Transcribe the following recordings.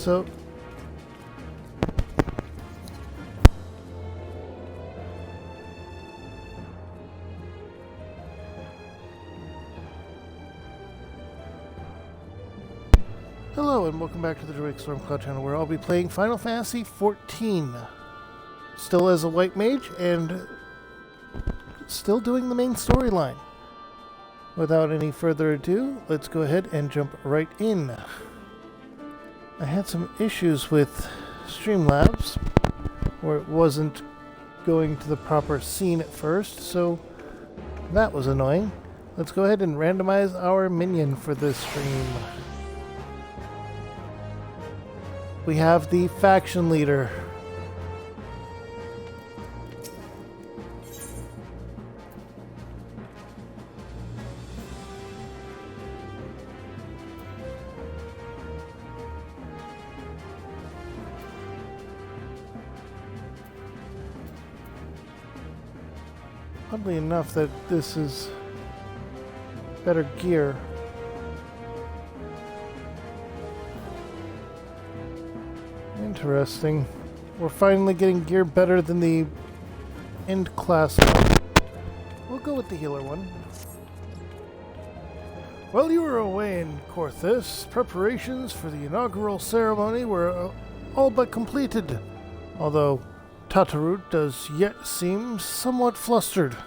So... Hello and welcome back to the Drake Stormcloud channel, where I'll be playing Final Fantasy XIV. Still as a white mage and still doing the main storyline. Without any further ado, let's go ahead and jump right in. I had some issues with Streamlabs, where it wasn't going to the proper scene at first, so that was annoying. Let's go ahead and randomize our minion for this stream. We have the faction leader. Oddly enough, that this is better gear. Interesting. We're finally getting gear better than the end class one. We'll go with the healer one. While you were away in Corthus, preparations for the inaugural ceremony were all but completed, although Tatarut does yet seem somewhat flustered.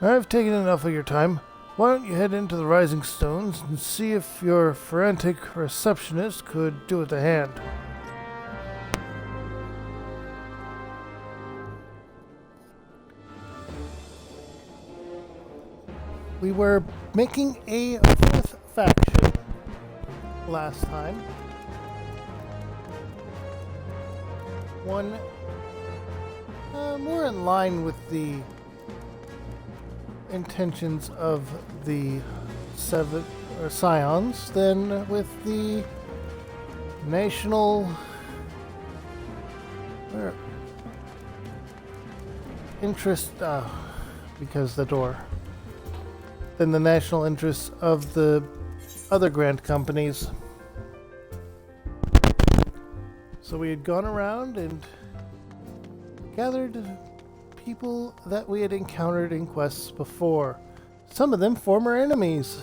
I've taken enough of your time. Why don't you head into the Rising Stones and see if your frantic receptionist could do with a hand? We were making a fourth faction last time. One more in line with the intentions of the Scions than with the national interest, because the door, than the national interests of the other grant companies. So we had gone around and gathered people that we had encountered in quests before. Some of them former enemies.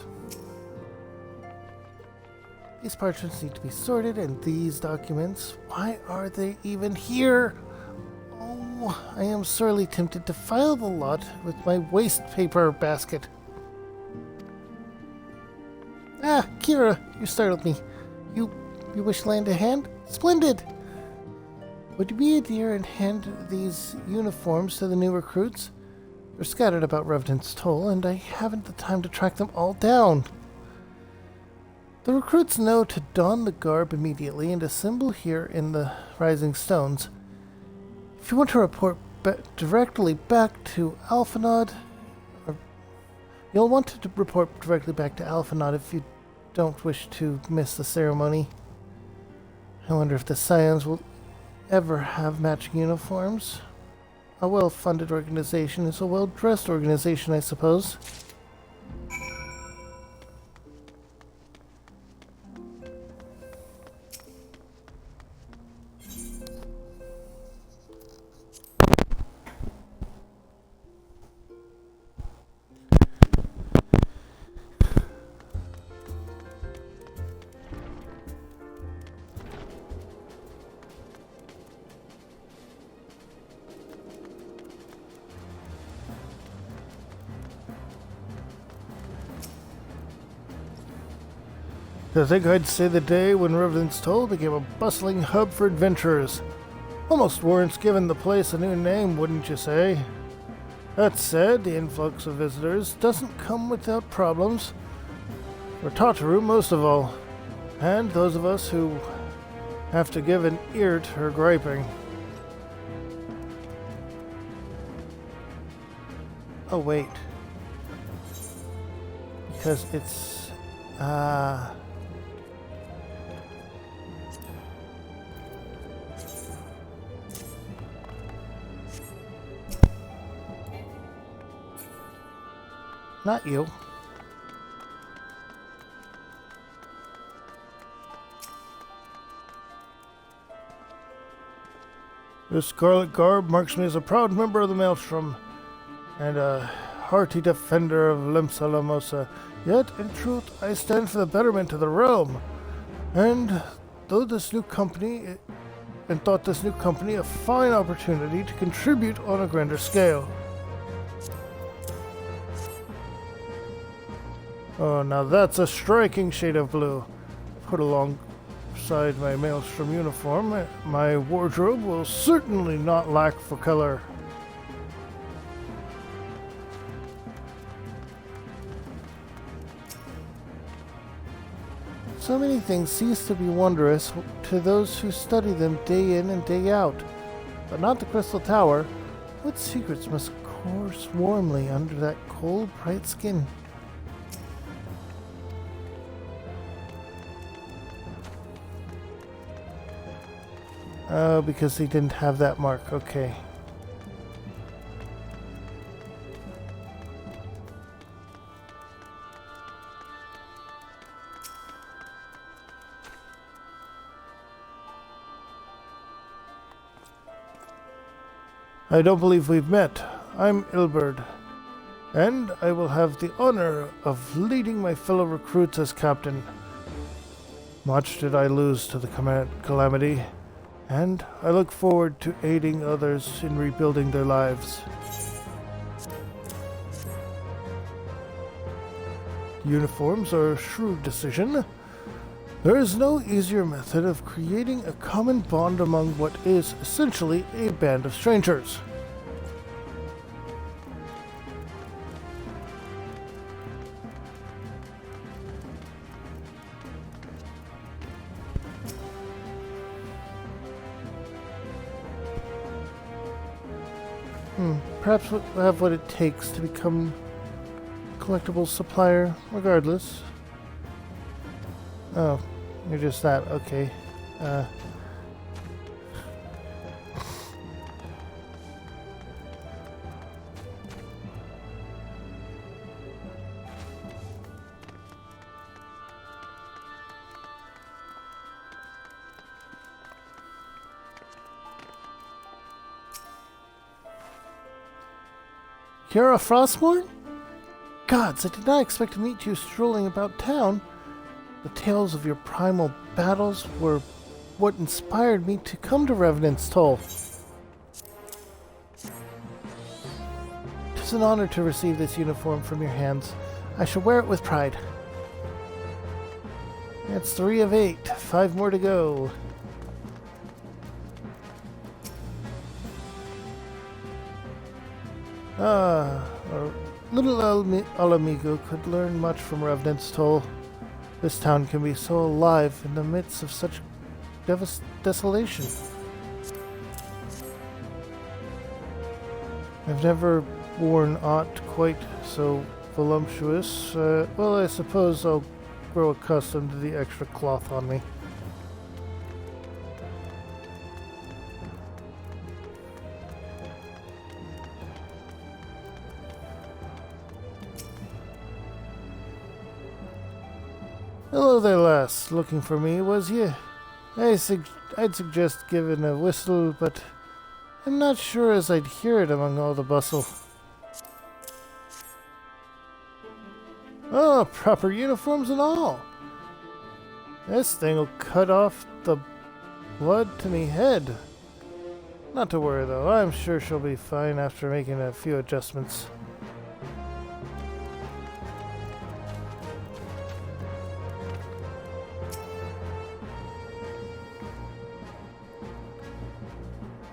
These parchments need to be sorted, and these documents, why are they even here? Oh, I am sorely tempted to file the lot with my waste paper basket. Ah, Kira, you startled me. You wish to lend a hand? Splendid! Would you be a dear and hand these uniforms to the new recruits? They're scattered about Revenant's Toll, and I haven't the time to track them all down. The recruits know to don the garb immediately and assemble here in the Rising Stones. If you want to report directly back to Alphanod, you'll want to report directly back to Alphanod if you don't wish to miss the ceremony. I wonder if the Scions will ever have matching uniforms. A well-funded organization is a well-dressed organization, I suppose. I think I'd say the day when Revenant's Toll became a bustling hub for adventurers. Almost warrants giving the place a new name, wouldn't you say? That said, the influx of visitors doesn't come without problems. For Tataru, most of all. And those of us who have to give an ear to her griping. Oh, wait. Because it's... Not you. This scarlet garb marks me as a proud member of the Maelstrom and a hearty defender of Limsa Lamosa. Yet, in truth, I stand for the betterment of the realm. And thought this new company a fine opportunity to contribute on a grander scale. Oh, now that's a striking shade of blue. Put alongside my Maelstrom uniform, my wardrobe will certainly not lack for color. So many things cease to be wondrous to those who study them day in and day out. But not the Crystal Tower. What secrets must course warmly under that cold, bright skin? Oh, because he didn't have that mark. Okay. I don't believe we've met. I'm Ilberd, and I will have the honor of leading my fellow recruits as captain. Much did I lose to the calamity, and I look forward to aiding others in rebuilding their lives. Uniforms are a shrewd decision. There is no easier method of creating a common bond among what is essentially a band of strangers. Perhaps we'll have what it takes to become a collectibles supplier, regardless. Oh. You're just that, okay. You're a Frostmourne? Gods, I did not expect to meet you strolling about town. The tales of your primal battles were what inspired me to come to Revenant's Toll. It is an honor to receive this uniform from your hands. I shall wear it with pride. That's 3 of 8. 5 more to go. Our little Alamigo could learn much from Revenant's Toll. This town can be so alive in the midst of such desolation. I've never worn aught quite so voluptuous. Well, I suppose I'll grow accustomed to the extra cloth on me. Hello there, lass. Looking for me, was ye? I'd suggest giving a whistle, but I'm not sure as I'd hear it among all the bustle. Oh, proper uniforms and all. This thing'll cut off the blood to me head. Not to worry, though. I'm sure she'll be fine after making a few adjustments.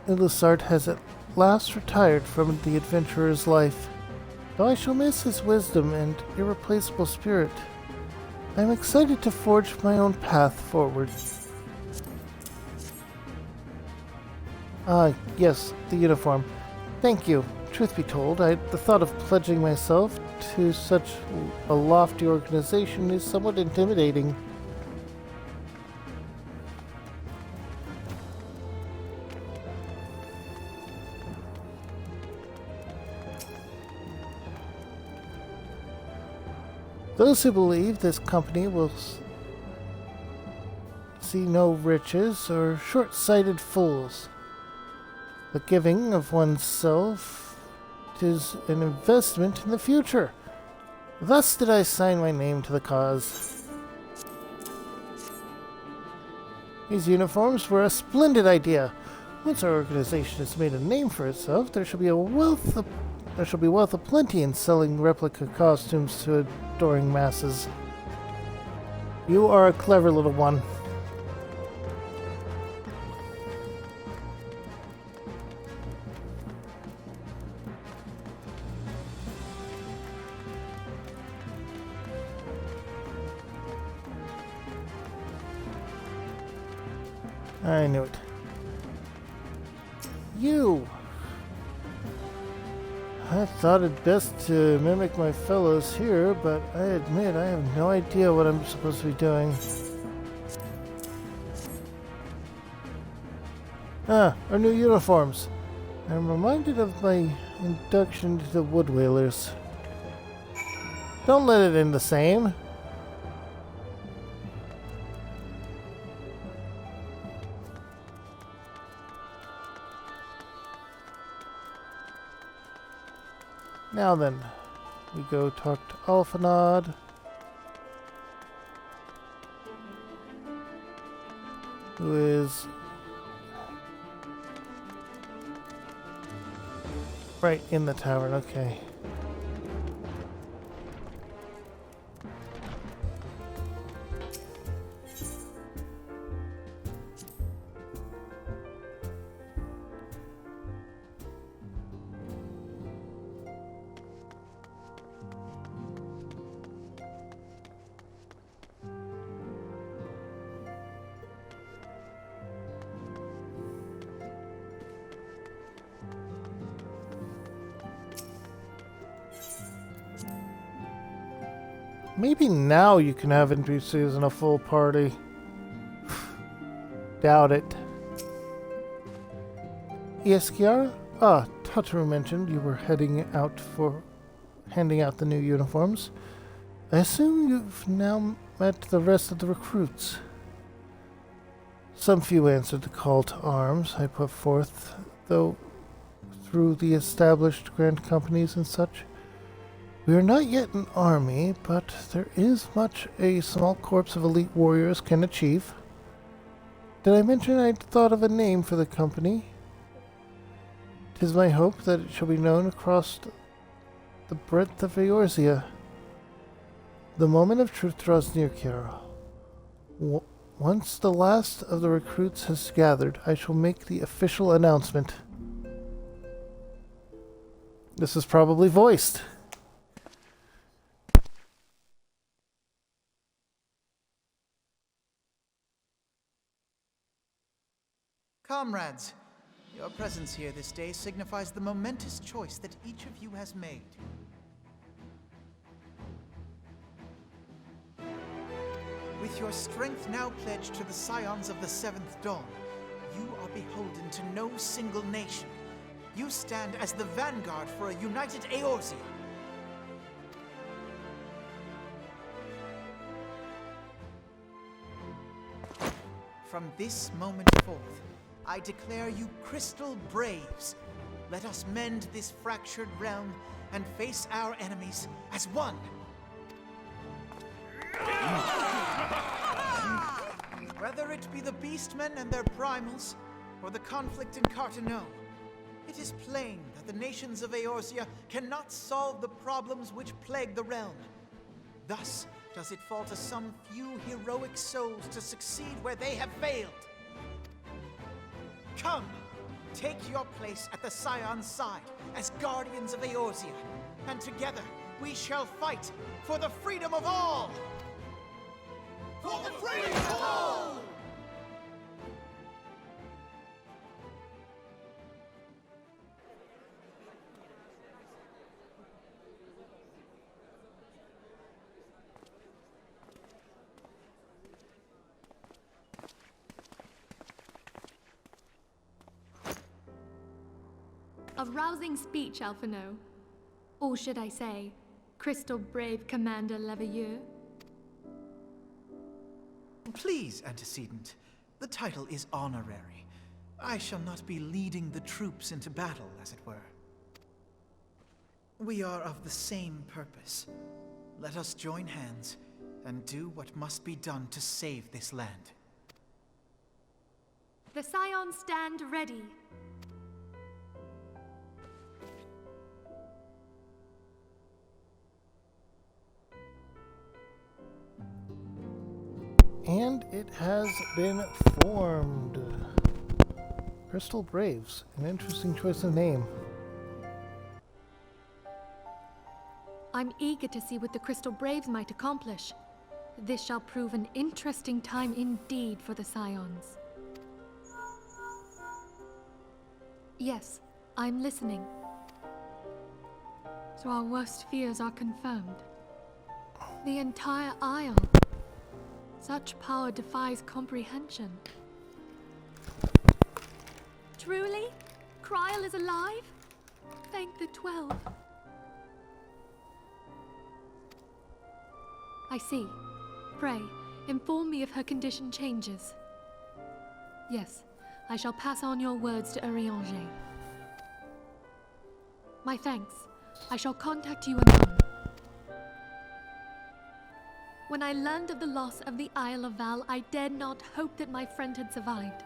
Illusart has at last retired from the adventurer's life, though I shall miss his wisdom and irreplaceable spirit. I am excited to forge my own path forward. Ah, yes, the uniform. Thank you. Truth be told, the thought of pledging myself to such a lofty organization is somewhat intimidating. Those who believe this company will see no riches are short-sighted fools. The giving of oneself is an investment in the future. Thus did I sign my name to the cause. These uniforms were a splendid idea. Once our organization has made a name for itself, there shall be wealth aplenty in selling replica costumes to adoring masses. You are a clever little one. I knew it. You! I thought it best to mimic my fellows here, but I admit I have no idea what I'm supposed to be doing. Ah, our new uniforms. I'm reminded of my induction to the Wood Whalers. Don't let it end the same. Now then, we go talk to Alphanod. Who is right in the tavern, okay. Maybe now you can have NPCs in a full party. Doubt it. Yes, Kiara? Ah, Tataru mentioned you were handing out the new uniforms. I assume you've now met the rest of the recruits. Some few answered the call to arms I put forth, though through the established grand companies and such. We are not yet an army, but there is much a small corps of elite warriors can achieve. Did I mention I'd thought of a name for the company? 'Tis my hope that it shall be known across the breadth of Eorzea. The moment of truth draws near, Kiara. Once the last of the recruits has gathered, I shall make the official announcement. This is probably voiced. Comrades, your presence here this day signifies the momentous choice that each of you has made. With your strength now pledged to the scions of the Seventh Dawn, you are beholden to no single nation. You stand as the vanguard for a united Eorzea. From this moment forth, I declare you Crystal Braves. Let us mend this fractured realm and face our enemies as one. Whether it be the Beastmen and their primals, or the conflict in Carteneau, it is plain that the nations of Eorzea cannot solve the problems which plague the realm. Thus does it fall to some few heroic souls to succeed where they have failed. Come, take your place at the Scion's side as guardians of Eorzea, and together we shall fight for the freedom of all! For the freedom of all! A rousing speech, Alphino. Or should I say, Crystal Brave Commander Leveilleur? Please, antecedent. The title is honorary. I shall not be leading the troops into battle, as it were. We are of the same purpose. Let us join hands and do what must be done to save this land. The Scions stand ready. And it has been formed. Crystal Braves. An interesting choice of name. I'm eager to see what the Crystal Braves might accomplish. This shall prove an interesting time indeed for the Scions. Yes, I'm listening. So our worst fears are confirmed. The entire Isle. Such power defies comprehension. Truly? Kryl is alive? Thank the 12. I see. Pray, inform me if her condition changes. Yes, I shall pass on your words to Urianger. My thanks. I shall contact you anon. When I learned of the loss of the Isle of Val, I dared not hope that my friend had survived.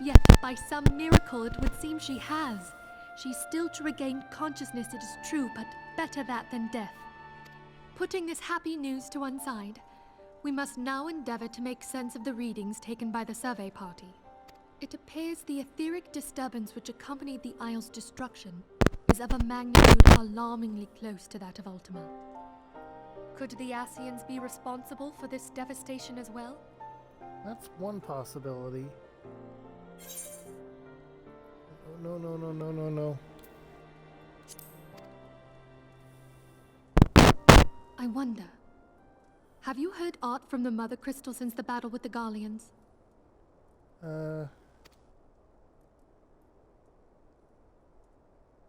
Yet, by some miracle, it would seem she has. She's still to regain consciousness, it is true, but better that than death. Putting this happy news to one side, we must now endeavor to make sense of the readings taken by the survey party. It appears the etheric disturbance which accompanied the Isle's destruction is of a magnitude alarmingly close to that of Ultima. Could the Ascians be responsible for this devastation as well? That's one possibility. No, no, no, no, no, no. I wonder. Have you heard aught from the Mother Crystal since the battle with the Garleans?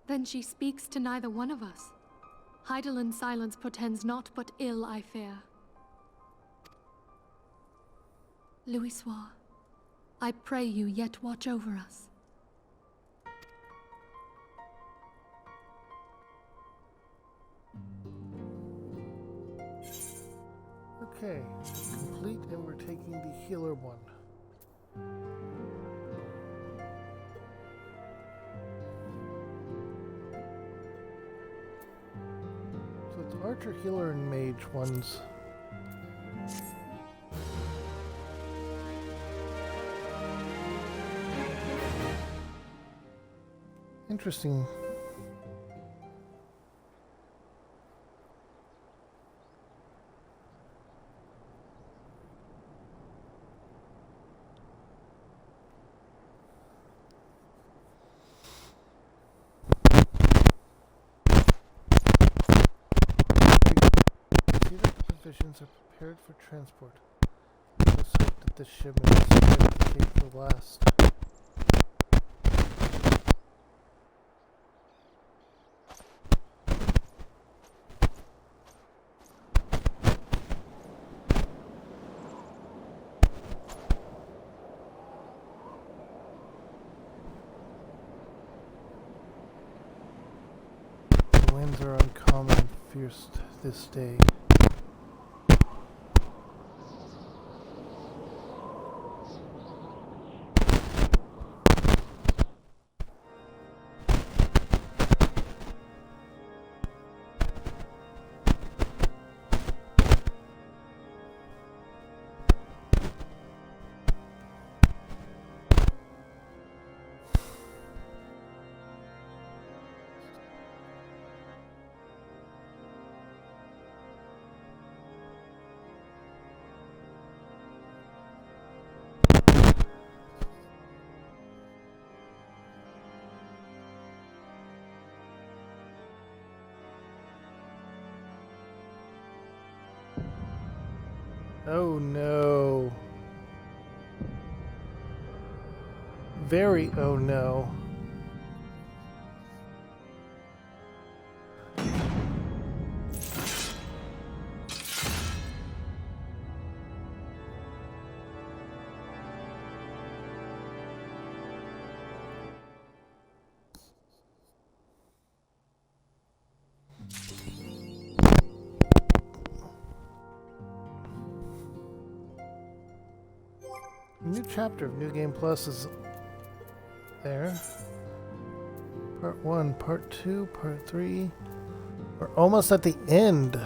Then she speaks to neither one of us. Heidel's silence portends naught but ill, I fear. Louisoix, I pray you yet watch over us. Okay, complete, and we're taking the healer one. So it's archer, healer, and mage ones. Interesting. See that the provisions are prepared for transport. Let us hope that this shipment is prepared to take the last. The winds are uncommon and fierce this day. Oh no. Very oh no. New chapter of New Game Plus is there. Part 1, Part 2, Part 3. We're almost at the end.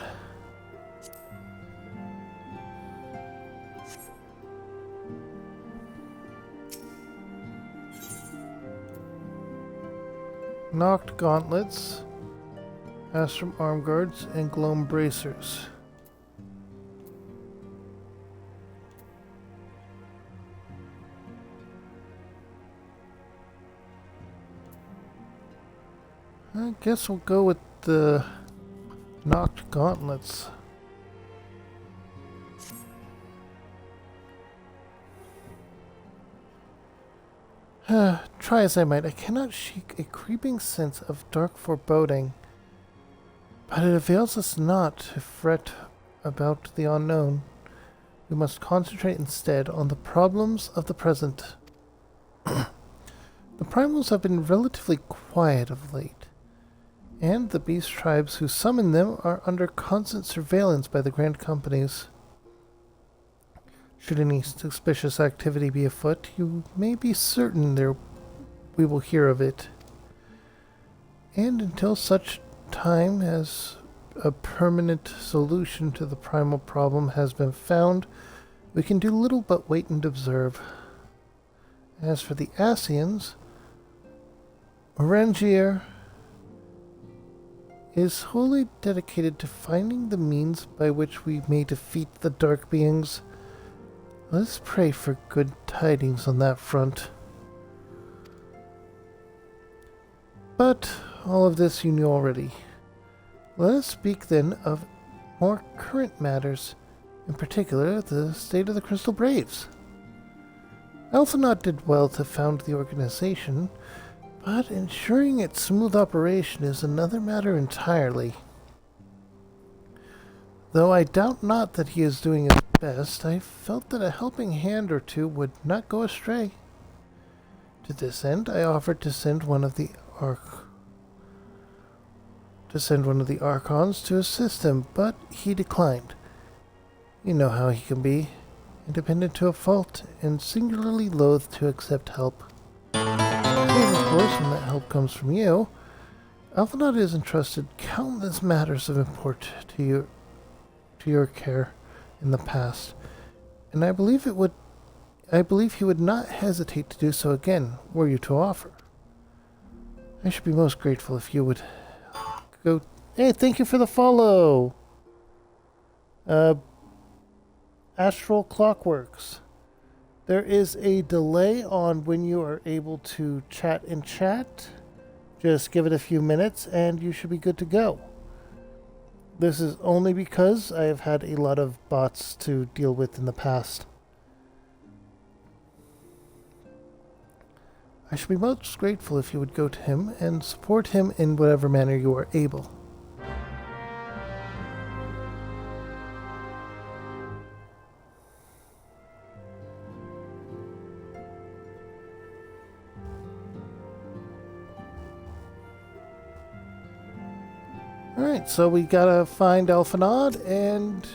Knocked gauntlets, Astrum arm guards, and gloam bracers. I guess we'll go with the knocked gauntlets. Try as I might, I cannot shake a creeping sense of dark foreboding. But it avails us not to fret about the unknown. We must concentrate instead on the problems of the present. The primals have been relatively quiet of late, and the beast tribes who summon them are under constant surveillance by the grand companies. Should any suspicious activity be afoot, you may be certain we will hear of it. And until such time as a permanent solution to the primal problem has been found, we can do little but wait and observe. As for the Asians, Orangier is wholly dedicated to finding the means by which we may defeat the dark beings. Let us pray for good tidings on that front. But all of this you knew already. Let us speak then of more current matters, in particular the state of the Crystal Braves. Alphinaud did well to found the organization, but ensuring its smooth operation is another matter entirely. Though I doubt not that he is doing his best, I felt that a helping hand or two would not go astray. To this end, I offered to send one of the Archons to assist him, but he declined. You know how he can be, independent to a fault, and singularly loath to accept help. Save, of course, when that help comes from you. Alphinaud has entrusted countless matters of import to your care in the past, and I believe he would not hesitate to do so again, were you to offer. I should be most grateful if you would go. Hey, thank you for the follow. Astral Clockworks. There is a delay on when you are able to chat in chat. Just give it a few minutes and you should be good to go. This is only because I have had a lot of bots to deal with in the past. I should be most grateful if you would go to him and support him in whatever manner you are able. Alright, so we gotta find Alphinaud and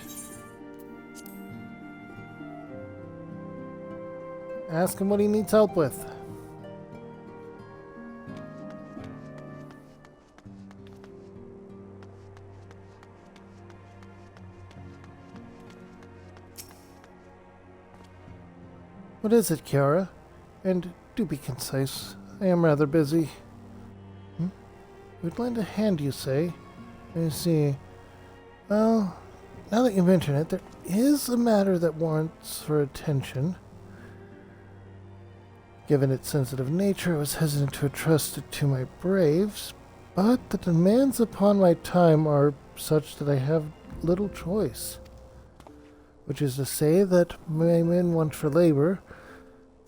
ask him what he needs help with. What is it, Kiara? And do be concise. I am rather busy. You'd lend a hand, you say? Let me see. Well, now that you mention it, there is a matter that warrants for attention. Given its sensitive nature, I was hesitant to entrust it to my braves, but the demands upon my time are such that I have little choice. Which is to say that my men want for labor.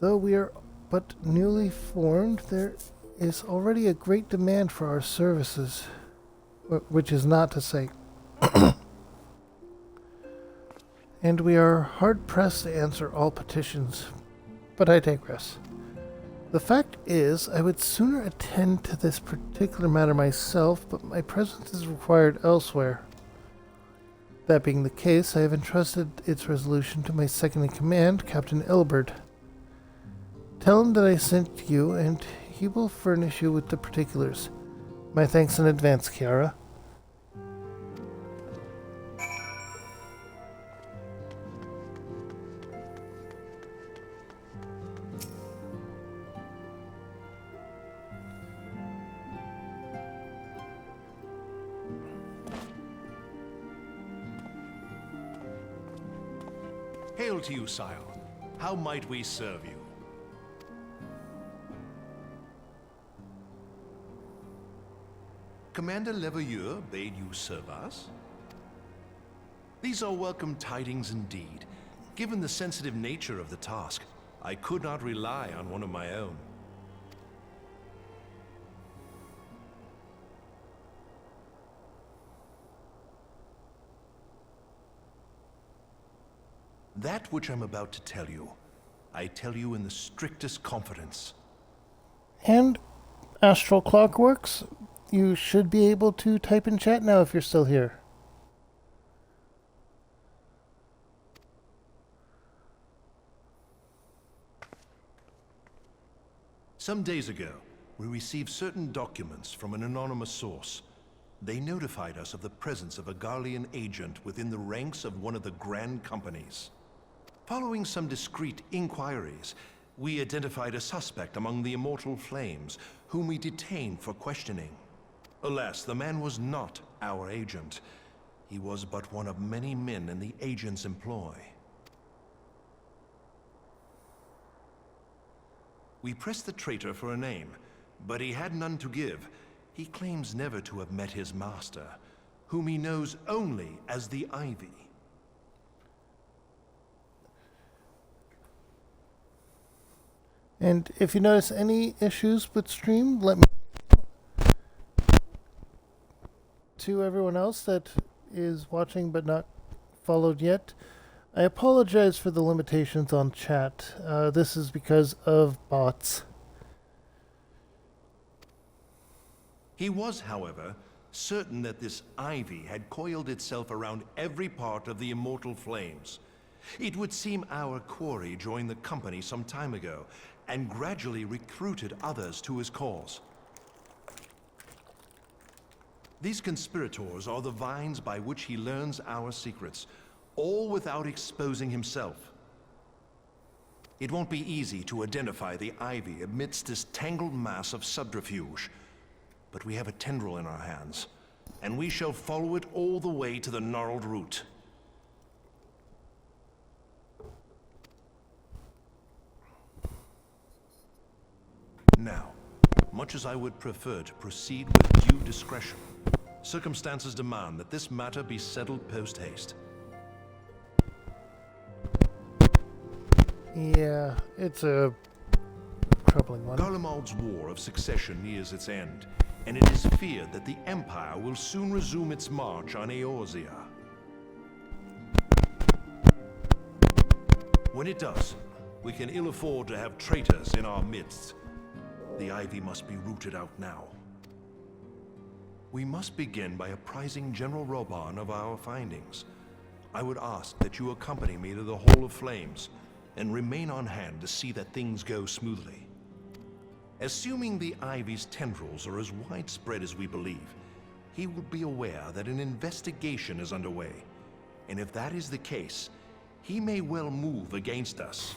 Though we are but newly formed, there is already a great demand for our services. Which is not to say. And we are hard-pressed to answer all petitions. But I digress. The fact is, I would sooner attend to this particular matter myself, but my presence is required elsewhere. That being the case, I have entrusted its resolution to my second-in-command, Captain Ilbert. Tell him that I sent you, and he will furnish you with the particulars. My thanks in advance, Kiara. Hail to you, sire. How might we serve you? Commander Leveilleur bade you serve us? These are welcome tidings indeed. Given the sensitive nature of the task, I could not rely on one of my own. That which I'm about to tell you, I tell you in the strictest confidence. And Astral Clock works. You should be able to type in chat now if you're still here. Some days ago, we received certain documents from an anonymous source. They notified us of the presence of a Garlean agent within the ranks of one of the Grand Companies. Following some discreet inquiries, we identified a suspect among the Immortal Flames, whom we detained for questioning. Alas, the man was not our agent. He was but one of many men in the agent's employ. We pressed the traitor for a name, but he had none to give. He claims never to have met his master, whom he knows only as the Ivy. And if you notice any issues with stream, let me know. To everyone else that is watching but not followed yet, I apologize for the limitations on chat. This is because of bots. He was, however, certain that this ivy had coiled itself around every part of the Immortal Flames. It would seem our quarry joined the company some time ago, and gradually recruited others to his cause. These conspirators are the vines by which he learns our secrets, all without exposing himself. It won't be easy to identify the ivy amidst this tangled mass of subterfuge, but we have a tendril in our hands, and we shall follow it all the way to the gnarled root. Now, much as I would prefer to proceed with due discretion, circumstances demand that this matter be settled post-haste. Yeah, it's a troubling one. Garlemald's War of Succession nears its end, and it is feared that the Empire will soon resume its march on Eorzea. When it does, we can ill afford to have traitors in our midst. The ivy must be rooted out now. We must begin by apprising General Roban of our findings. I would ask that you accompany me to the Hall of Flames, and remain on hand to see that things go smoothly. Assuming the ivy's tendrils are as widespread as we believe, he will be aware that an investigation is underway, and if that is the case, he may well move against us.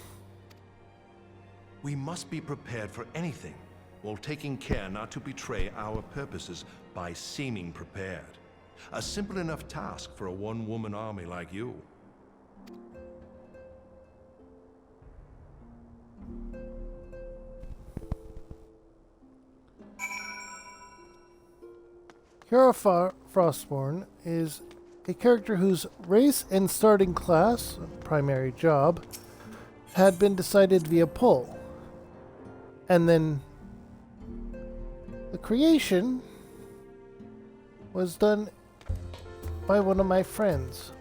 We must be prepared for anything, while taking care not to betray our purposes by seeming prepared. A simple enough task for a one-woman army like you. Kiara Frostborn is a character whose race and starting class, primary job, had been decided via poll. And then the creation was done by one of my friends.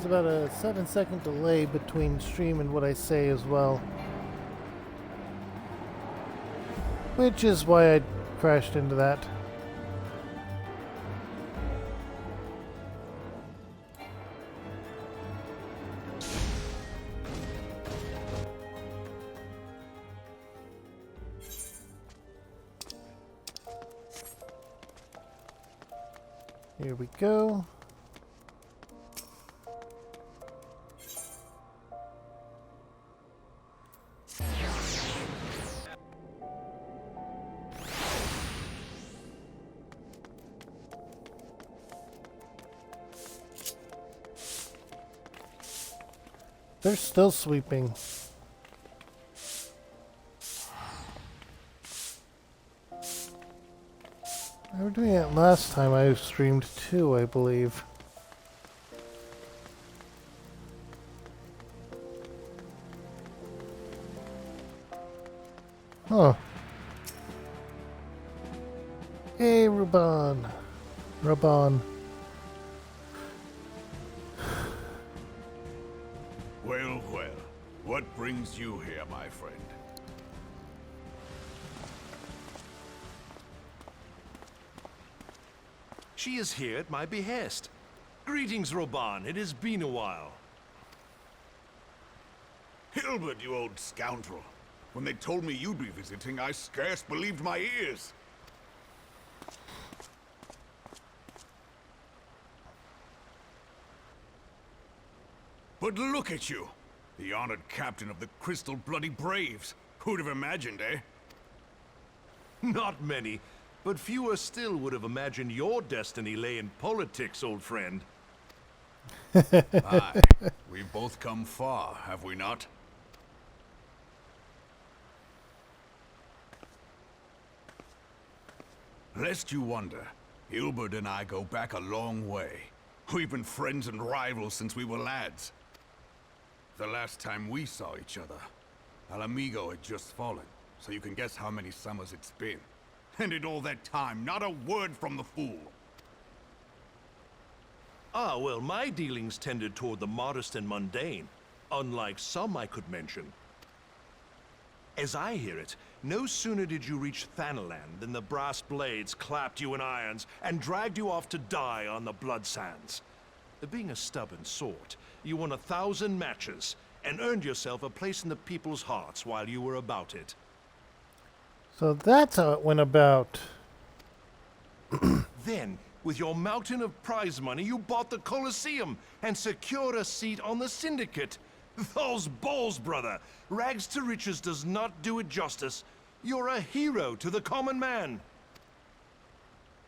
There's about a 7-second delay between stream and what I say as well. Which is why I crashed into that. Here we go. They're still sweeping. They were doing it last time I streamed too, I believe. Huh. Hey, Raban. Raban. Well, well. What brings you here, my friend? She is here at my behest. Greetings, Roban. It has been a while. Hilbert, you old scoundrel. When they told me you'd be visiting, I scarce believed my ears. But look at you! The honored captain of the Crystal Bloody Braves. Who'd have imagined, eh? Not many, but fewer still would have imagined your destiny lay in politics, old friend. Aye. We've both come far, have we not? Lest you wonder, Hilbert and I go back a long way. We've been friends and rivals since we were lads. The last time we saw each other, Alamigo had just fallen, so you can guess how many summers it's been. And in all that time, not a word from the fool. Ah, well, my dealings tended toward the modest and mundane, unlike some I could mention. As I hear it, no sooner did you reach Thanalan than the brass blades clapped you in irons and dragged you off to die on the blood sands. Being a stubborn sort, you won 1,000 matches and earned yourself a place in the people's hearts while you were about it. So that's how it went about. Then, with your mountain of prize money, you bought the Colosseum and secured a seat on the Syndicate. Those balls, brother! Rags to riches does not do it justice. You're a hero to the common man.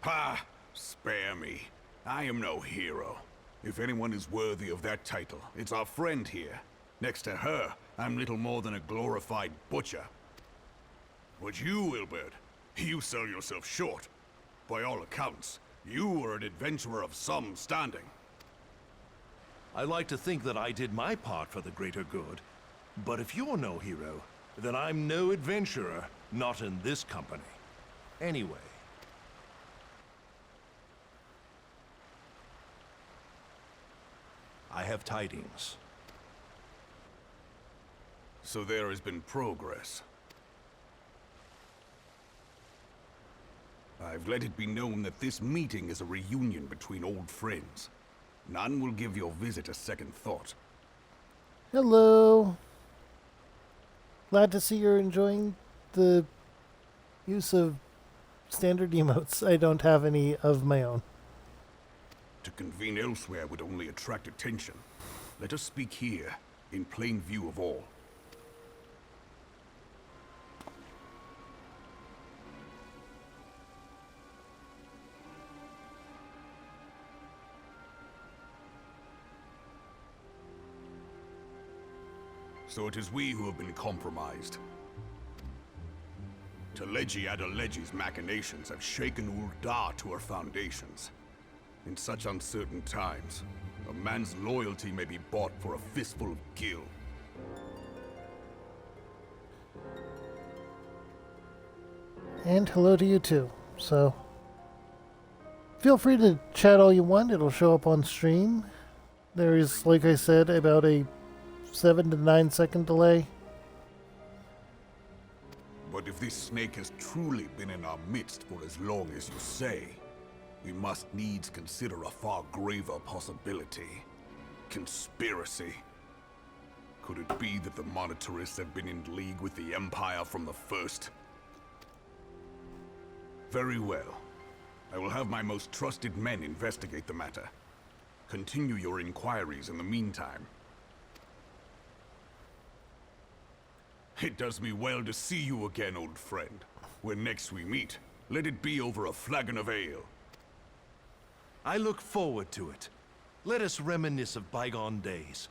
Pah! Spare me. I am no hero. If anyone is worthy of that title, it's our friend here. Next to her, I'm little more than a glorified butcher. But you, Wilbert, you sell yourself short. By all accounts, you are an adventurer of some standing. I like to think that I did my part for the greater good. But if you're no hero, then I'm no adventurer, not in this company. Anyway. I have tidings. So there has been progress. I've let it be known that this meeting is a reunion between old friends. None will give your visit a second thought. Hello. Glad to see you're enjoying the use of standard emotes. I don't have any of my own. To convene elsewhere would only attract attention. Let us speak here, in plain view of all. So it is we who have been compromised. Teleji Adeleji's machinations have shaken Ul'dah to her foundations. In such uncertain times, a man's loyalty may be bought for a fistful of gil. And hello to you too. So, feel free to chat all you want. It'll show up on stream. There is, like I said, about a 7 to 9 second delay. But if this snake has truly been in our midst for as long as you say, we must needs consider a far graver possibility. Conspiracy. Could it be that the Monitarists have been in league with the Empire from the first? Very well. I will have my most trusted men investigate the matter. Continue your inquiries in the meantime. It does me well to see you again, old friend. When next we meet, let it be over a flagon of ale. I look forward to it. Let us reminisce of bygone days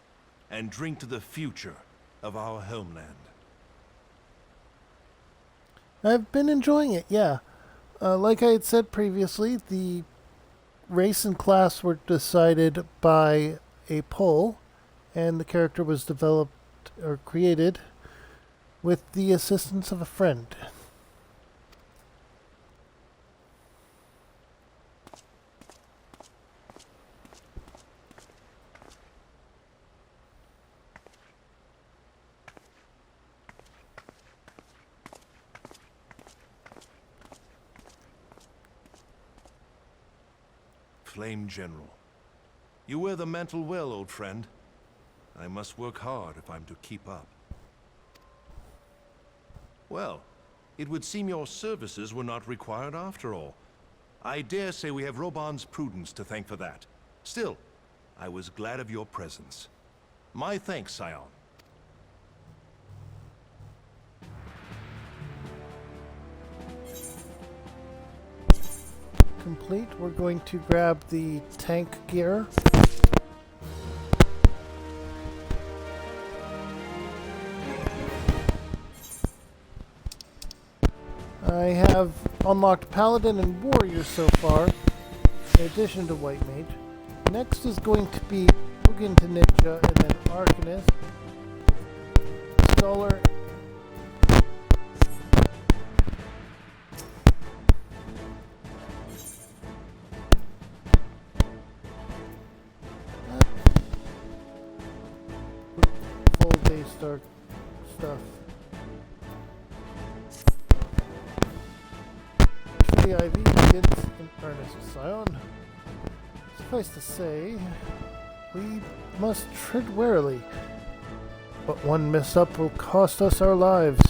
and drink to the future of our homeland. I've been enjoying it, yeah. Like I had said previously, the race and class were decided by a poll, and the character was developed or created with the assistance of a friend. Flame General. You wear the mantle well, old friend. I must work hard if I'm to keep up. Well, it would seem your services were not required after all. I dare say we have Roban's prudence to thank for that. Still, I was glad of your presence. My thanks, Scion. Complete. We're going to grab the tank gear. I have unlocked Paladin and Warrior so far, in addition to White Mage. Next is going to be Rogan to Ninja, and then Arcanist, Scholar, full base dark stuff. The IV begins in earnest, Scion. Suffice to say, we must tread warily, but one mess-up will cost us our lives.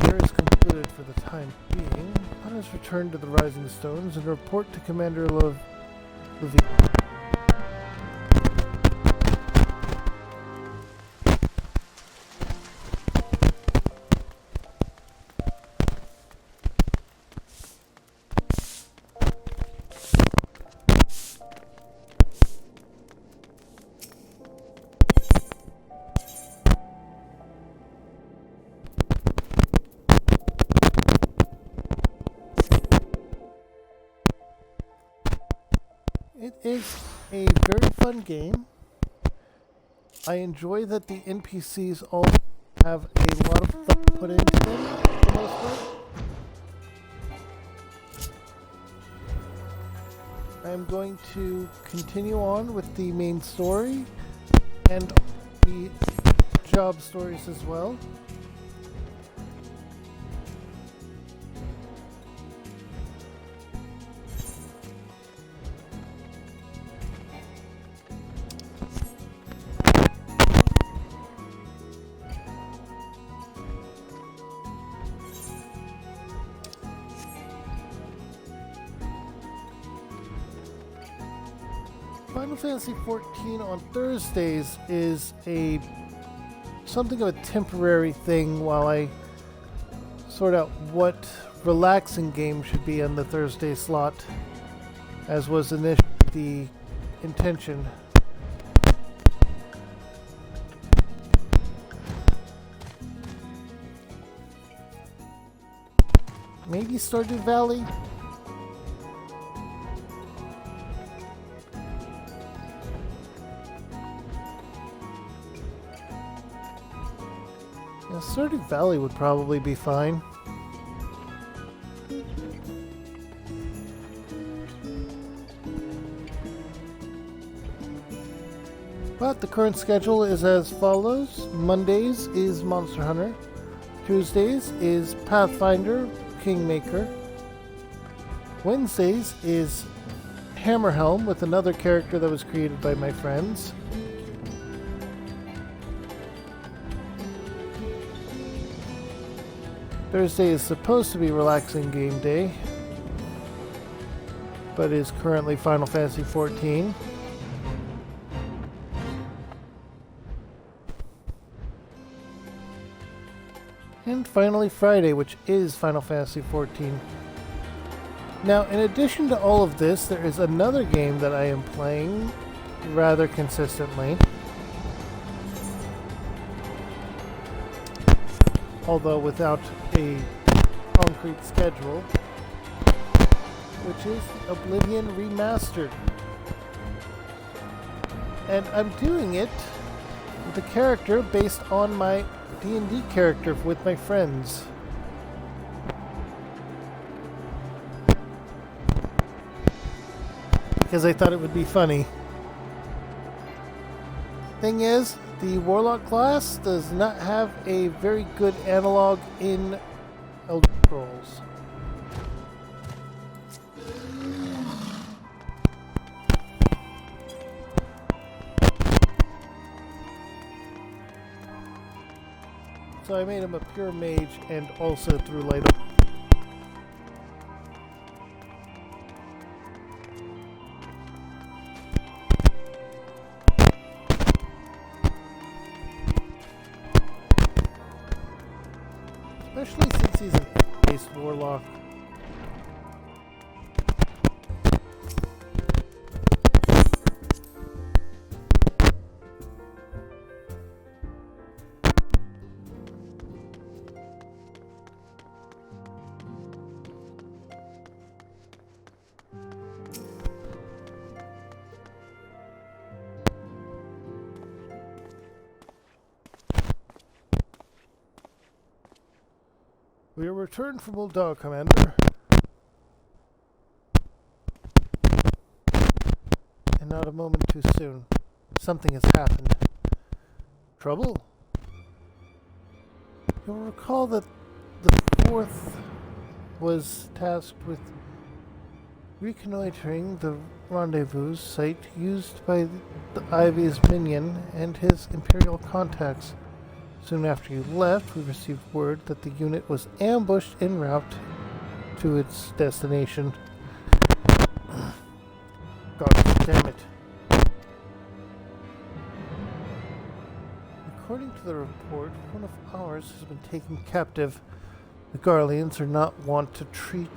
Here is concluded for the time being. Let us return to the Rising Stones and report to Commander Levine. It is a very fun game. I enjoy that the NPCs all have a lot of thought put into them, for the most part. I'm going to continue on with the main story and the job stories as well. Final Fantasy XIV on Thursdays is something of a temporary thing while I sort out what relaxing game should be on the Thursday slot, as was initially the intention. Maybe Stardew Valley? Yeah, Stardew Valley would probably be fine. But the current schedule is as follows. Mondays is Monster Hunter. Tuesdays is Pathfinder, Kingmaker. Wednesdays is Hammerhelm with another character that was created by my friends. Thursday is supposed to be relaxing game day, but is currently Final Fantasy XIV. And finally Friday, which is Final Fantasy XIV. Now, in addition to all of this, there is another game that I am playing rather consistently. Although without a concrete schedule, which is Oblivion Remastered. And I'm doing it with a character based on my D&D character with my friends. Because I thought it would be funny. Thing is, the Warlock class does not have a very good analog in Elder Scrolls. So I made him a pure mage and also threw light up. Especially since he's an based warlock. We are returned from Uldar, Commander. And not a moment too soon. Something has happened. Trouble? You'll recall that the fourth was tasked with reconnoitering the rendezvous site used by the Ivy's minion and his Imperial contacts. Soon after you left, we received word that the unit was ambushed en route to its destination. God damn it. According to the report, one of ours has been taken captive. The Garleans are not wont to treat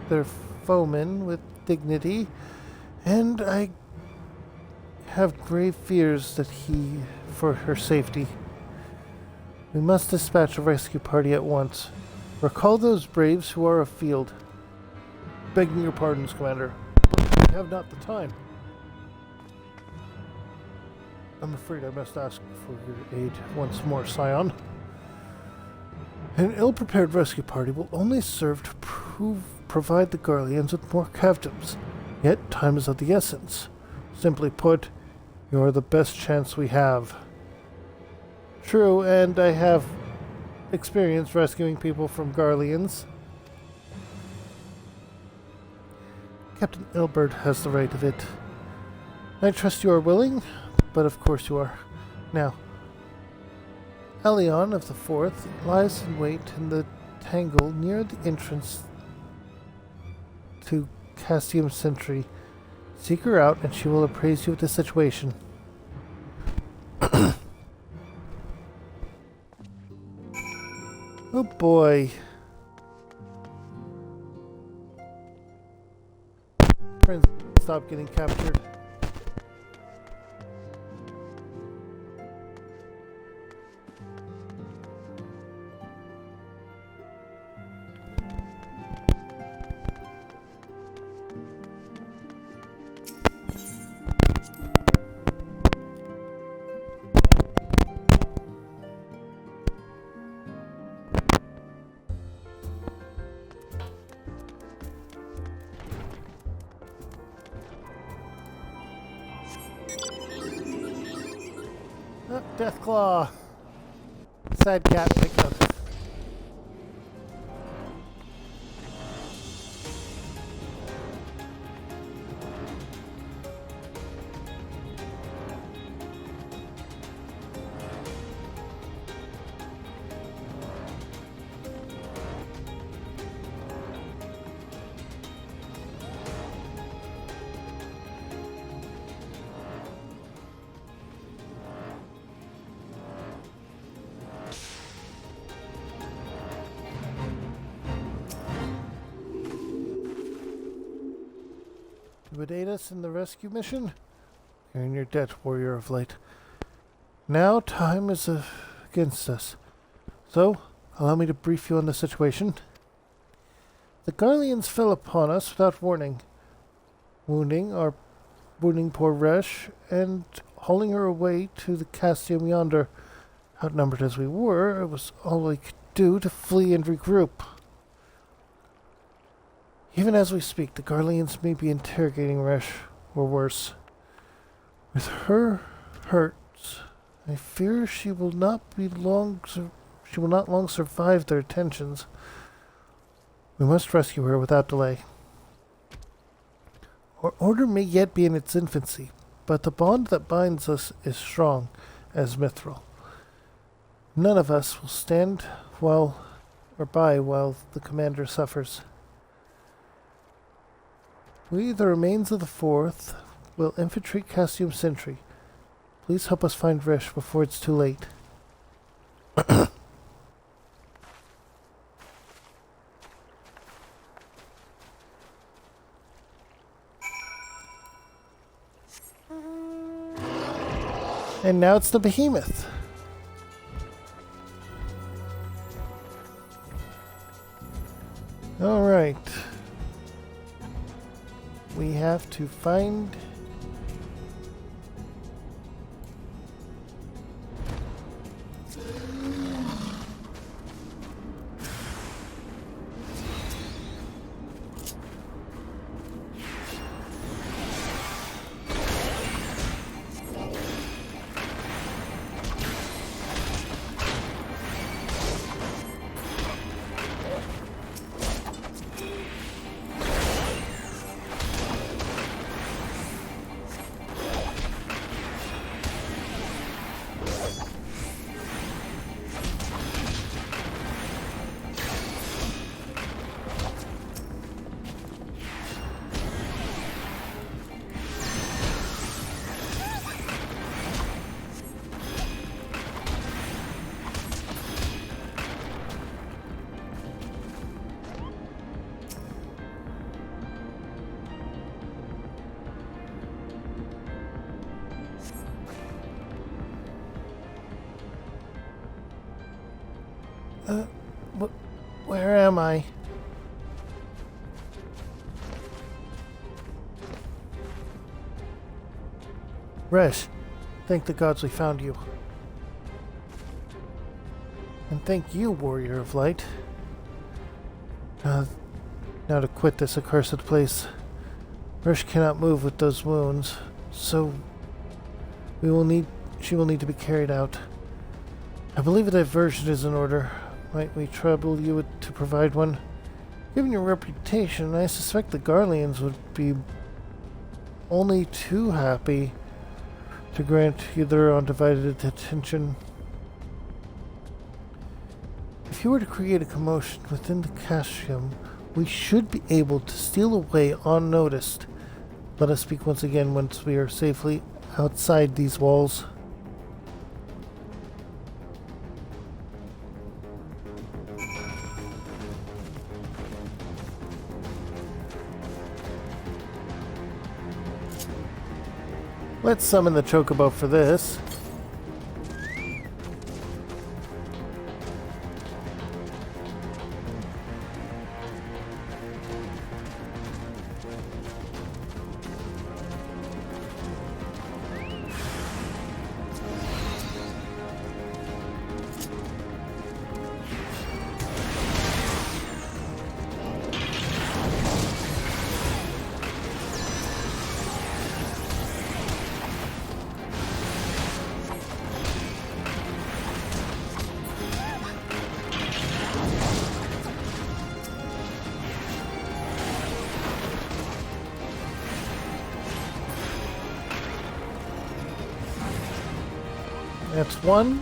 their foemen with dignity, and I have grave fears that for her safety. We must dispatch a rescue party at once. Recall those braves who are afield. Begging your pardons, Commander, but we have not the time. I'm afraid I must ask for your aid once more, Scion. An ill-prepared rescue party will only serve to provide the Garleans with more captives. Yet time is of the essence. Simply put, you are the best chance we have. True, and I have experience rescuing people from Garleans. Captain Ilbert has the right of it. I trust you are willing, but of course you are. Now, Elion of the Fourth lies in wait in the tangle near the entrance to Cassium Sentry. Seek her out and she will appraise you of the situation. Oh boy. Friends, stop getting captured. Oh, Deathclaw. Sad cat picked up. You would aid us in the rescue mission? You're in your debt, warrior of light. Now time is against us. So, allow me to brief you on the situation. The Garleans fell upon us without warning, wounding poor Resh and hauling her away to the Castium yonder. Outnumbered as we were, it was all we could do to flee and regroup. Even as we speak, the Garleans may be interrogating Resh, or worse. With her hurt, I fear she will not long survive their attentions. We must rescue her without delay. Our order may yet be in its infancy, but the bond that binds us is strong as mithril. None of us will stand while the commander suffers. We, the remains of the Fourth, will infiltrate Castium Sentry. Please help us find Resh before it's too late. And now it's the behemoth. All right. We have to find... Where am I? Resh, thank the gods we found you. And thank you, warrior of light. Now to quit this accursed place. Resh cannot move with those wounds, so she will need to be carried out. I believe a diversion is in order. Might we trouble you to provide one? Given your reputation, I suspect the Garleans would be only too happy to grant you their undivided attention. If you were to create a commotion within the Castium, we should be able to steal away unnoticed. Let us speak once again once we are safely outside these walls. Let's summon the Chocobo for this. That's one.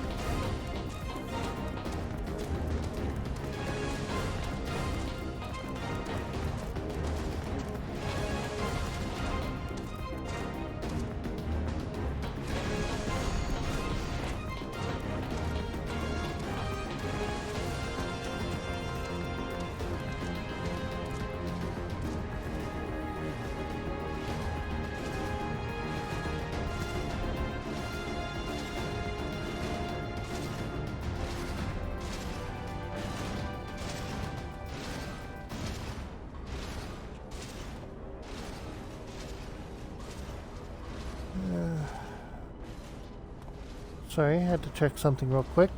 Sorry, I had to check something real quick.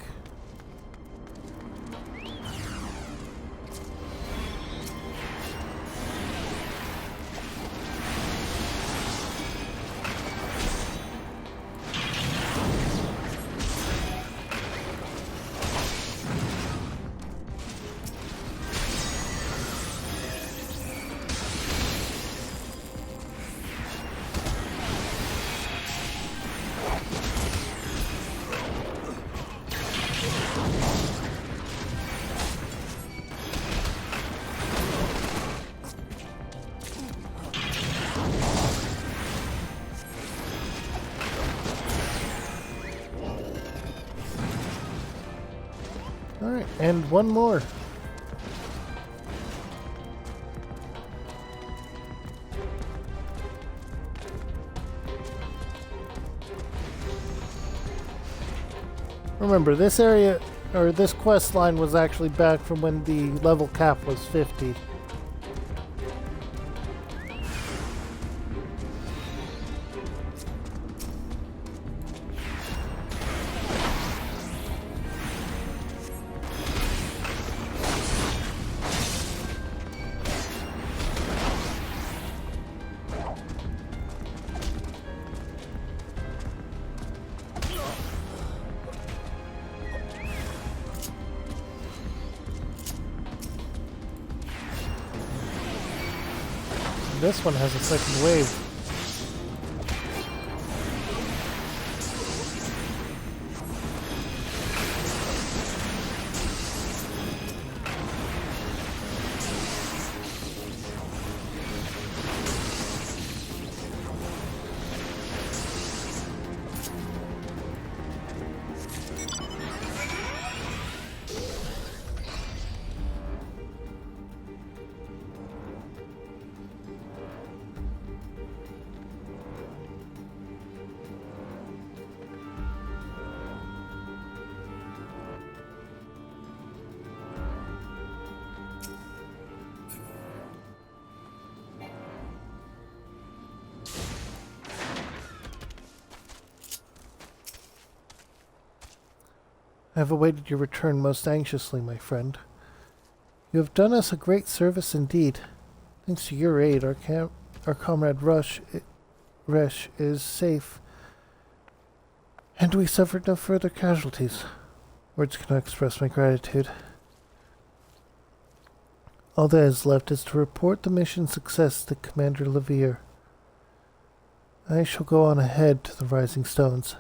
Alright, and one more. Remember, this area, or this quest line was actually back from when the level cap was 50. This one has a second wave. I have awaited your return most anxiously, my friend. You have done us a great service indeed. Thanks to your aid, our comrade Resh is safe, and we suffered no further casualties. Words cannot express my gratitude. All that is left is to report the mission's success to Commander Levere. I shall go on ahead to the Rising Stones.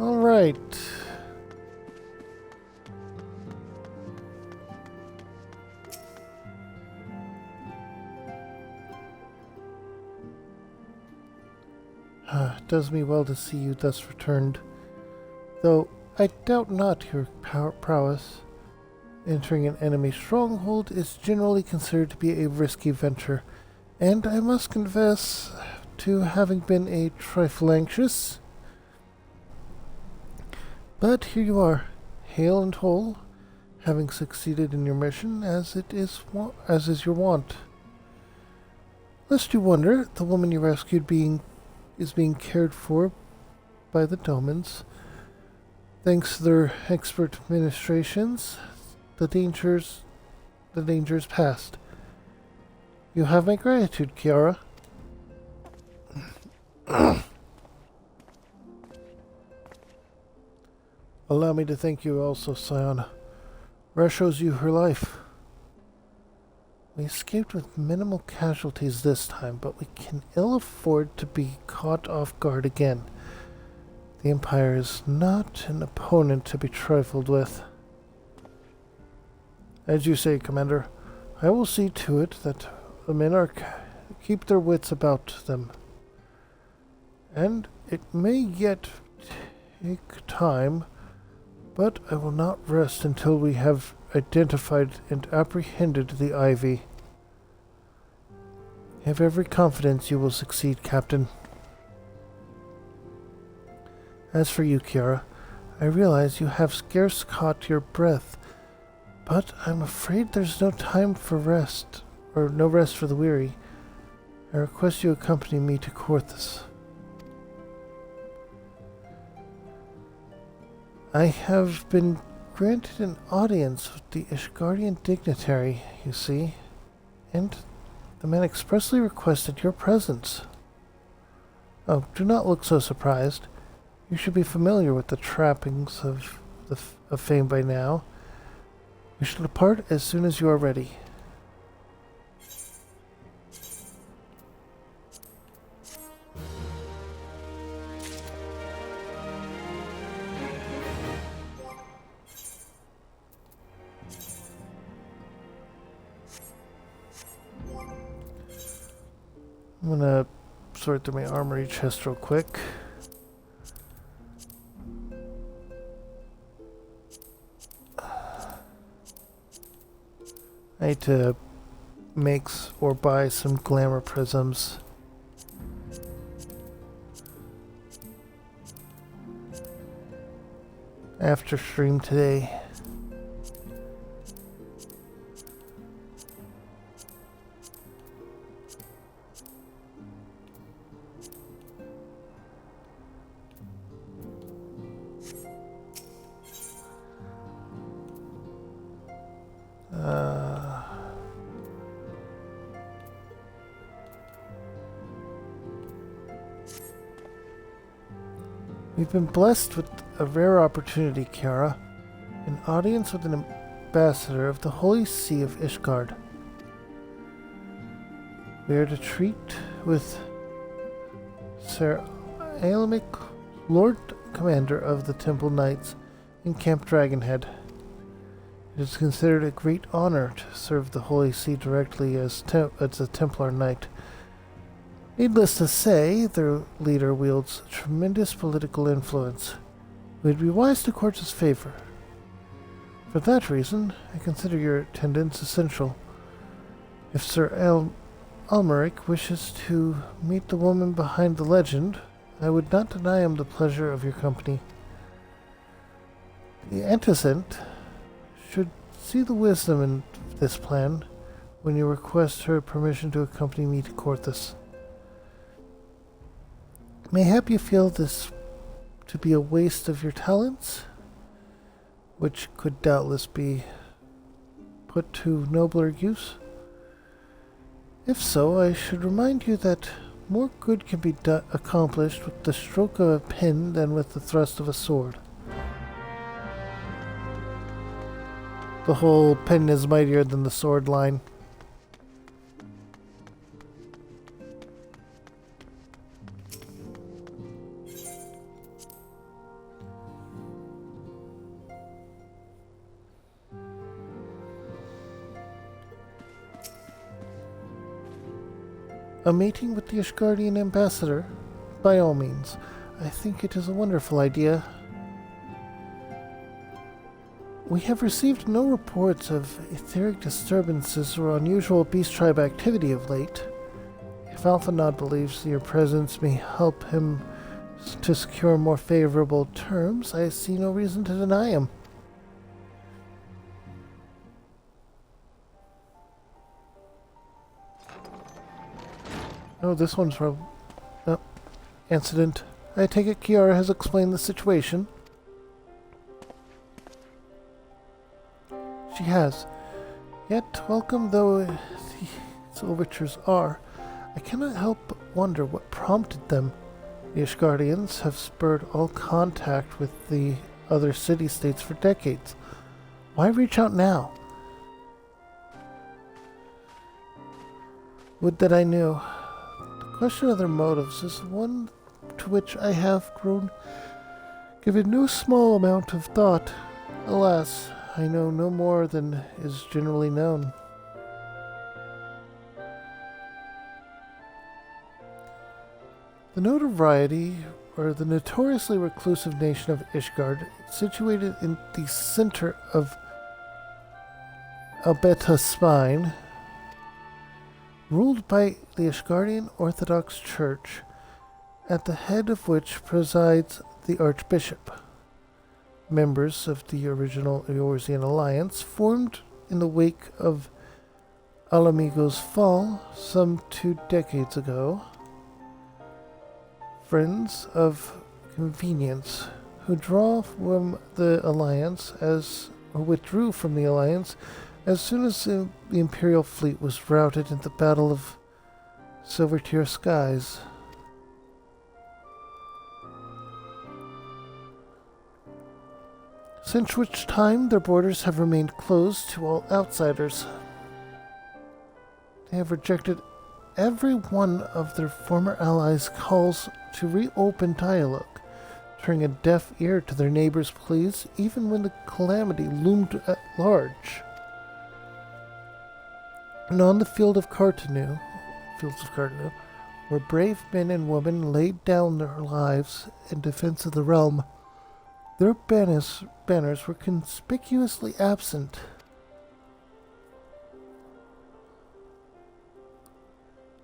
All right. It does me well to see you thus returned. Though I doubt not your prowess. Entering an enemy stronghold is generally considered to be a risky venture, and I must confess to having been a trifle anxious. But here you are, hale and whole, having succeeded in your mission as is your wont. Lest you wonder, the woman you rescued is being cared for by the Domans. Thanks to their expert ministrations, the dangers past. You have my gratitude, Kiara. Allow me to thank you also, Siona. Resh owes you her life. We escaped with minimal casualties this time, but we can ill afford to be caught off guard again. The Empire is not an opponent to be trifled with. As you say, Commander, I will see to it that the men keep their wits about them. And it may yet take time, but I will not rest until we have identified and apprehended the Ivy. I have every confidence you will succeed, Captain. As for you, Kiara, I realize you have scarce caught your breath, but I'm afraid there's no time for rest, or no rest for the weary. I request you accompany me to Korthus. I have been granted an audience with the Ishgardian dignitary, you see, and the man expressly requested your presence. Oh, do not look so surprised. You should be familiar with the trappings of fame by now. We shall depart as soon as you are ready. I'm gonna sort through my armory chest real quick. I need to make or buy some glamour prisms. After stream today. We've been blessed with a rare opportunity, Kiara. An audience with an ambassador of the Holy See of Ishgard. We are to treat with Sir Ailmic, Lord Commander of the Temple Knights in Camp Dragonhead. It is considered a great honor to serve the Holy See directly as a Templar Knight. Needless to say, their leader wields tremendous political influence. It would be wise to court his favor. For that reason, I consider your attendance essential. If Sir Almeric wishes to meet the woman behind the legend, I would not deny him the pleasure of your company. The antecedent should see the wisdom in this plan when you request her permission to accompany me to Korthus. Mayhap you feel this to be a waste of your talents, which could doubtless be put to nobler use. If so, I should remind you that more good can be accomplished with the stroke of a pen than with the thrust of a sword. The whole pen is mightier than the sword line. A meeting with the Ishgardian ambassador? By all means. I think it is a wonderful idea. We have received no reports of etheric disturbances or unusual beast tribe activity of late. If Alphanod believes your presence may help him to secure more favorable terms, I see no reason to deny him. Oh, this one's from... Oh, incident. I take it Kiara has explained the situation. She has. Yet, welcome though these overtures are, I cannot help but wonder what prompted them. The Ishgardians have spurred all contact with the other city-states for decades. Why reach out now? Would that I knew. The question of their motives is one to which I have given no small amount of thought. Alas, I know no more than is generally known. The notoriety, or the notoriously reclusive nation of Ishgard, situated in the center of Albeta Spine, ruled by the Ishgardian Orthodox Church, at the head of which presides the Archbishop. Members of the original Eorzean alliance formed in the wake of Alamigo's fall some 2 decades ago. Friends of convenience who draw from the alliance withdrew from the alliance as soon as the Imperial fleet was routed in the Battle of Silvertear Skies. Since which time their borders have remained closed to all outsiders. They have rejected every one of their former allies' calls to reopen dialogue, turning a deaf ear to their neighbors' pleas even when the calamity loomed at large. And on the fields of Cartanu, where brave men and women laid down their lives in defense of the realm, their banners were conspicuously absent.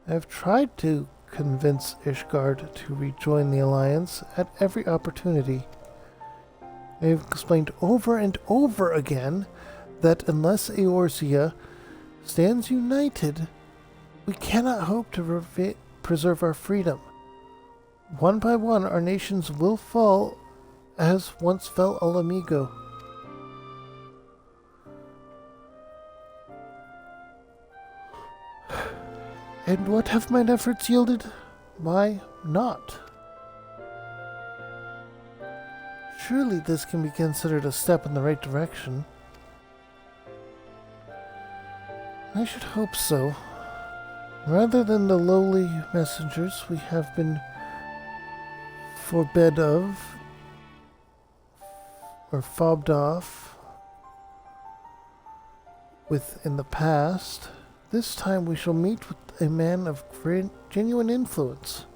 I have tried to convince Ishgard to rejoin the alliance at every opportunity. I have explained over and over again that unless Eorzea stands united, we cannot hope to preserve our freedom. One by one, our nations will fall as once fell Alamigo. And what have mine efforts yielded? Why, naught. Surely this can be considered a step in the right direction. I should hope so. Rather than the lowly messengers we have been forbid of, or fobbed off with in the past, this time we shall meet with a man of genuine influence.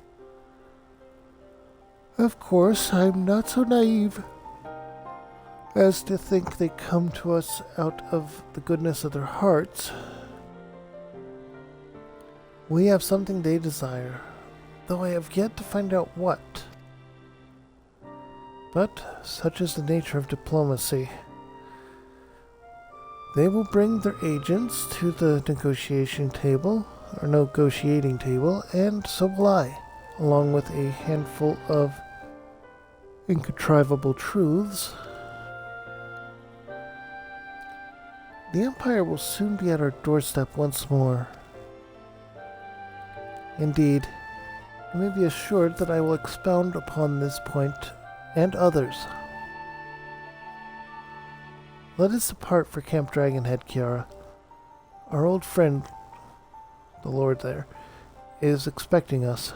Of course, I'm not so naive as to think they come to us out of the goodness of their hearts. We have something they desire, though I have yet to find out what. But such is the nature of diplomacy. They will bring their agents to the negotiating table, and so will I, along with a handful of incontrivable truths. The Empire will soon be at our doorstep once more. Indeed, you may be assured that I will expound upon this point and others. Let us depart for Camp Dragonhead, Kiara. Our old friend, the Lord there, is expecting us.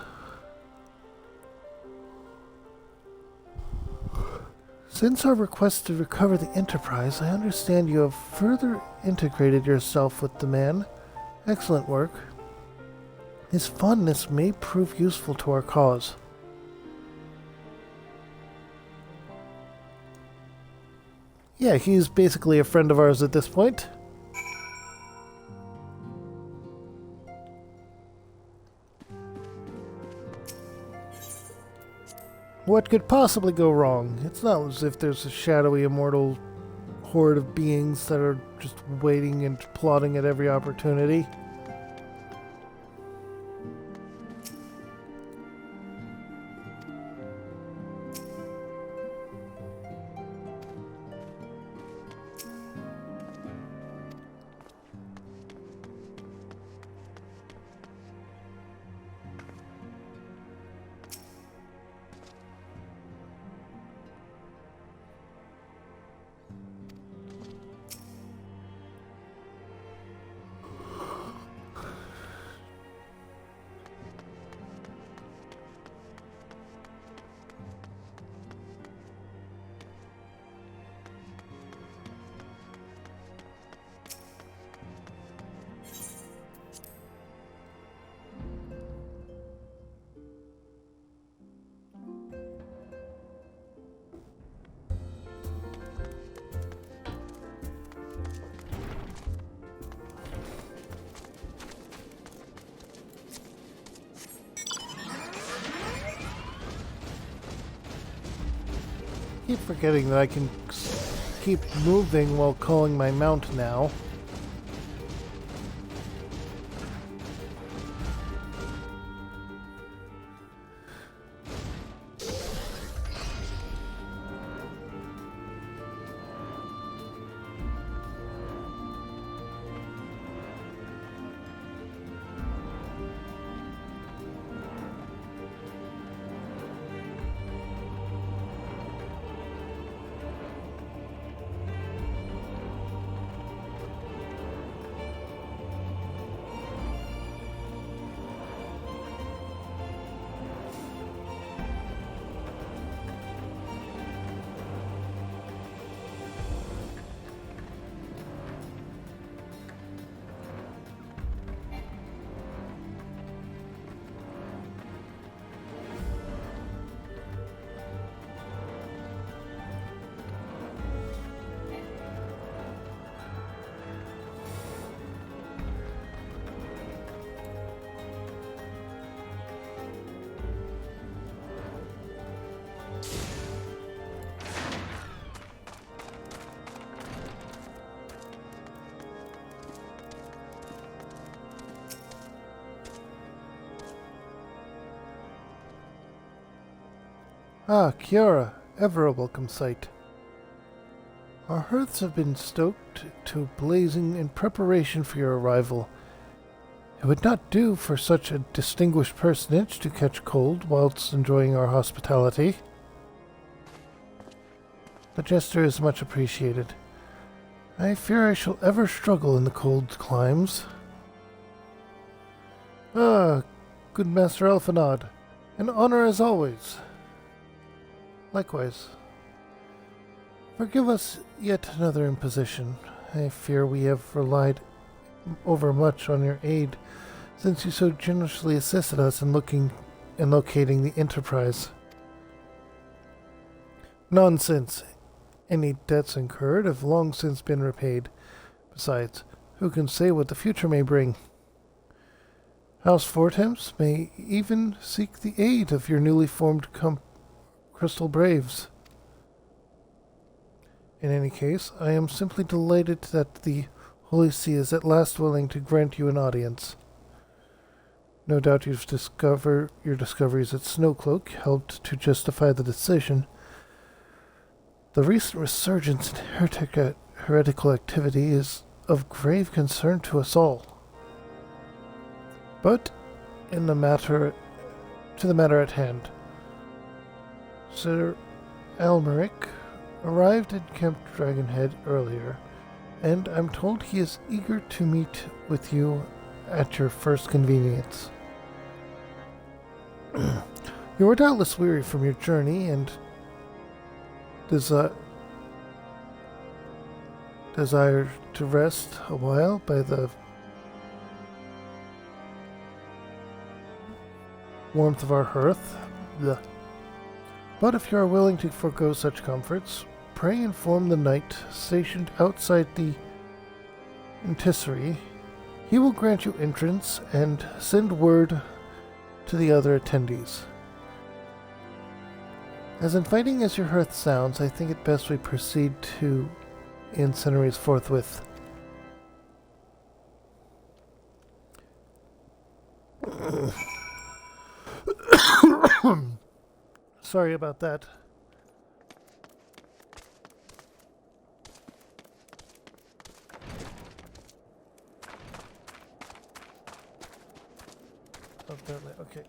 Since our request to recover the Enterprise, I understand you have further integrated yourself with the man. Excellent work. His fondness may prove useful to our cause. Yeah, he's basically a friend of ours at this point. What could possibly go wrong? It's not as if there's a shadowy, immortal horde of beings that are just waiting and plotting at every opportunity. Keep forgetting that I can keep moving while calling my mount now. Ah, Kiara, ever a welcome sight. Our hearths have been stoked to blazing in preparation for your arrival. It would not do for such a distinguished personage to catch cold whilst enjoying our hospitality. The gesture is much appreciated. I fear I shall ever struggle in the cold climes. Ah, good Master Elfinod, an honor as always. Likewise. Forgive us yet another imposition. I fear we have relied overmuch on your aid, since you so generously assisted us in locating the Enterprise. Nonsense. Any debts incurred have long since been repaid. Besides, who can say what the future may bring? House Fortemps may even seek the aid of your newly formed Crystal Braves. In any case, I am simply delighted that the Holy See is at last willing to grant you an audience. No doubt your discoveries at Snowcloak helped to justify the decision. The recent resurgence in heretical activity is of grave concern to us all. But to the matter at hand. Sir Almeric arrived at Camp Dragonhead earlier, and I'm told he is eager to meet with you at your first convenience. You are doubtless weary from your journey and desire to rest a while by the warmth of our hearth. But if you are willing to forego such comforts, pray inform the knight stationed outside the Intisserie. He will grant you entrance and send word to the other attendees. As inviting as your hearth sounds, I think it best we proceed to Incendiaries forthwith. Sorry about that. Apparently, okay.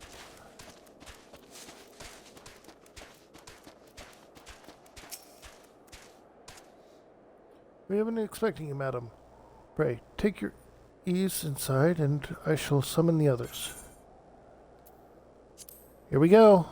We have been expecting you, madam. Pray, take your ease inside, and I shall summon the others. Here we go.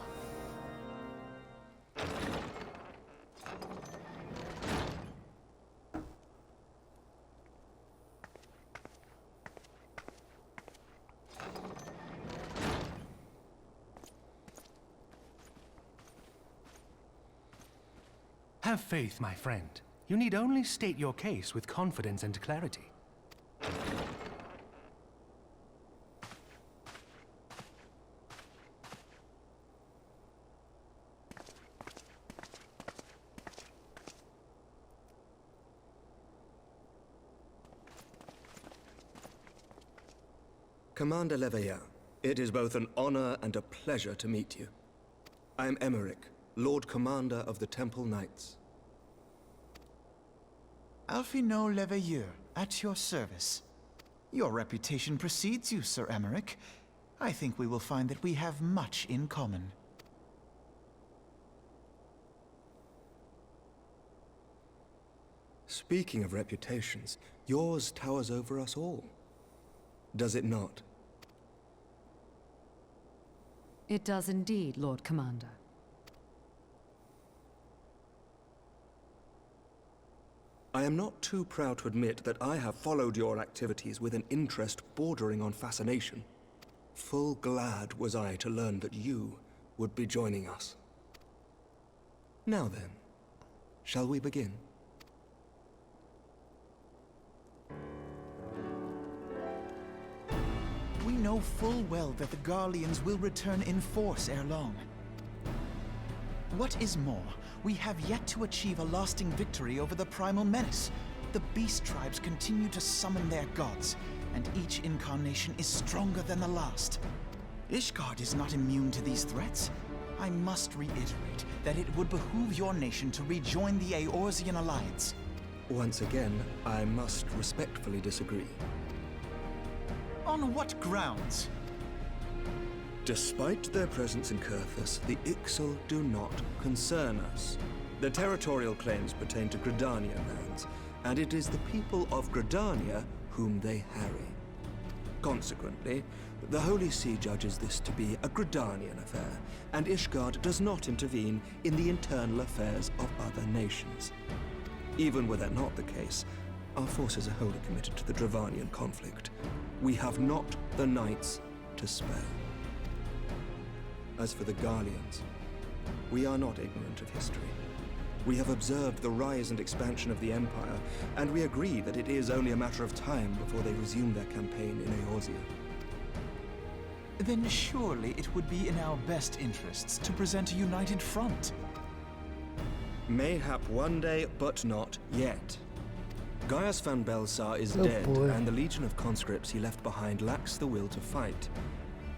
Have faith, my friend. You need only state your case with confidence and clarity. Commander Leveilleur, it is both an honor and a pleasure to meet you. I am Emmerich, Lord Commander of the Temple Knights. Alphino Leveilleur, at your service. Your reputation precedes you, Sir Emmerich. I think we will find that we have much in common. Speaking of reputations, yours towers over us all. Does it not? It does indeed, Lord Commander. I am not too proud to admit that I have followed your activities with an interest bordering on fascination. Full glad was I to learn that you would be joining us. Now then, shall we begin? We know full well that the Garleans will return in force ere long. What is more, we have yet to achieve a lasting victory over the primal menace. The beast tribes continue to summon their gods, and each incarnation is stronger than the last. Ishgard is not immune to these threats. I must reiterate that it would behoove your nation to rejoin the Eorzean Alliance. Once again, I must respectfully disagree. On what grounds? Despite their presence in Kurthus, the Ixal do not concern us. Their territorial claims pertain to Gridanian lands, and it is the people of Gridania whom they harry. Consequently, the Holy See judges this to be a Gridanian affair, and Ishgard does not intervene in the internal affairs of other nations. Even were that not the case, our forces are wholly committed to the Dravanian conflict. We have not the knights to spare. As for the Garleans, we are not ignorant of history. We have observed the rise and expansion of the Empire, and we agree that it is only a matter of time before they resume their campaign in Eorzea. Then surely it would be in our best interests to present a united front. Mayhap one day, but not yet. Gaius van Belsar is Oh, dead, boy. and the legion of conscripts he left behind lacks the will to fight.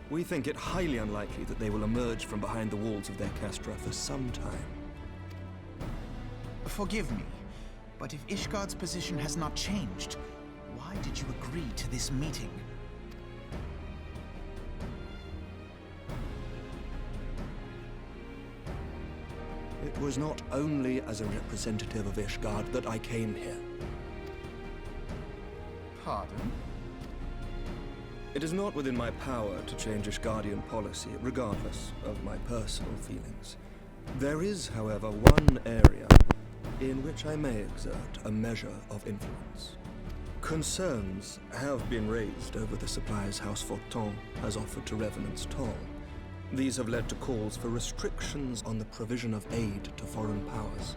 We think it highly unlikely that they will emerge from behind the walls of their Kestra for some time. Forgive me, but if Ishgard's position has not changed, why did you agree to this meeting? It was not only as a representative of Ishgard that I came here. Pardon? It is not within my power to change Ishgardian policy, regardless of my personal feelings. There is, however, one area in which I may exert a measure of influence. Concerns have been raised over the supplies House Fortin has offered to Revenant's Toll. These have led to calls for restrictions on the provision of aid to foreign powers.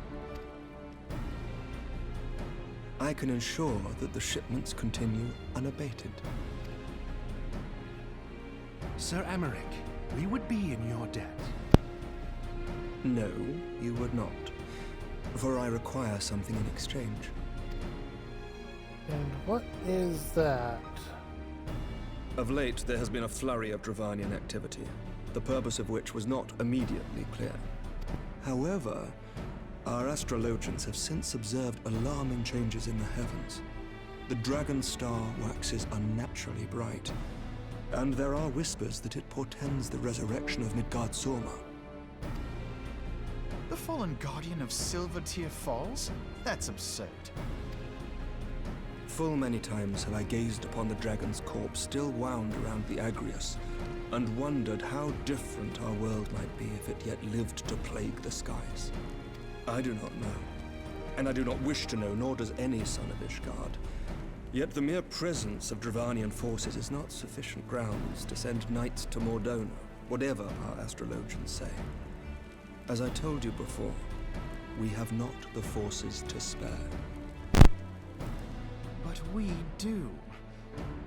I can ensure that the shipments continue unabated. Sir Emmerich, we would be in your debt. No, you would not. For I require something in exchange. And what is that? Of late, there has been a flurry of Dravanian activity, the purpose of which was not immediately clear. However, our astrologians have since observed alarming changes in the heavens. The dragon star waxes unnaturally bright, and there are whispers that it portends the resurrection of Midgard Sorma. The fallen guardian of Silvertear Falls? That's absurd. Full many times have I gazed upon the dragon's corpse still wound around the Agrius, and wondered how different our world might be if it yet lived to plague the skies. I do not know, and I do not wish to know, nor does any son of Ishgard. Yet the mere presence of Dravanian forces is not sufficient grounds to send knights to Mordona, whatever our astrologians say. As I told you before, we have not the forces to spare. But we do.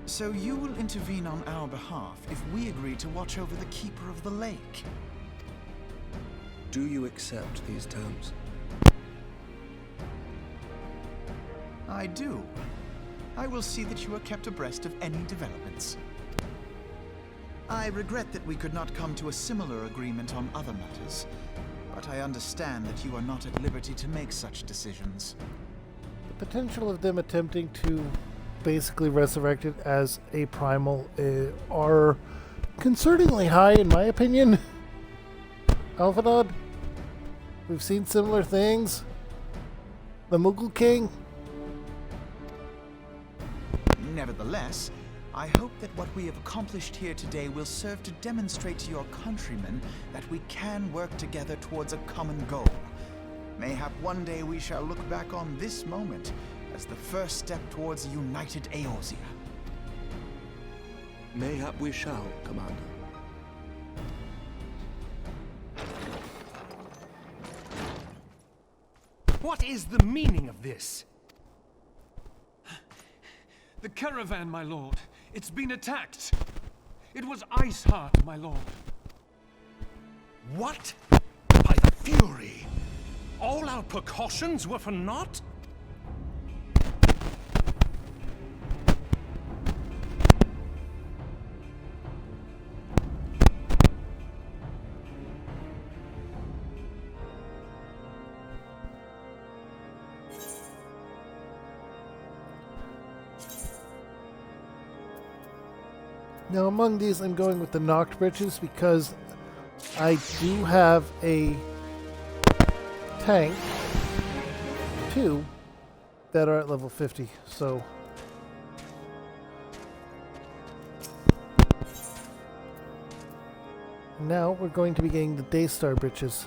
So you will intervene on our behalf if we agree to watch over the Keeper of the Lake. Do you accept these terms? I do. I will see that you are kept abreast of any developments. I regret that we could not come to a similar agreement on other matters, but I understand that you are not at liberty to make such decisions. The potential of them attempting to basically resurrect it as a primal are concerningly high, in my opinion. Alphadod, we've seen similar things. The Mughal King. Nevertheless, I hope that what we have accomplished here today will serve to demonstrate to your countrymen that we can work together towards a common goal. Mayhap one day we shall look back on this moment as the first step towards a united Eorzea. Mayhap we shall, Commander. What is the meaning of this? The caravan, my lord. It's been attacked. It was Iceheart, my lord. What? By the Fury! All our precautions were for naught? Now, among these, I'm going with the Noct Britches because I do have a tank, 2, that are at level 50, so... Now we're going to be getting the Daystar Britches.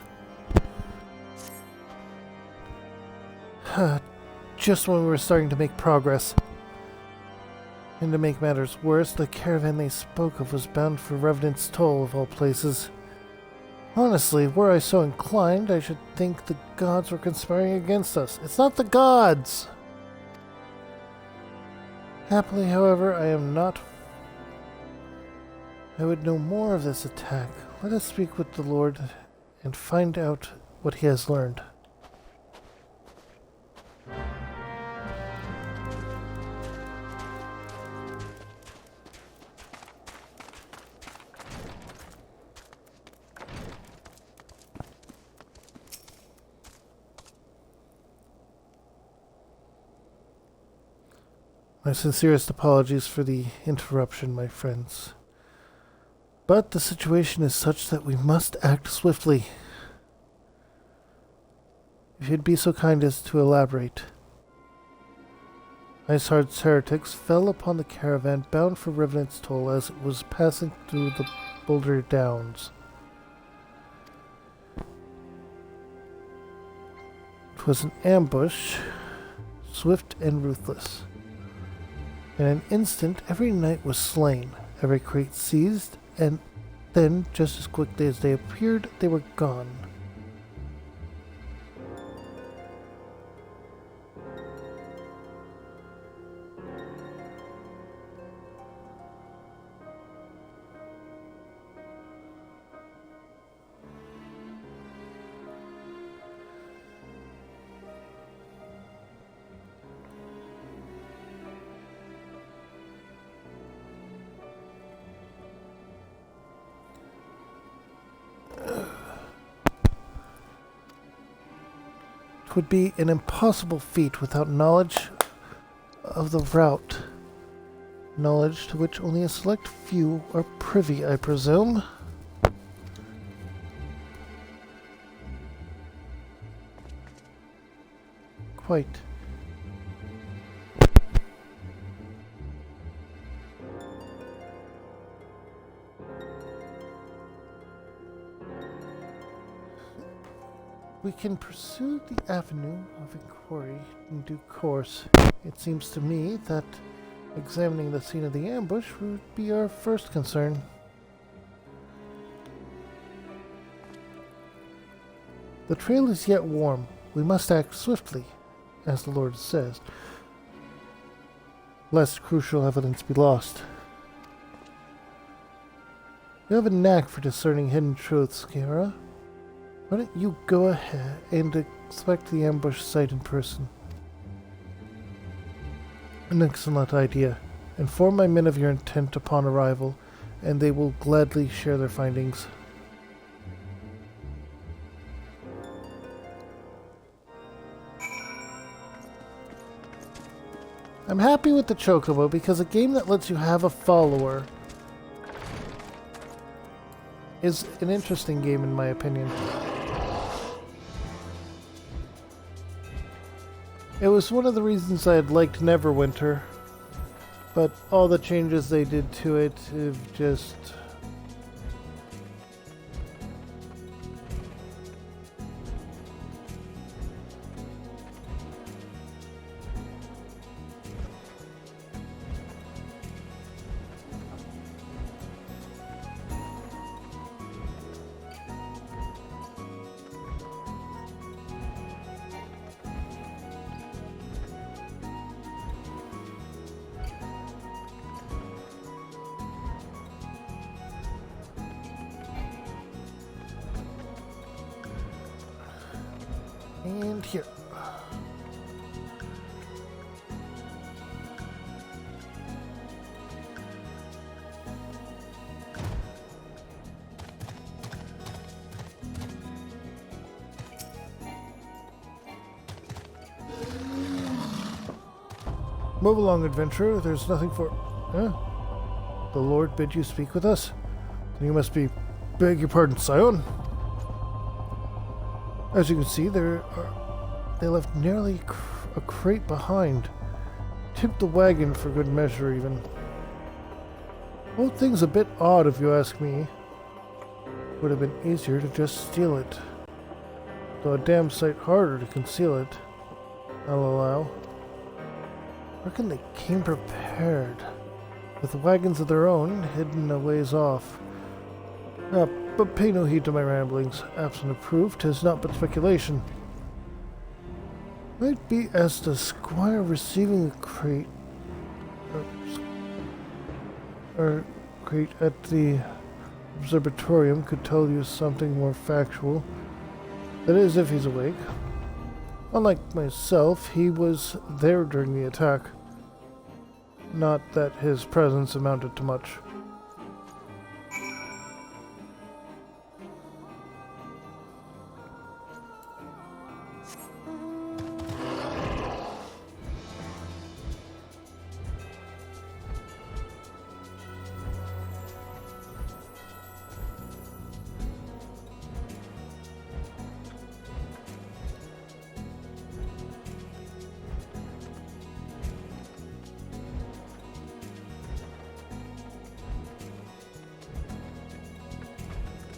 Just when we were starting to make progress. And to make matters worse, the caravan they spoke of was bound for Revenant's Toll, of all places. Honestly, were I so inclined, I should think the gods were conspiring against us. It's not the gods! Happily, however, I am not... I would know more of this attack. Let us speak with the Lord and find out what he has learned. My sincerest apologies for the interruption, my friends. But the situation is such that we must act swiftly. If you'd be so kind as to elaborate. Iceheart's heretics fell upon the caravan bound for Revenant's Toll as it was passing through the Boulder Downs. It was an ambush, swift and ruthless. In an instant, every knight was slain, every crate seized, and then, just as quickly as they appeared, they were gone. would be an impossible feat without knowledge of the route. Knowledge to which only a select few are privy, I presume. Quite. We can pursue the avenue of inquiry in due course. It seems to me that examining the scene of the ambush would be our first concern. The trail is yet warm. We must act swiftly, as the Lord says, lest crucial evidence be lost. You have a knack for discerning hidden truths, Kira. Why don't you go ahead and inspect the ambush site in person? An excellent idea. Inform my men of your intent upon arrival, and they will gladly share their findings. I'm happy with the Chocobo because a game that lets you have a follower is an interesting game in my opinion. It was one of the reasons I had liked Neverwinter, but all the changes they did to it have just... And here. Move along, adventurer. There's nothing for... Huh? The Lord bid you speak with us? Then you must be... Beg your pardon, Scion? As you can see, they left nearly a crate behind. Tipped the wagon for good measure, even. Whole thing's a bit odd, if you ask me. Would have been easier to just steal it. Though a damn sight harder to conceal it. I'll allow. Reckon they came prepared, with wagons of their own hidden a ways off. But pay no heed to my ramblings. Absent of proof, 'tis not but speculation. Might be as the squire receiving a crate, or crate at the observatorium could tell you something more factual. That is, if he's awake. Unlike myself, he was there during the attack. Not that his presence amounted to much.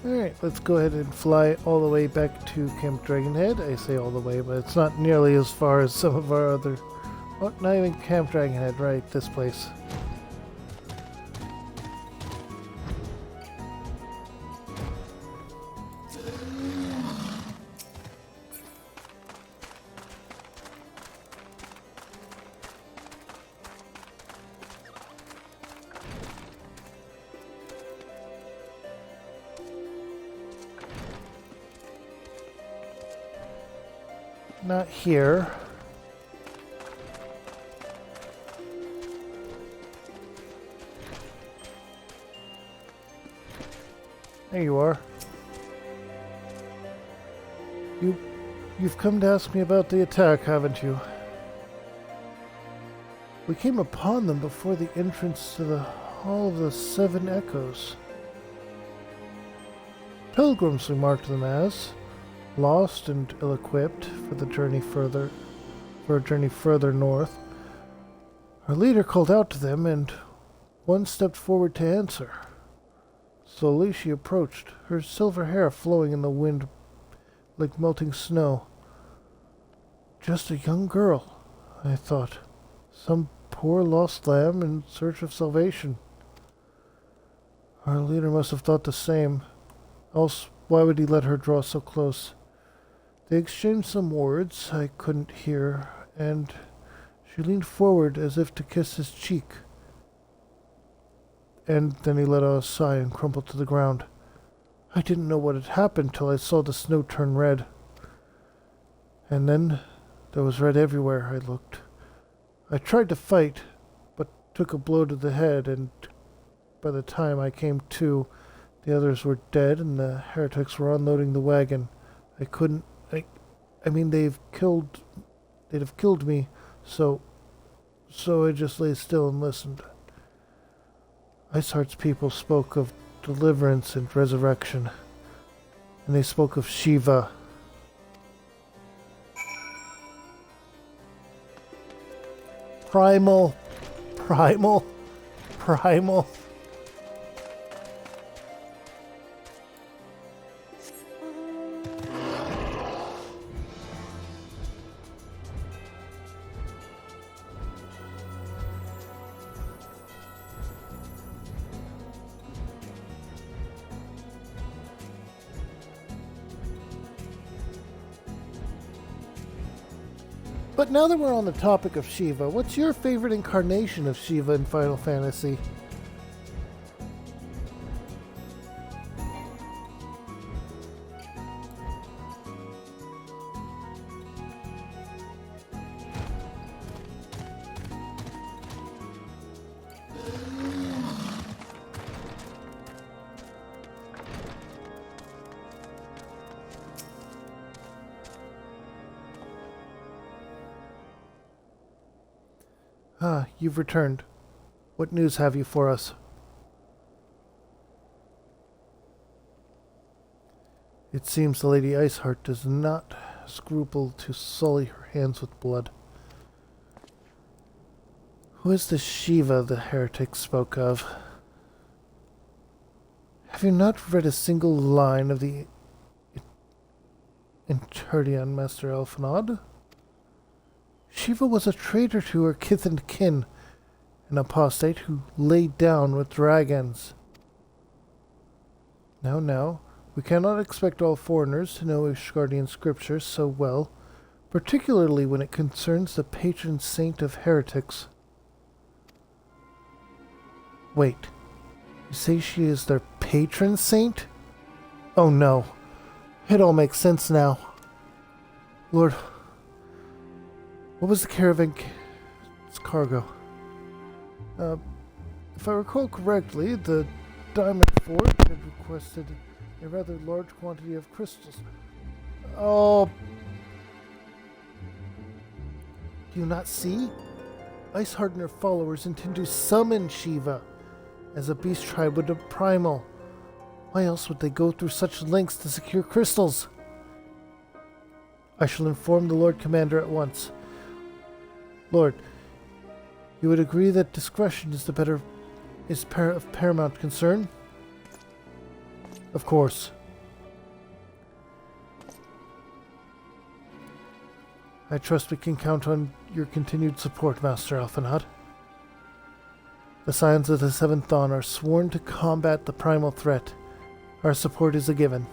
Alright, let's go ahead and fly all the way back to Camp Dragonhead. I say all the way, but it's not nearly as far as some of our other... Oh, not even Camp Dragonhead, right, this place. Not here. There you are. You You've come to ask me about the attack, haven't you? We came upon them before the entrance to the Hall of the Seven Echoes. Pilgrims we marked them as, lost and ill-equipped for a journey further north. Our leader called out to them, and one stepped forward to answer. Slowly she approached, her silver hair flowing in the wind like melting snow. Just a young girl, I thought. Some poor lost lamb in search of salvation. Our leader must have thought the same. Else, why would he let her draw so close? They exchanged some words I couldn't hear, and she leaned forward as if to kiss his cheek. And then he let out a sigh and crumpled to the ground. I didn't know what had happened till I saw the snow turn red. And then there was red everywhere I looked. I tried to fight, but took a blow to the head, and by the time I came to, the others were dead and the heretics were unloading the wagon. They'd have killed me, so I just lay still and listened. Iceheart's people spoke of deliverance and resurrection, and they spoke of Shiva. Primal. But now that we're on the topic of Shiva, what's your favorite incarnation of Shiva in Final Fantasy? Ah, you've returned. What news have you for us? It seems the Lady Iceheart does not scruple to sully her hands with blood. Who is this Shiva the heretic spoke of? Have you not read a single line of the Interdian, Master Elfenod? Shiva was a traitor to her kith and kin, an apostate who laid down with dragons. Now, we cannot expect all foreigners to know Ishgardian scriptures so well, particularly when it concerns the patron saint of heretics. Wait, you say she is their patron saint? Oh no, it all makes sense now. Lord, what was the caravan's cargo? If I recall correctly, the Diamond Fort had requested a rather large quantity of crystals. Oh, do you not see? Iceheart and her followers intend to summon Shiva, as a beast tribe would a primal. Why else would they go through such lengths to secure crystals? I shall inform the Lord Commander at once. Lord, you would agree that discretion is of paramount concern? Of course. I trust we can count on your continued support, Master Elfenod. The Scions of the Seventh Dawn are sworn to combat the primal threat. Our support is a given.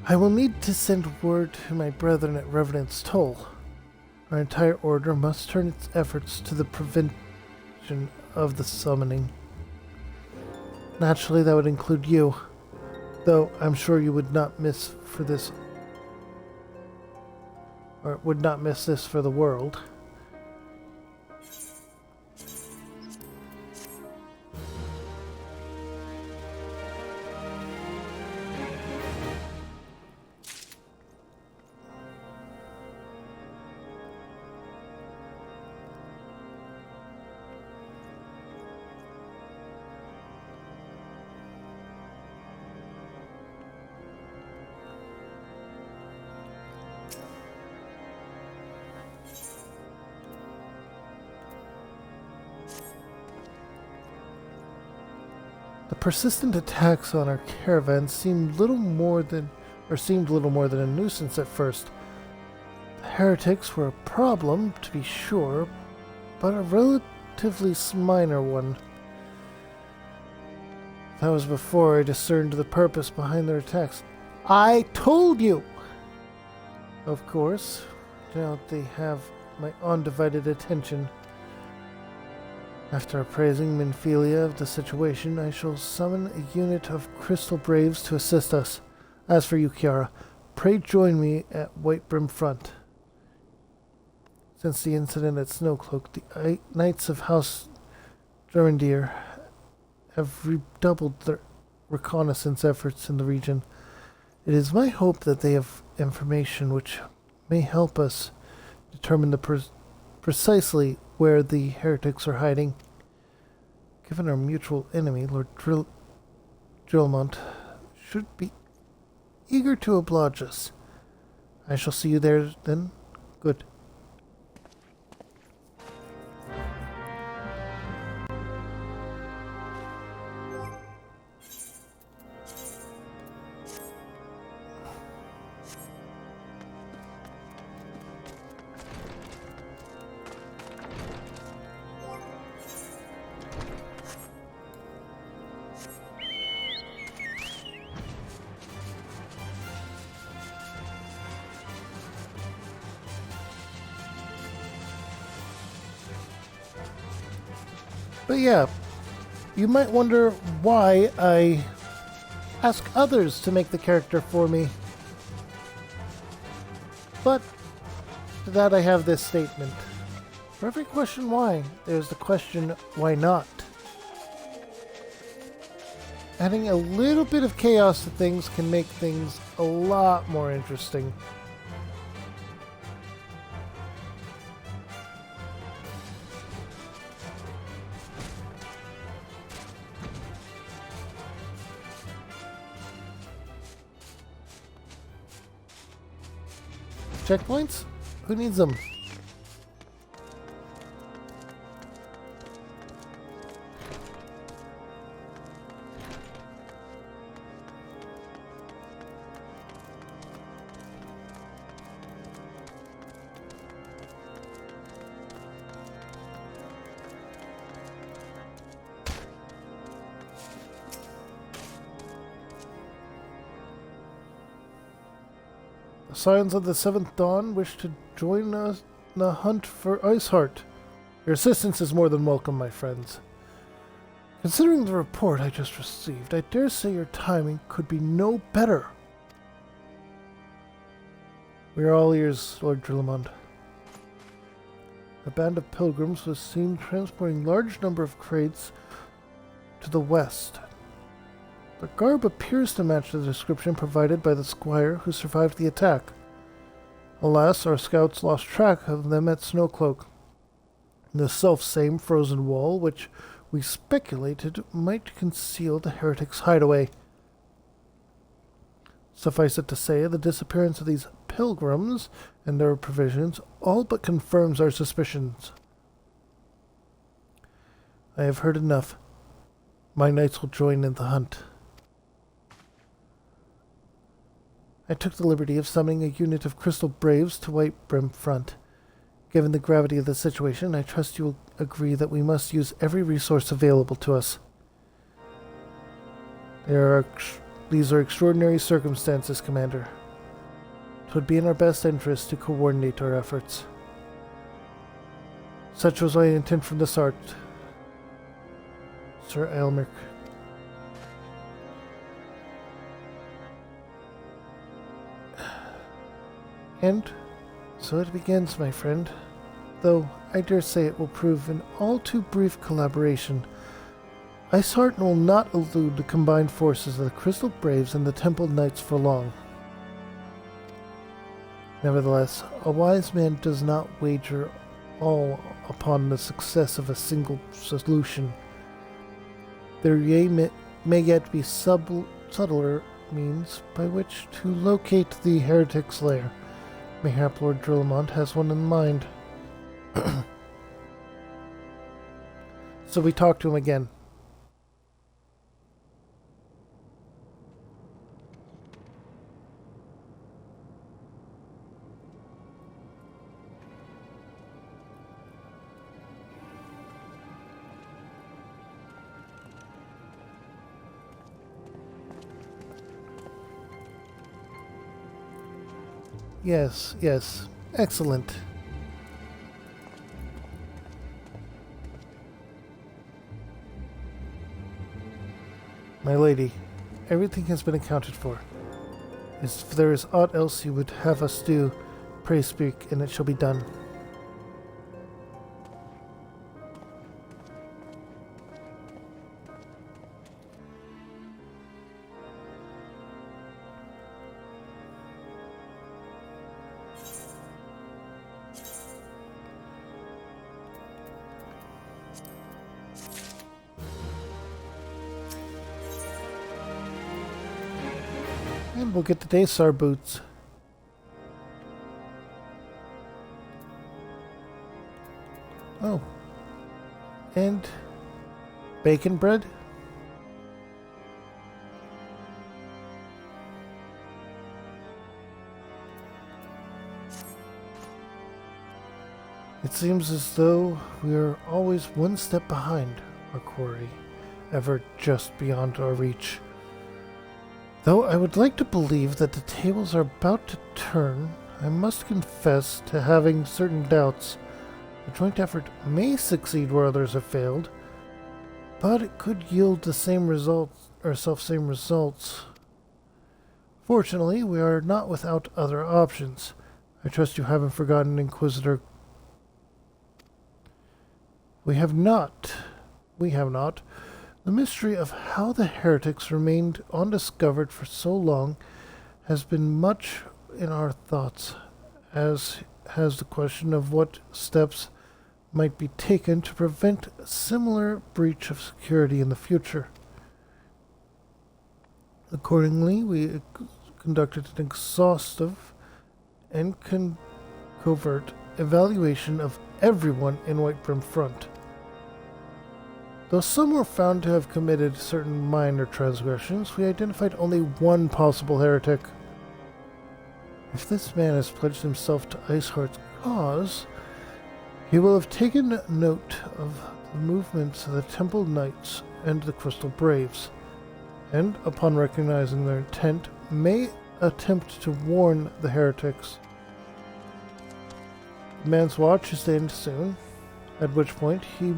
I will need to send word to my brethren at Revenant's Toll. Our entire order must turn its efforts to the prevention of the summoning. Naturally, that would include you, though I'm sure you would not miss this for the world. The persistent attacks on our caravan seemed little more than a nuisance at first. The heretics were a problem, to be sure, but a relatively minor one. That was before I discerned the purpose behind their attacks. I told you! Of course, now they have my undivided attention. After appraising Minfilia of the situation, I shall summon a unit of Crystal Braves to assist us. As for you, Kiara, pray join me at White Brim Front. Since the incident at Snowcloak, the Knights of House Durandיר have redoubled their reconnaissance efforts in the region. It is my hope that they have information which may help us determine precisely where the heretics are hiding. Given our mutual enemy, Lord Drillmont should be eager to oblige us. I shall see you there then. Good. But yeah, you might wonder why I ask others to make the character for me. But to that I have this statement. For every question why, there's the question why not. Adding a little bit of chaos to things can make things a lot more interesting. Checkpoints? Who needs them? The Scions of the Seventh Dawn wish to join us in the hunt for Iceheart. Your assistance is more than welcome, my friends. Considering the report I just received, I dare say your timing could be no better. We are all ears, Lord Drillamond. A band of pilgrims was seen transporting a large number of crates to the west. The garb appears to match the description provided by the squire who survived the attack. Alas, our scouts lost track of them at Snowcloak. The self-same frozen wall, which we speculated might conceal the heretics' hideaway. Suffice it to say, the disappearance of these pilgrims and their provisions all but confirms our suspicions. I have heard enough. My knights will join in the hunt. I took the liberty of summoning a unit of Crystal Braves to White Brim Front. Given the gravity of the situation, I trust you will agree that we must use every resource available to us. These are extraordinary circumstances, Commander. It would be in our best interest to coordinate our efforts. Such was my intent from the start, Sir Aelmeric. And so it begins, my friend. Though I dare say it will prove an all too brief collaboration. Iceheart will not elude the combined forces of the Crystal Braves and the Temple Knights for long. Nevertheless, a wise man does not wager all upon the success of a single solution. There may yet be subtler means by which to locate the heretic's lair. Mayhap Lord Drillamont has one in mind. So we talk to him again. Yes, yes. Excellent. My lady, everything has been accounted for. If there is aught else you would have us do, pray speak, and it shall be done. And we'll get the Daysar boots. Oh. And bacon bread? It seems as though we are always one step behind our quarry, ever just beyond our reach. Though I would like to believe that the tables are about to turn, I must confess to having certain doubts. A joint effort may succeed where others have failed, but it could yield the same results, or self-same results. Fortunately, we are not without other options. I trust you haven't forgotten Inquisitor. We have not. The mystery of how the heretics remained undiscovered for so long has been much in our thoughts, as has the question of what steps might be taken to prevent a similar breach of security in the future. Accordingly, we conducted an exhaustive and covert evaluation of everyone in White Brim Front. Though some were found to have committed certain minor transgressions, we identified only one possible heretic. If this man has pledged himself to Iceheart's cause, he will have taken note of the movements of the Temple Knights and the Crystal Braves, and, upon recognizing their intent, may attempt to warn the heretics. The man's watch is to end soon, at which point he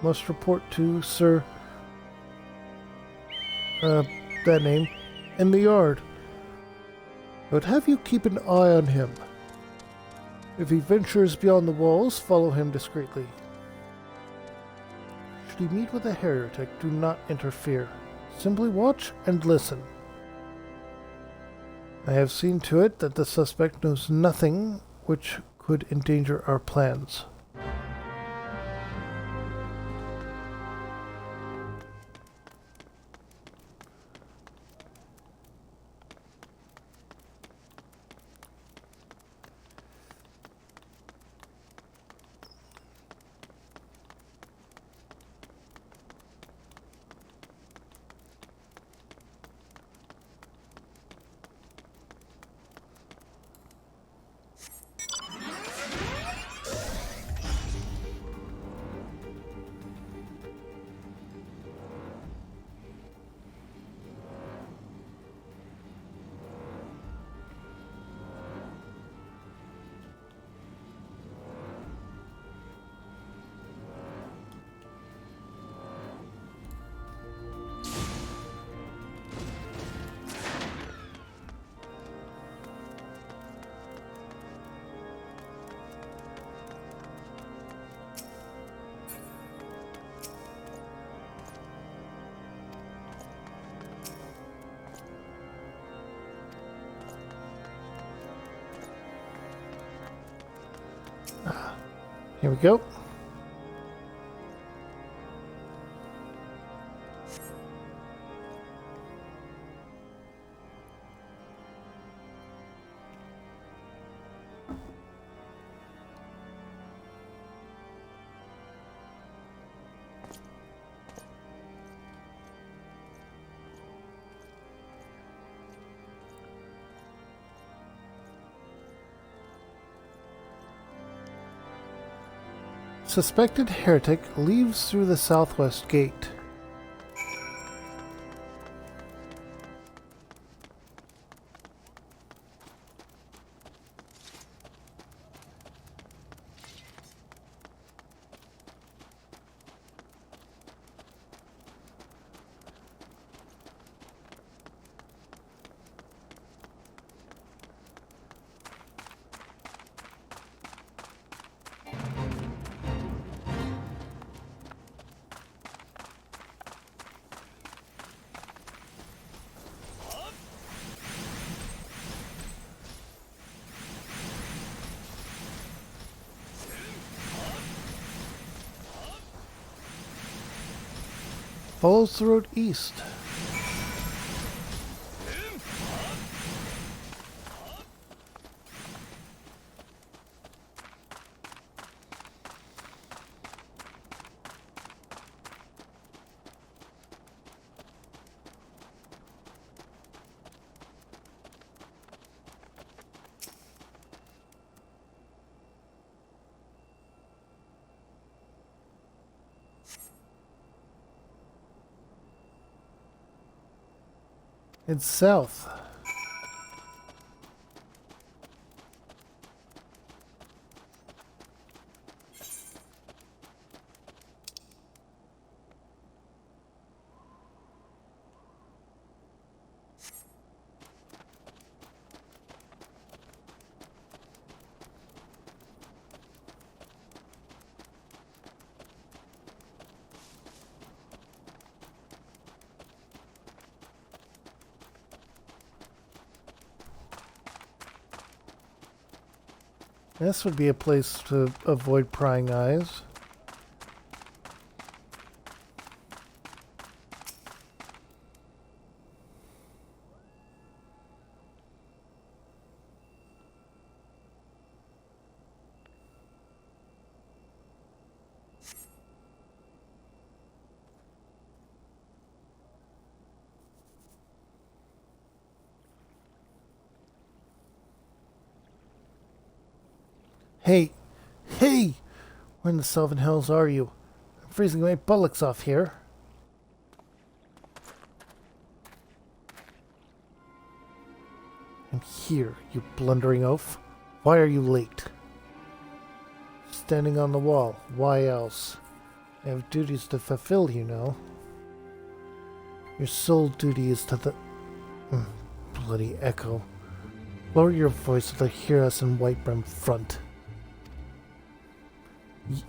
must report to Sir... that name, in the yard. I would have you keep an eye on him. If he ventures beyond the walls, follow him discreetly. Should he meet with a heretic, do not interfere. Simply watch and listen. I have seen to it that the suspect knows nothing which could endanger our plans. Here we go. Suspected heretic leaves through the southwest gate. follows the road east. It's south. This would be a place to avoid prying eyes. Hey! Hey! Where in the Sylvan Hills are you? I'm freezing my bullocks off here. I'm here, you blundering oaf. Why are you late? Standing on the wall. Why else? I have duties to fulfill, you know. Your sole duty is to the... bloody echo. Lower your voice so they hear us in Whitebrim front.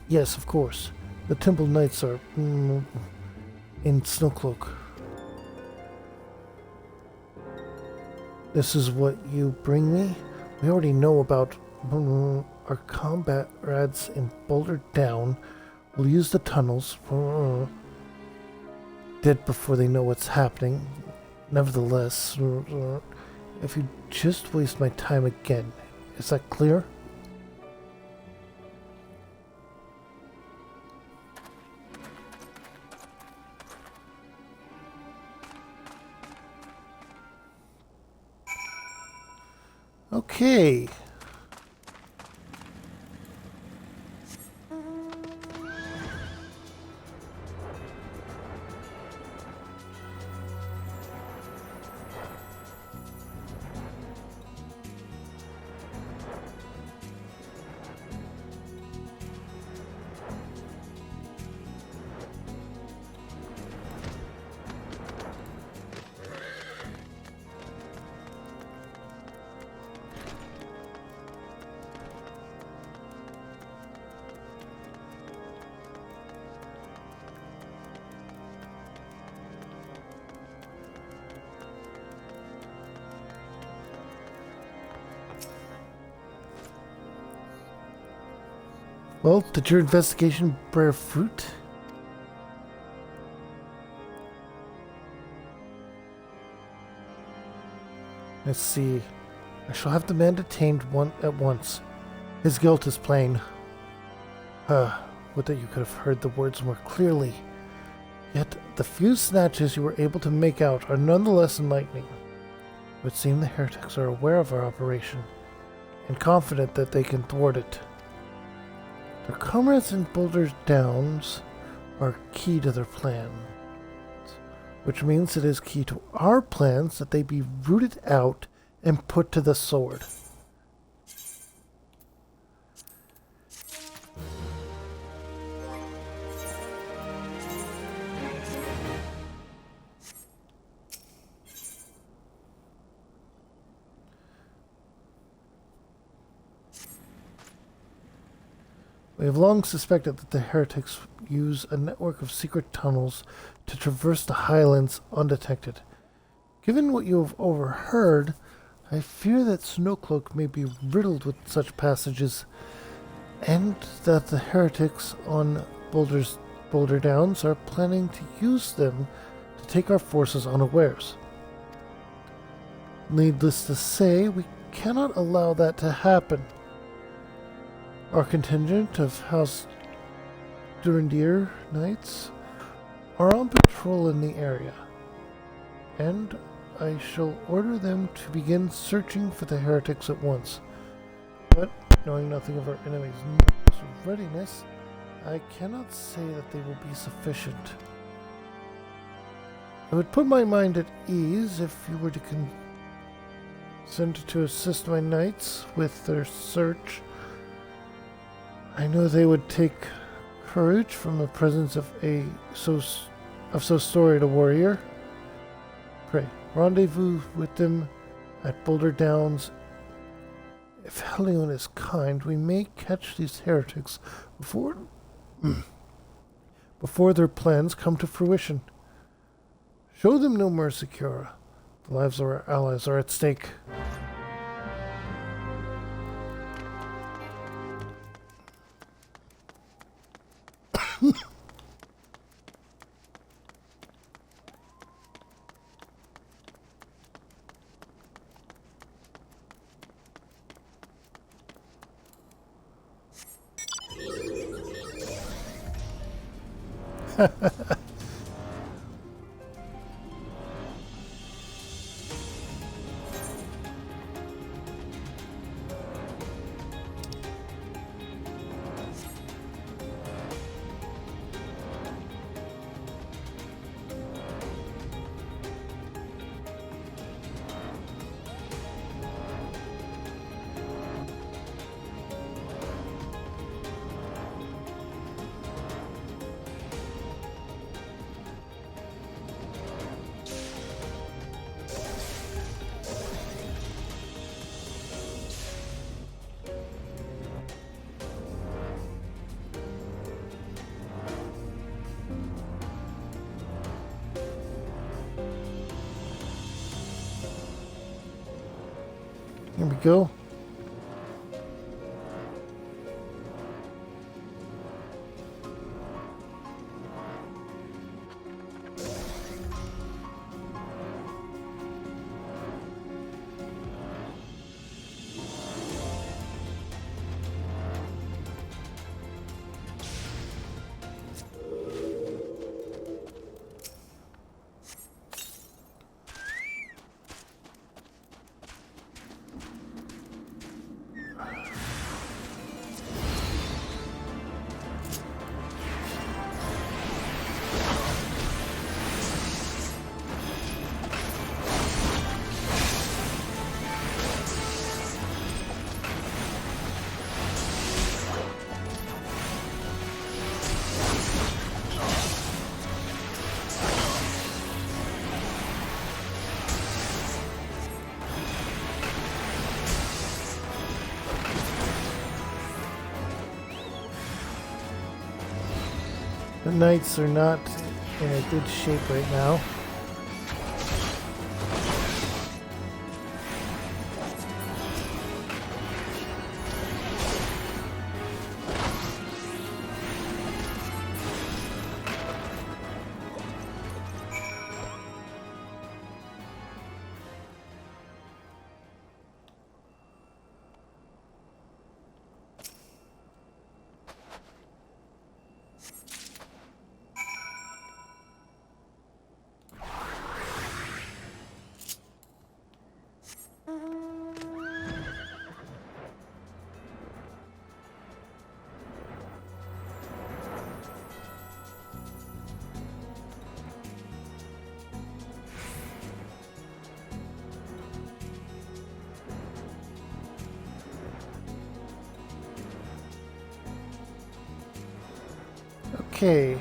Yes, of course. The Temple Knights are in Snowcloak. This is what you bring me? We already know about our combat rads in Boulder Down. We'll use the tunnels. Dead before they know what's happening. Nevertheless, if you just waste my time again, is that clear? Okay. Well, did your investigation bear fruit? Let's see. I shall have the man detained at once. His guilt is plain. Would that you could have heard the words more clearly. Yet the few snatches you were able to make out are nonetheless enlightening. It would seem the heretics are aware of our operation, and confident that they can thwart it. Their comrades in Boulder Downs are key to their plans, which means it is key to our plans that they be rooted out and put to the sword. We have long suspected that the heretics use a network of secret tunnels to traverse the highlands undetected. Given what you have overheard, I fear that Snowcloak may be riddled with such passages, and that the heretics on Boulder's Boulder Downs are planning to use them to take our forces unawares. Needless to say, we cannot allow that to happen. Our contingent of House Durandir Knights are on patrol in the area, and I shall order them to begin searching for the heretics at once. But, knowing nothing of our enemy's readiness, I cannot say that they will be sufficient. It would put my mind at ease if you were to consent to assist my knights with their search. I know they would take courage from the presence of so storied a warrior. Pray, rendezvous with them at Boulder Downs. If Helion is kind, we may catch these heretics before their plans come to fruition. Show them no mercy, Cura. The lives of our allies are at stake. Here we go. The knights are not in a good shape right now. Okay.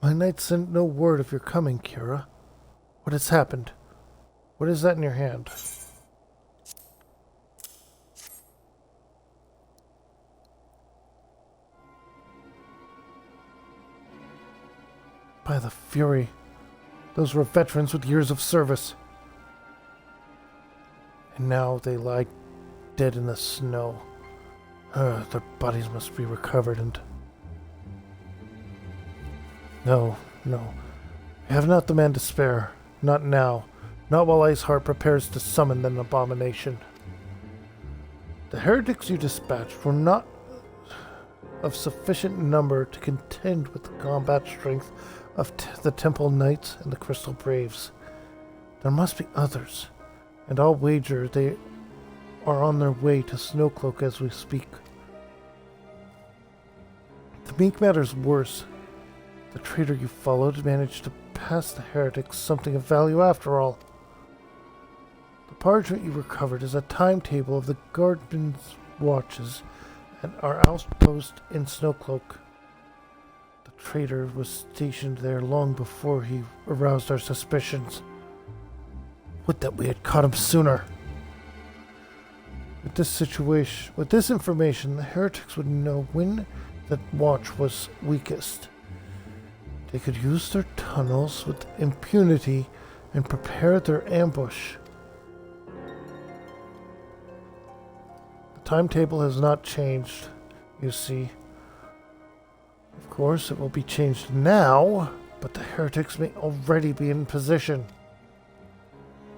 My knights sent no word of your coming, Kira. What has happened? What is that in your hand? By the Fury, those were veterans with years of service. And now they lie dead in the snow. Their bodies must be recovered and... No. We have not the man to spare. Not now. Not while Iceheart prepares to summon an abomination. The heretics you dispatched were not of sufficient number to contend with the combat strength of the Temple Knights and the Crystal Braves. There must be others, and I'll wager they are on their way to Snowcloak as we speak. To make matters worse, the traitor you followed managed to pass the heretics something of value after all. The parchment you recovered is a timetable of the guardsmen's watches and our outpost in Snowcloak. The traitor was stationed there long before he aroused our suspicions. Would that we had caught him sooner. With this information, the heretics would know when the watch was weakest. They could use their tunnels with impunity and prepare their ambush. The timetable has not changed, you see. Of course, it will be changed now, but the heretics may already be in position.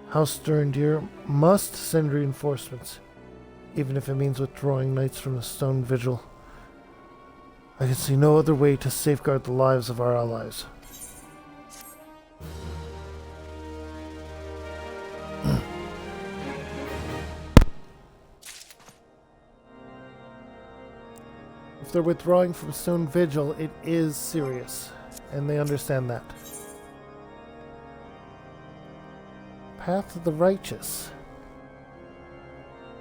House Sterndeer must send reinforcements, even if it means withdrawing knights from the Stone Vigil. I can see no other way to safeguard the lives of our allies. If they're withdrawing from Stone Vigil, it is serious, and they understand that. Path of the Righteous.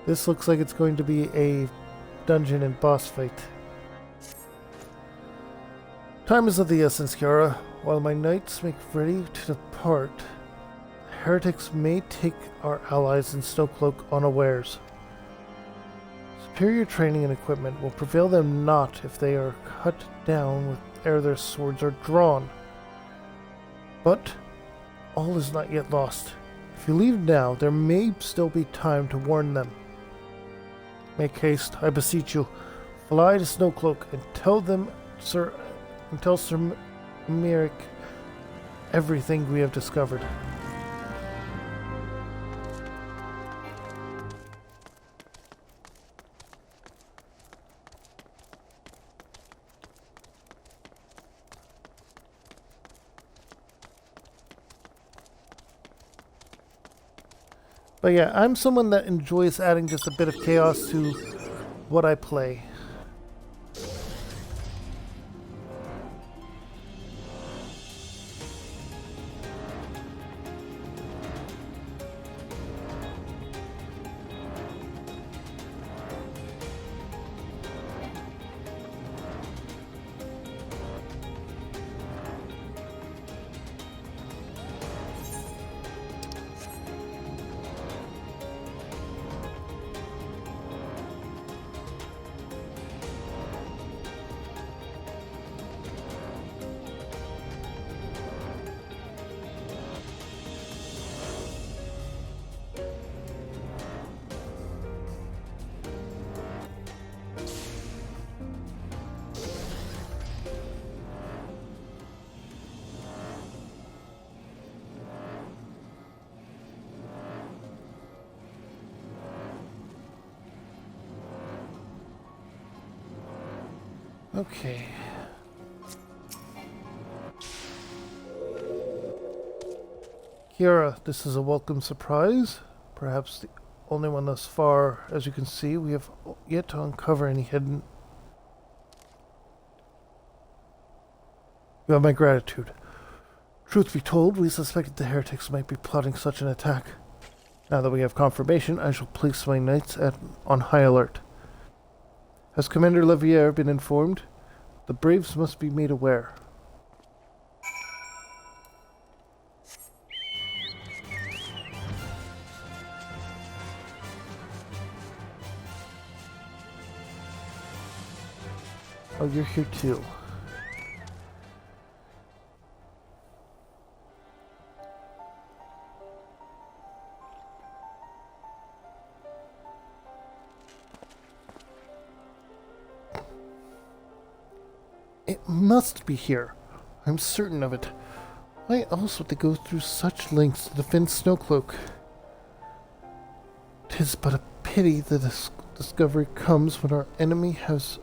This looks like it's going to be a dungeon and boss fight. Time is of the essence, Kiara. While my knights make ready to depart, the heretics may take our allies in Snowcloak unawares. Superior training and equipment will prevail them not if they are cut down ere their swords are drawn. But all is not yet lost. If you leave now, there may still be time to warn them. Make haste, I beseech you. Fly to Snowcloak and tell Sir Merrick everything we have discovered. But yeah, I'm someone that enjoys adding just a bit of chaos to what I play. Okay. Kiara, this is a welcome surprise. Perhaps the only one thus far. As you can see, we have yet to uncover any hidden... You have my gratitude. Truth be told, we suspected the heretics might be plotting such an attack. Now that we have confirmation, I shall place my knights on high alert. Has Commander Levier been informed? The Braves must be made aware. Oh, you're here too. It must be here. I'm certain of it. Why else would they go through such lengths to defend Snowcloak? 'Tis but a pity that this discovery comes when our enemy has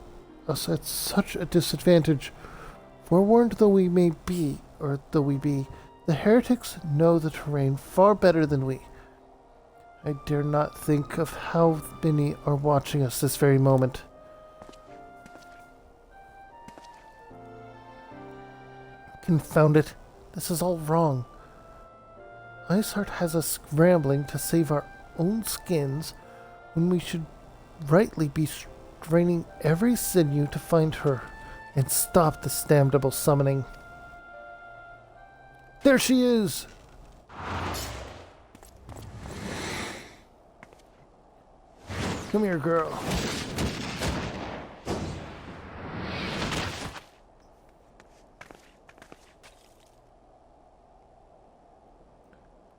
us at such a disadvantage. Forewarned though we may be, or though we be, the heretics know the terrain far better than we. I dare not think of how many are watching us this very moment. Confound it. This is all wrong. Iceheart has us scrambling to save our own skins when we should rightly be straining every sinew to find her and stop the damnable summoning. There she is! Come here, girl.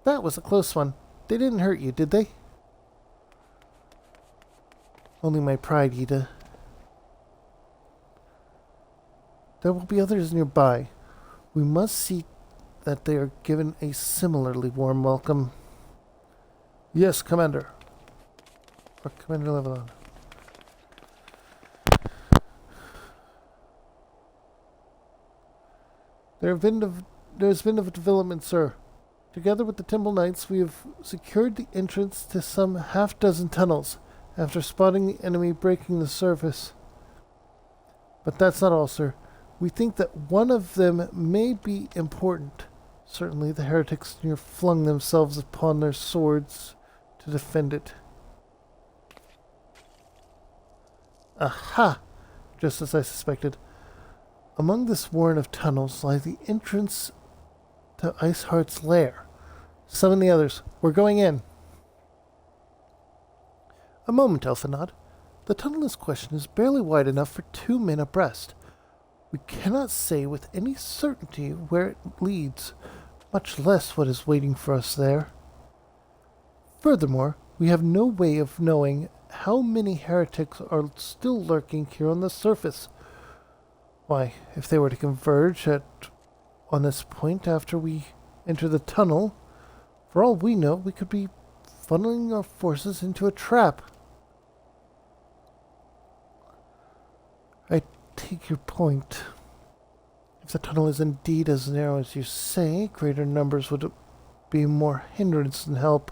That was a close one. They didn't hurt you, did they? Only my pride, Ida. There will be others nearby. We must see that they are given a similarly warm welcome. Yes, Commander. Or Commander Levelon. There's been a development, sir. Together with the Temple Knights, we have secured the entrance to some half-dozen tunnels after spotting the enemy breaking the surface. But that's not all, sir. We think that one of them may be important. Certainly the heretics near flung themselves upon their swords to defend it. Aha! Just as I suspected. Among this warren of tunnels lies the entrance to Iceheart's lair. Summon the others. We're going in. A moment, Elfinod. The tunnel in question is barely wide enough for 2 men abreast. We cannot say with any certainty where it leads, much less what is waiting for us there. Furthermore, we have no way of knowing how many heretics are still lurking here on the surface. Why, if they were to converge on this point after we enter the tunnel, for all we know, we could be funneling our forces into a trap. I take your point. If the tunnel is indeed as narrow as you say, greater numbers would be more hindrance than help.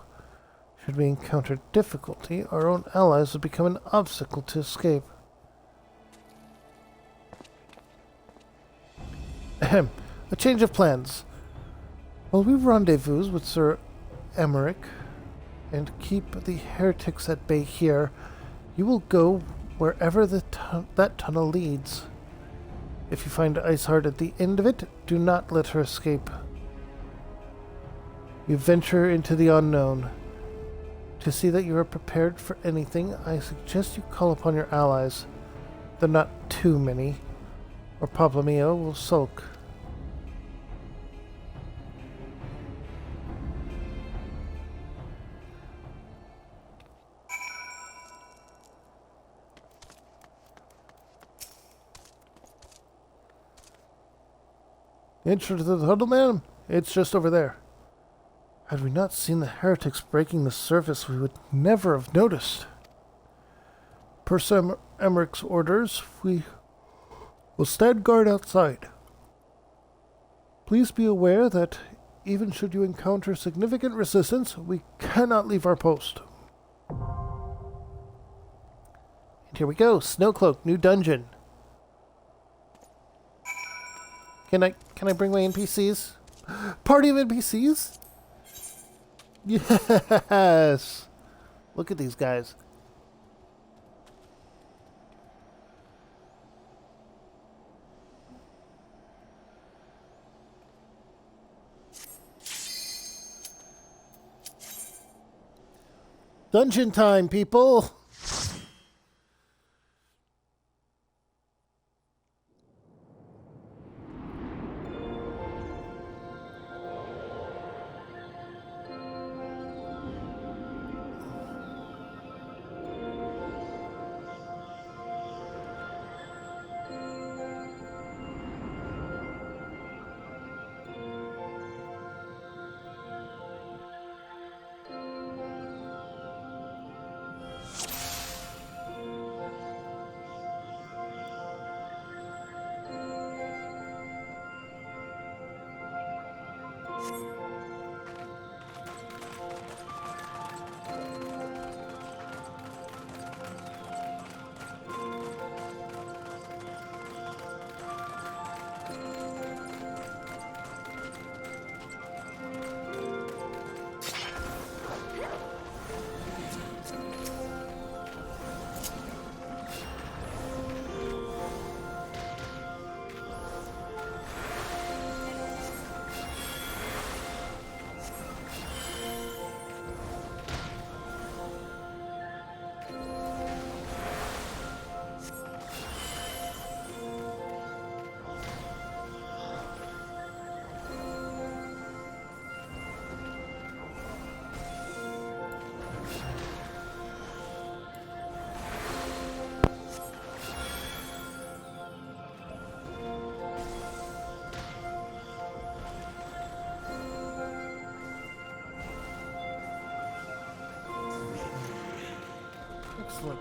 Should we encounter difficulty, our own allies would become an obstacle to escape. Ahem. A change of plans. While we rendezvous with Sir Emmerich and keep the heretics at bay here, you will go wherever that tunnel leads. If you find Iceheart at the end of it, do not let her escape. You venture into the unknown. To see that you are prepared for anything, I suggest you call upon your allies. Though not too many, or Papa Mio will sulk. Entrance to the tunnel, ma'am? It's just over there. Had we not seen the heretics breaking the surface, we would never have noticed. Per Sir Emmerich's orders, we will stand guard outside. Please be aware that even should you encounter significant resistance, we cannot leave our post. And here we go, Snowcloak, new dungeon. Can I bring my NPCs? Party of NPCs? Yes! Look at these guys. Dungeon time, people! Excellent.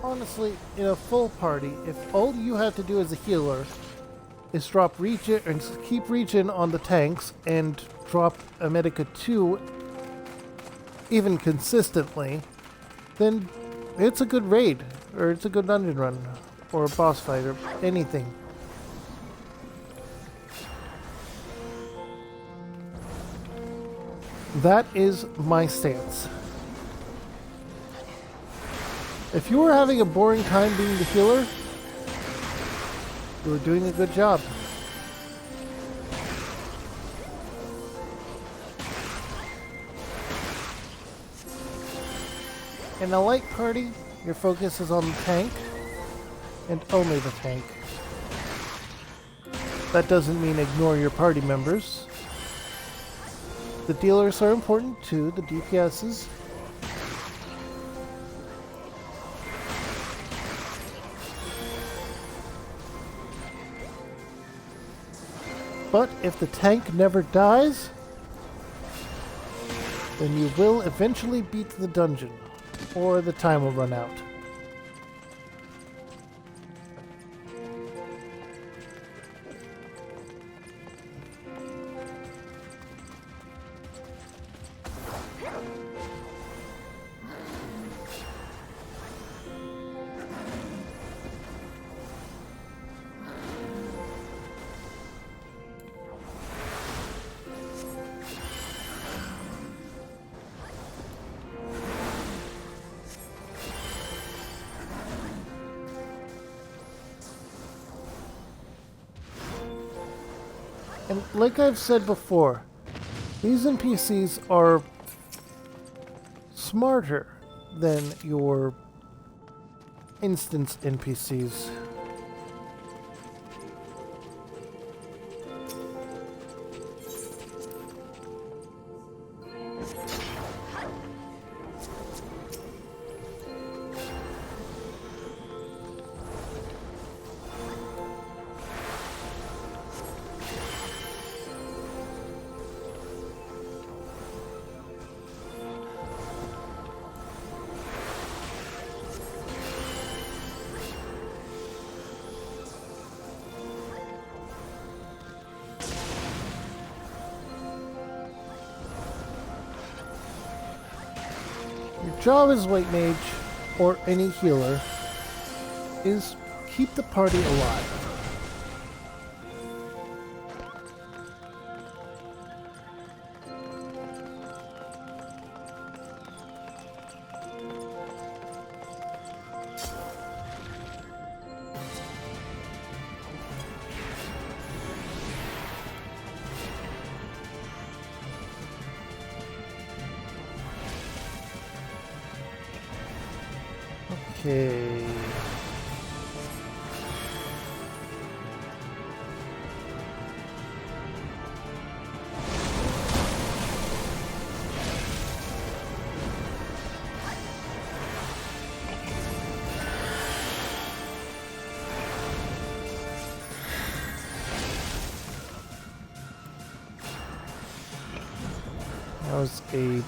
Honestly, in a full party, if all you have to do as a healer is drop regen and keep regen on the tanks and drop a Medica 2 even consistently, then it's a good raid, or it's a good dungeon run, or a boss fight, or anything. That is my stance. If you were having a boring time being the healer, you were doing a good job. In a light party, your focus is on the tank, and only the tank. That doesn't mean ignore your party members. The dealers are important too, the DPSs. But if the tank never dies, then you will eventually beat the dungeon, or the time will run out. And like I've said before, these NPCs are smarter than your instance NPCs. Your job as White Mage, or any healer, is keep the party alive. Okay. That was a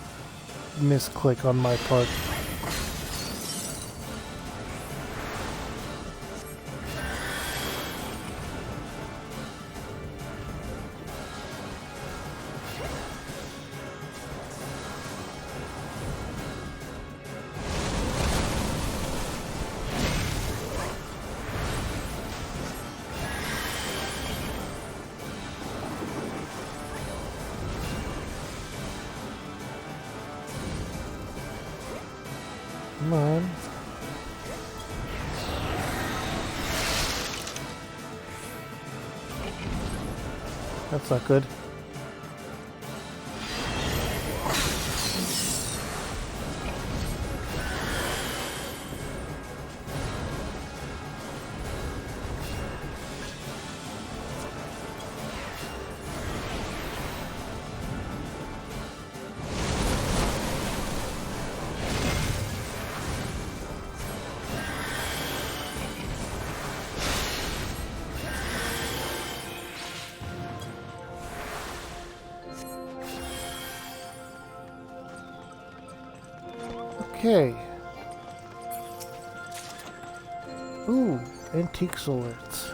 misclick on my part. That's not good. Okay. Ooh, antique swords.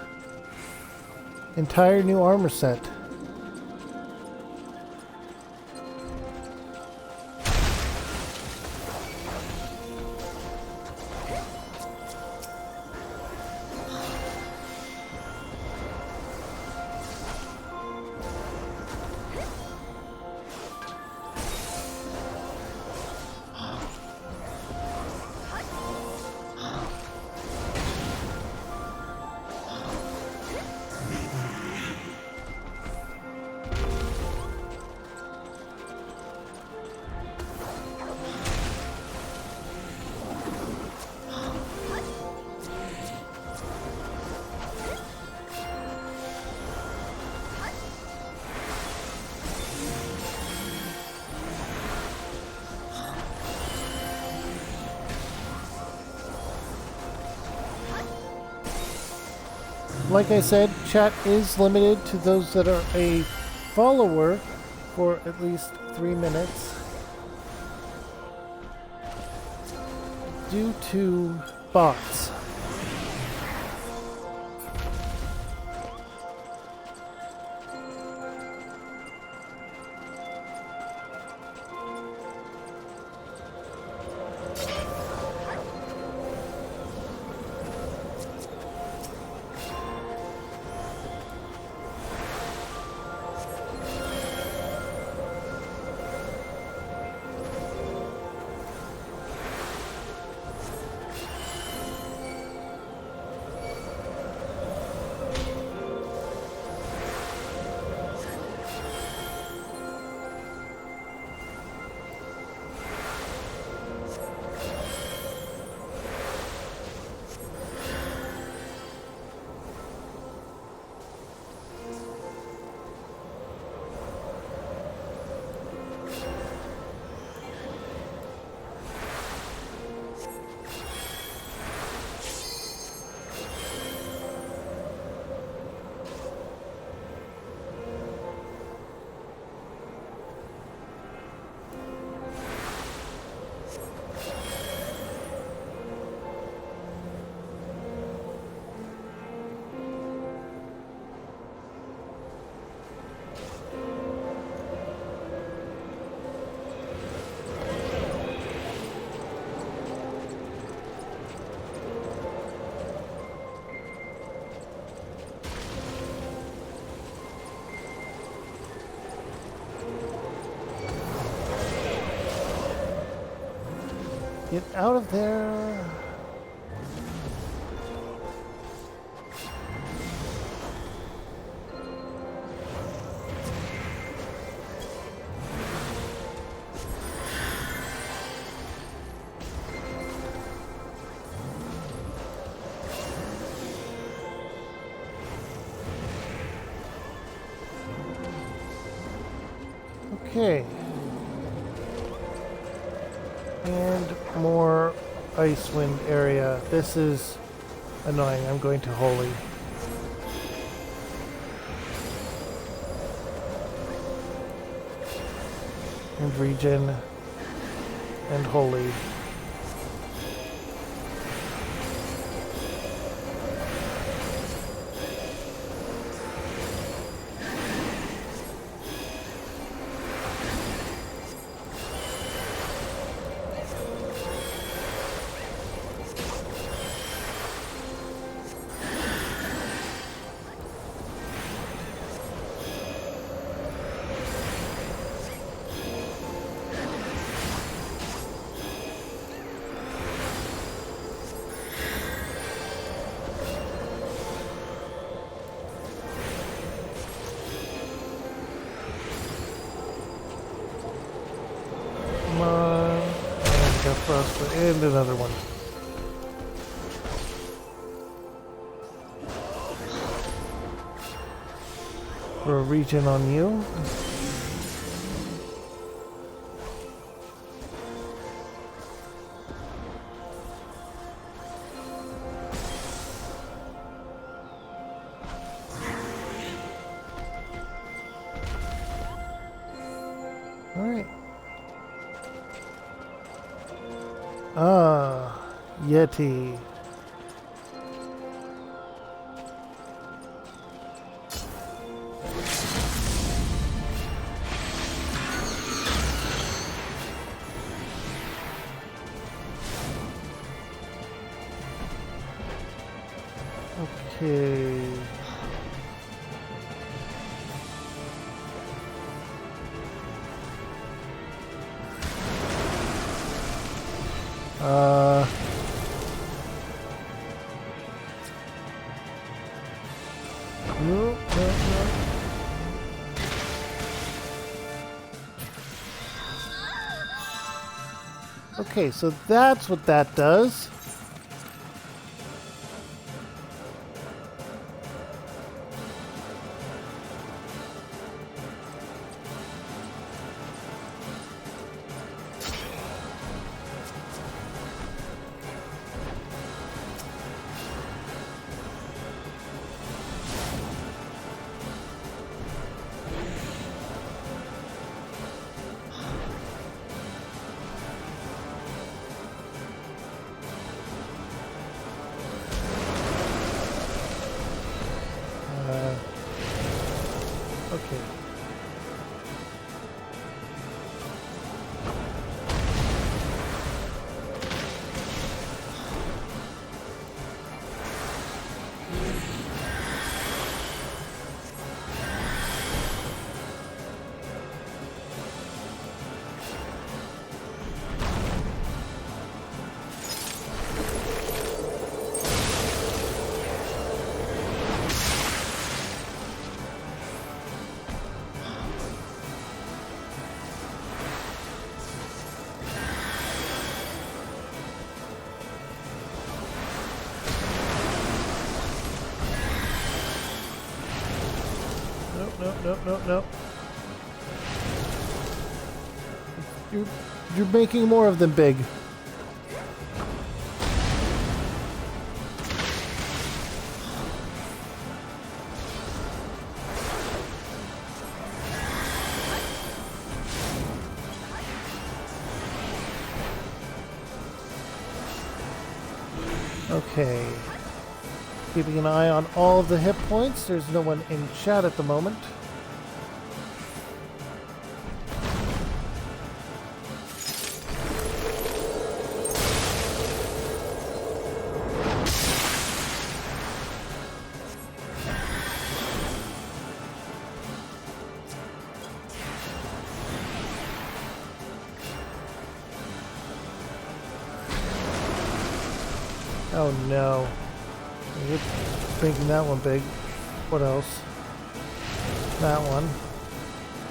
Entire new armor set. Like I said, chat is limited to those that are a follower for at least 3 minutes due to bots. Get out of there. Okay. And more Icewind area. This is annoying. I'm going to Holy. And Regen. And Holy. And another one. For a regen on you. Alright. Ah, Yeti. Okay. No, no, no. Okay, so that's what that does. Okay. Nope. You're making more of them big. Okay. Keeping an eye on all of the hit points. There's no one in chat at the moment. Oh no. You're making that one big. What else? That one.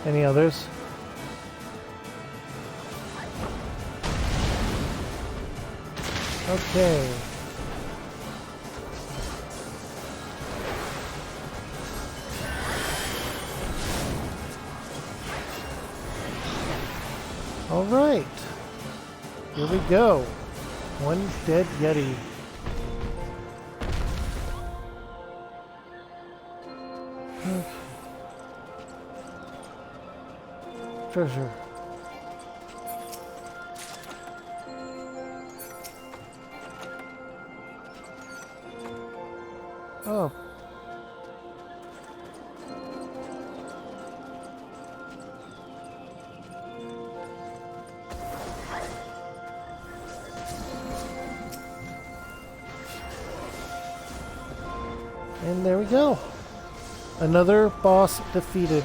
Any others? Okay. All right. Here we go. One dead Yeti. Treasure. Oh. And there we go. Another boss defeated.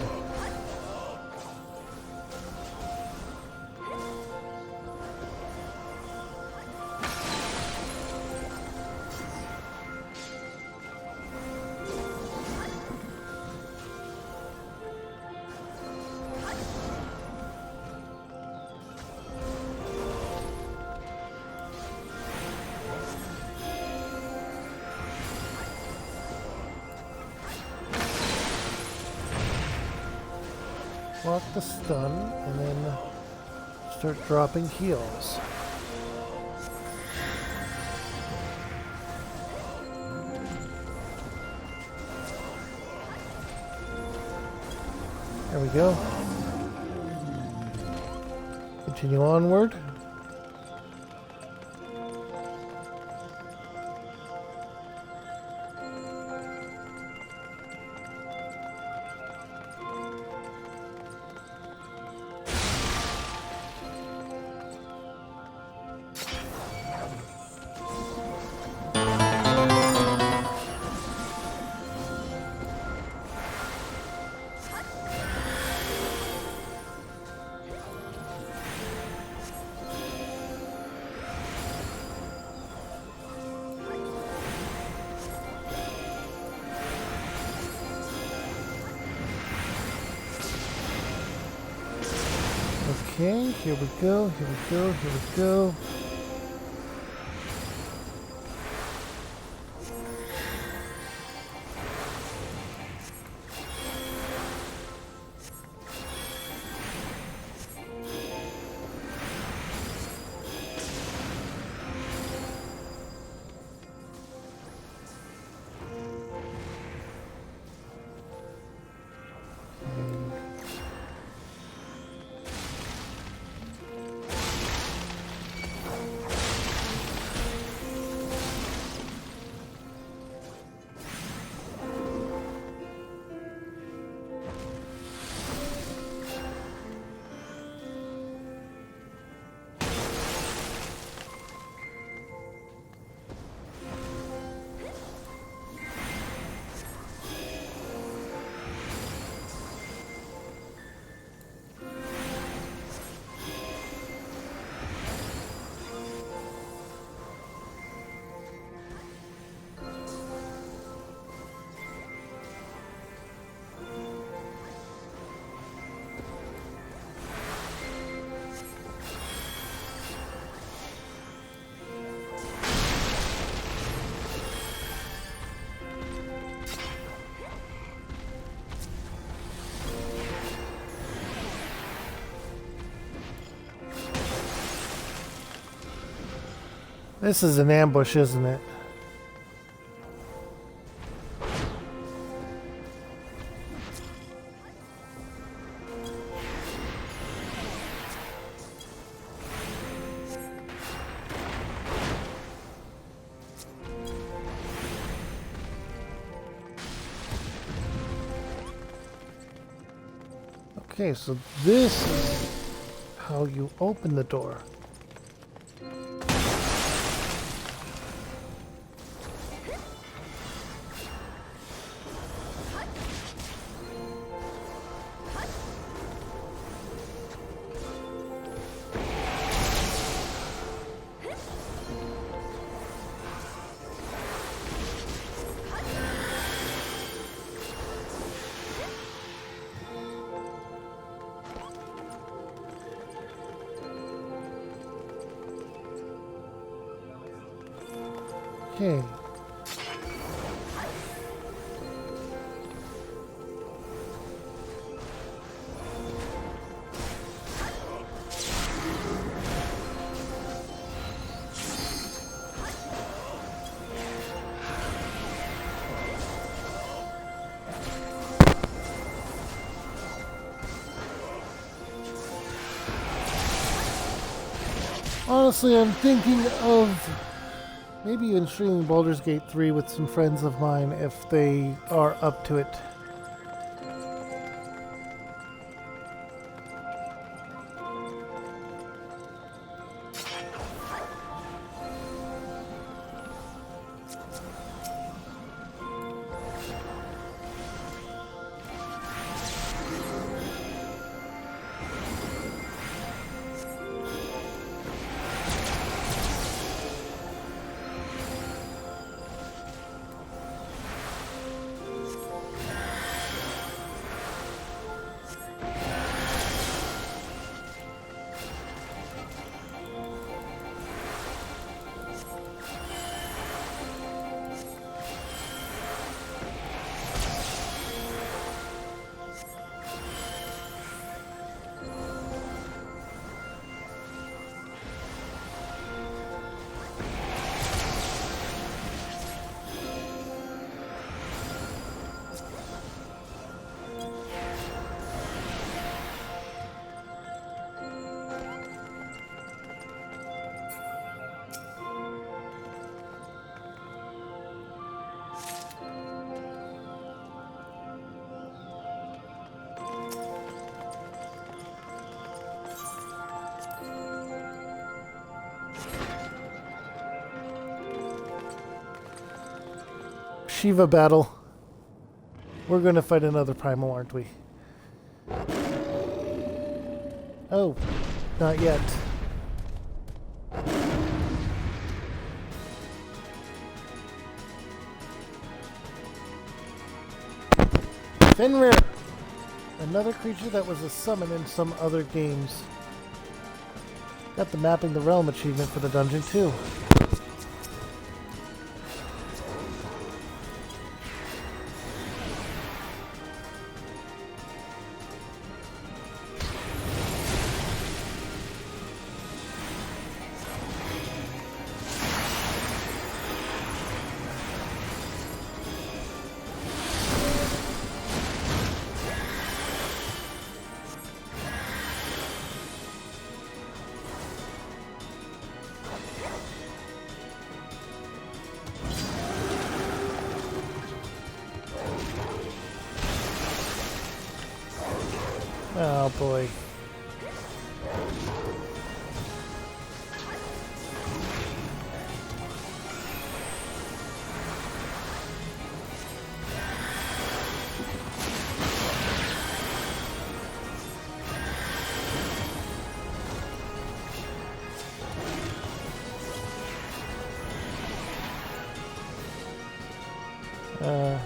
block the stun, and then start dropping heals. There we go. Continue onward. Okay, here we go, here we go, here we go. This is an ambush, isn't it? Okay, so this is how you open the door. Okay. Honestly, I'm thinking of maybe even streaming Baldur's Gate 3 with some friends of mine if they are up to it. Shiva battle. We're going to fight another primal, aren't we? Oh, not yet. Fenrir! Another creature that was a summon in some other games. Got the Mapping the Realm achievement for the dungeon too. Oh boy. Oh.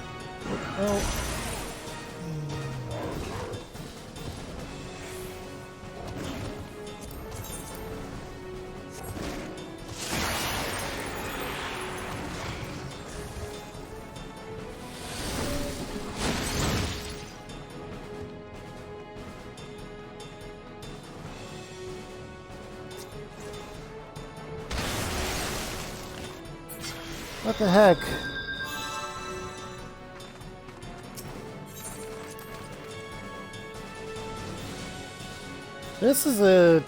What the heck? This is a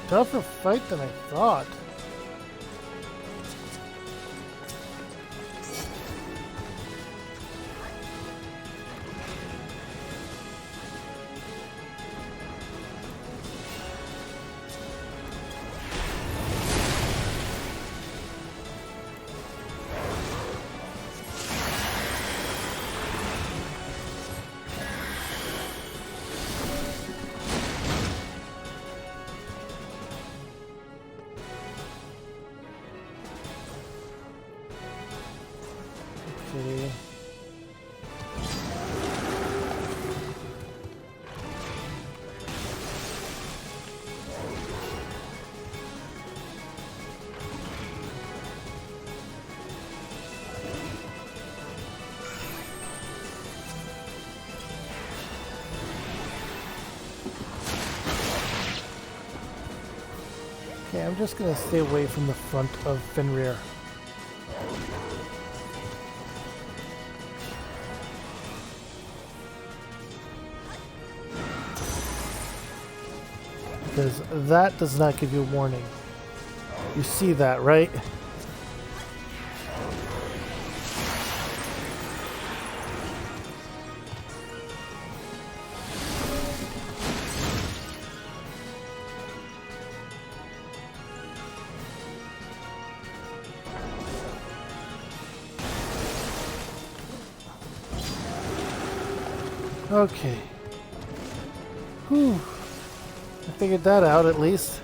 tougher fight than I thought. Okay. Okay, I'm just gonna stay away from the front of Fenrir. Because that does not give you a warning. You see that, right? Okay. Whew. I figured that out at least.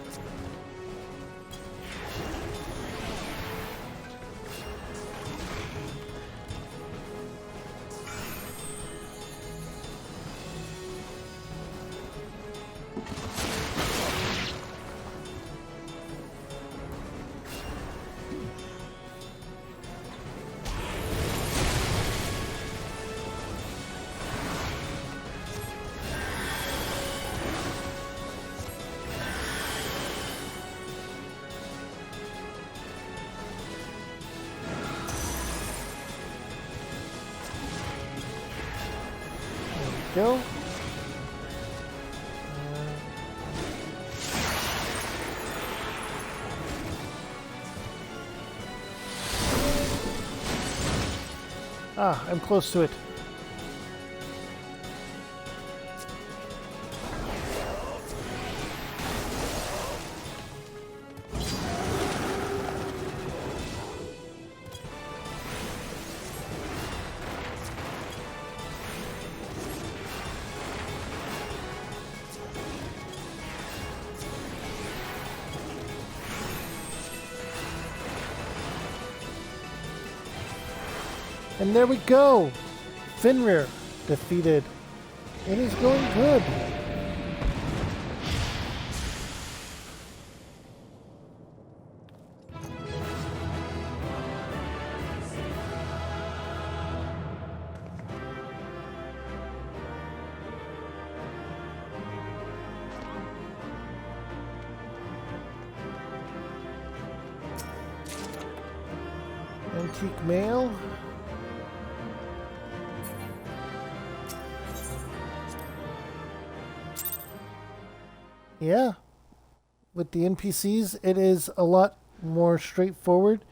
Go. I'm close to it. And there we go! Fenrir defeated. It is going good. Antique mail. Yeah. With the NPCs, it is a lot more straightforward,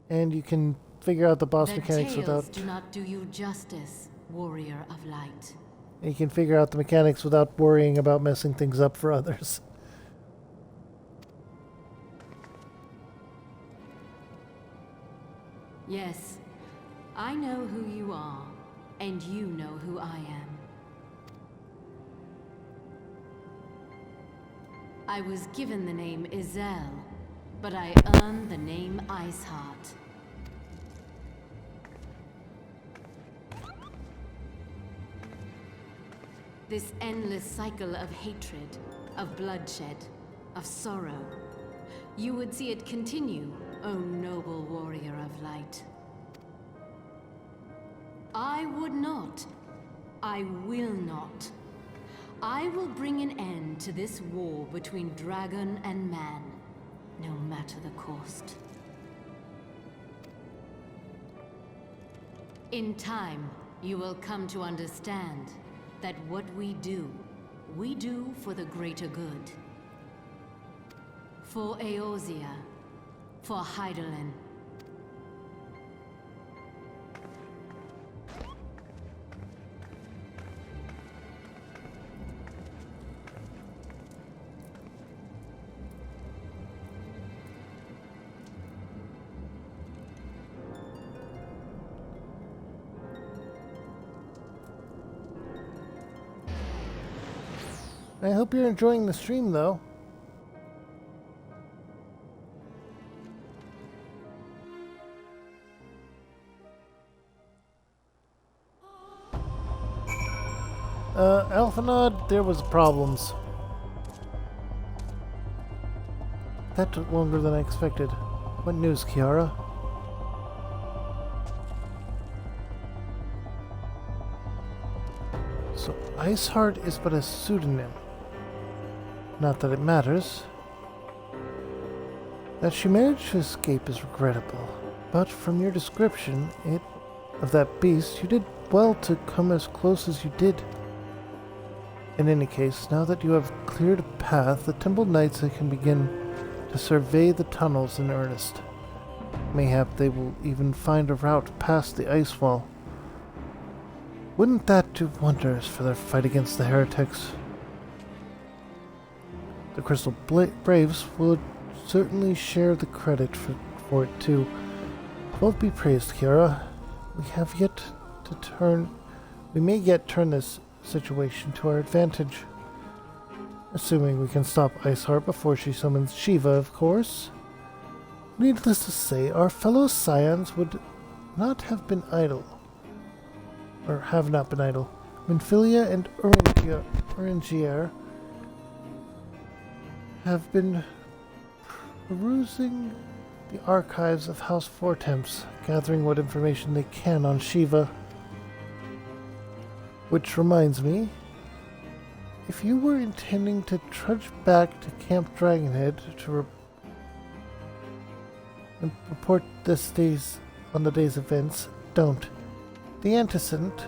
and you can figure out the boss mechanics without... do not do you justice, warrior of light. You can figure out the mechanics without worrying about messing things up for others. Yes, I know who you are, and you know who I am. I was given the name Izel, but I earned the name Iceheart. This endless cycle of hatred, of bloodshed, of sorrow. You would see it continue, O noble warrior of light. I would not. I will not. I will bring an end to this war between dragon and man, no matter the cost. In time, you will come to understand that what we do for the greater good. For Eorzea, for Hydaelyn. I hope you're enjoying the stream, though. Alphanod, there was problems. That took longer than I expected. What news, Kiara? So, Iceheart is but a pseudonym. Not that it matters. That she managed to escape is regrettable, but from your description of that beast, you did well to come as close as you did. In any case, now that you have cleared a path, the Temple Knights can begin to survey the tunnels in earnest. Mayhap they will even find a route past the ice wall. Wouldn't that do wonders for their fight against the heretics? The Crystal Braves would certainly share the credit for it too. Both be praised, Kiara. We may yet turn this situation to our advantage. Assuming we can stop Iceheart before she summons Shiva, of course. Needless to say, our fellow Scions would not have been idle. Or have not been idle. Minfilia and Uringier have been perusing the archives of House Fortemps, gathering what information they can on Shiva. Which reminds me, if you were intending to trudge back to Camp Dragonhead to report on the day's events, don't. The antecedent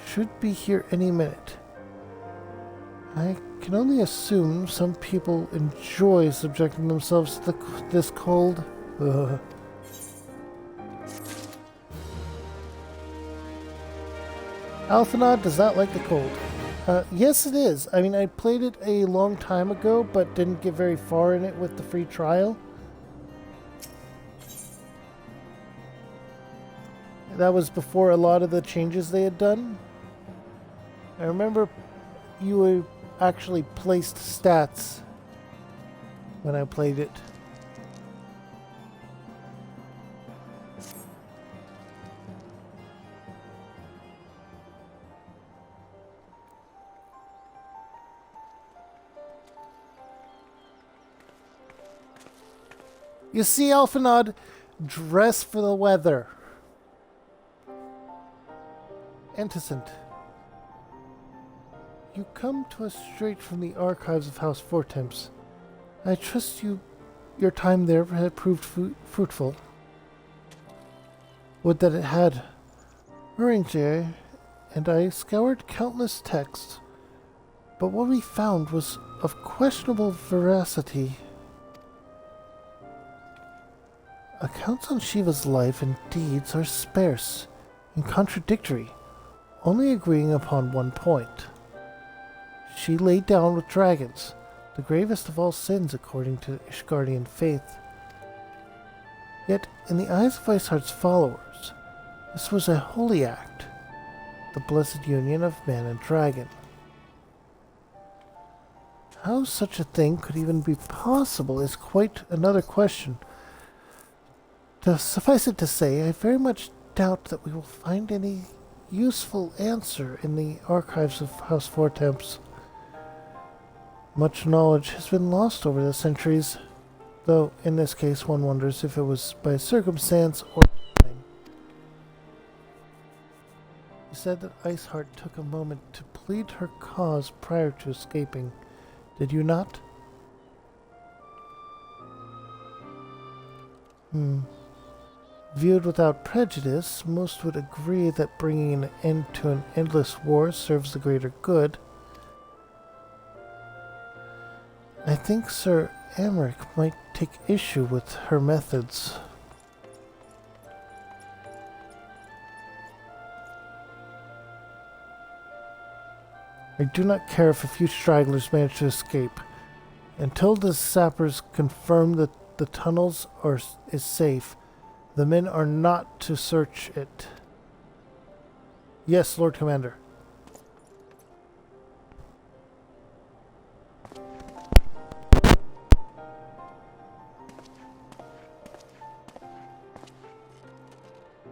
should be here any minute. I can only assume some people enjoy subjecting themselves to this cold. Alphanod does not like the cold. Yes, it is. I mean, I played it a long time ago, but didn't get very far in it with the free trial. That was before a lot of the changes they had done. I remember you actually placed stats when I played it. You see, Elfinod, dress for the weather. Anticent, you come to us straight from the archives of House Fortemps. I trust your time there had proved fruitful. Would that it had. Uringer and I scoured countless texts, but what we found was of questionable veracity. Accounts on Shiva's life and deeds are sparse and contradictory, only agreeing upon one point. She laid down with dragons, the gravest of all sins according to Ishgardian faith. Yet, in the eyes of Iceheart's followers, this was a holy act, the blessed union of man and dragon. How such a thing could even be possible is quite another question. To suffice it to say, I very much doubt that we will find any useful answer in the archives of House Fortemps. Much knowledge has been lost over the centuries, though in this case one wonders if it was by circumstance or something. You said that Iceheart took a moment to plead her cause prior to escaping. Did you not? Viewed without prejudice, most would agree that bringing an end to an endless war serves the greater good. I think Sir Amric might take issue with her methods. I do not care if a few stragglers manage to escape. Until the sappers confirm that the tunnels is safe, the men are not to search it. Yes, Lord Commander.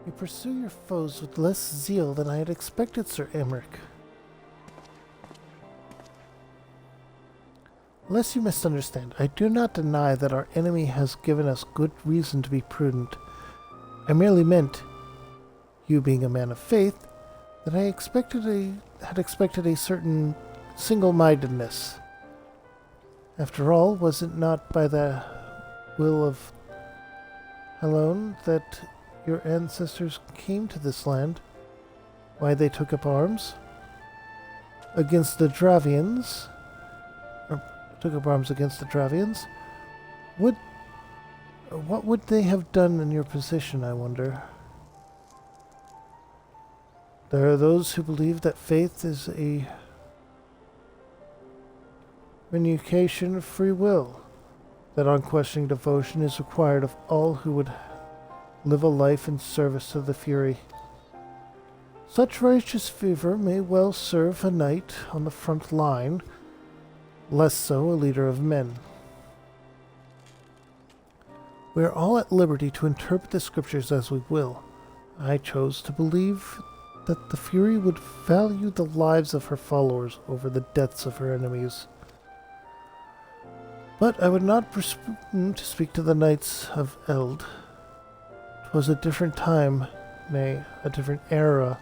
You pursue your foes with less zeal than I had expected, Sir Amric. Lest you misunderstand, I do not deny that our enemy has given us good reason to be prudent. I merely meant, you being a man of faith, that I had expected a certain single-mindedness. After all, was it not by the will of alone that your ancestors came to this land? Why they took up arms? Against the Dravians? Took up arms against the Dravians? What would they have done in your position, I wonder? There are those who believe that faith is a vindication of free will, that unquestioning devotion is required of all who would live a life in service to the Fury. Such righteous fervor may well serve a knight on the front line, less so a leader of men. We are all at liberty to interpret the scriptures as we will. I chose to believe that the Fury would value the lives of her followers over the deaths of her enemies. But I would not presume to speak to the Knights of Eld. 'Twas a different time, nay, a different era,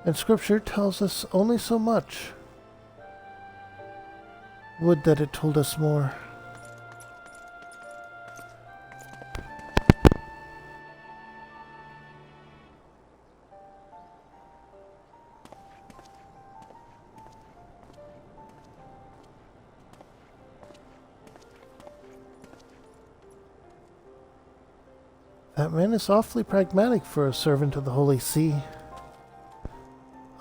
and scripture tells us only so much. Would that it told us more. That man is awfully pragmatic for a servant of the Holy See.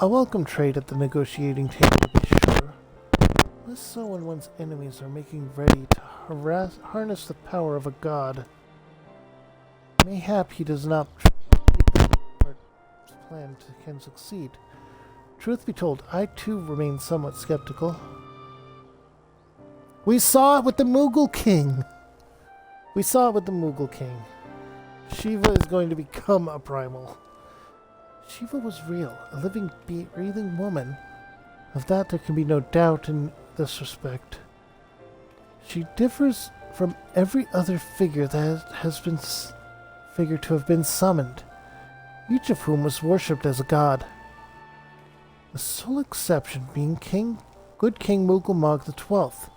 A welcome trade at the negotiating table, to be sure. Less so when one's enemies are making ready to harness the power of a god. Mayhap he does not plan can succeed. Truth be told, I too remain somewhat skeptical. We saw it with the Mughal King! Shiva is going to become a primal. Shiva was real, a living, breathing woman. Of that there can be no doubt in this respect. She differs from every other figure that has been figured to have been summoned, each of whom was worshipped as a god. The sole exception being good King Mughal XII,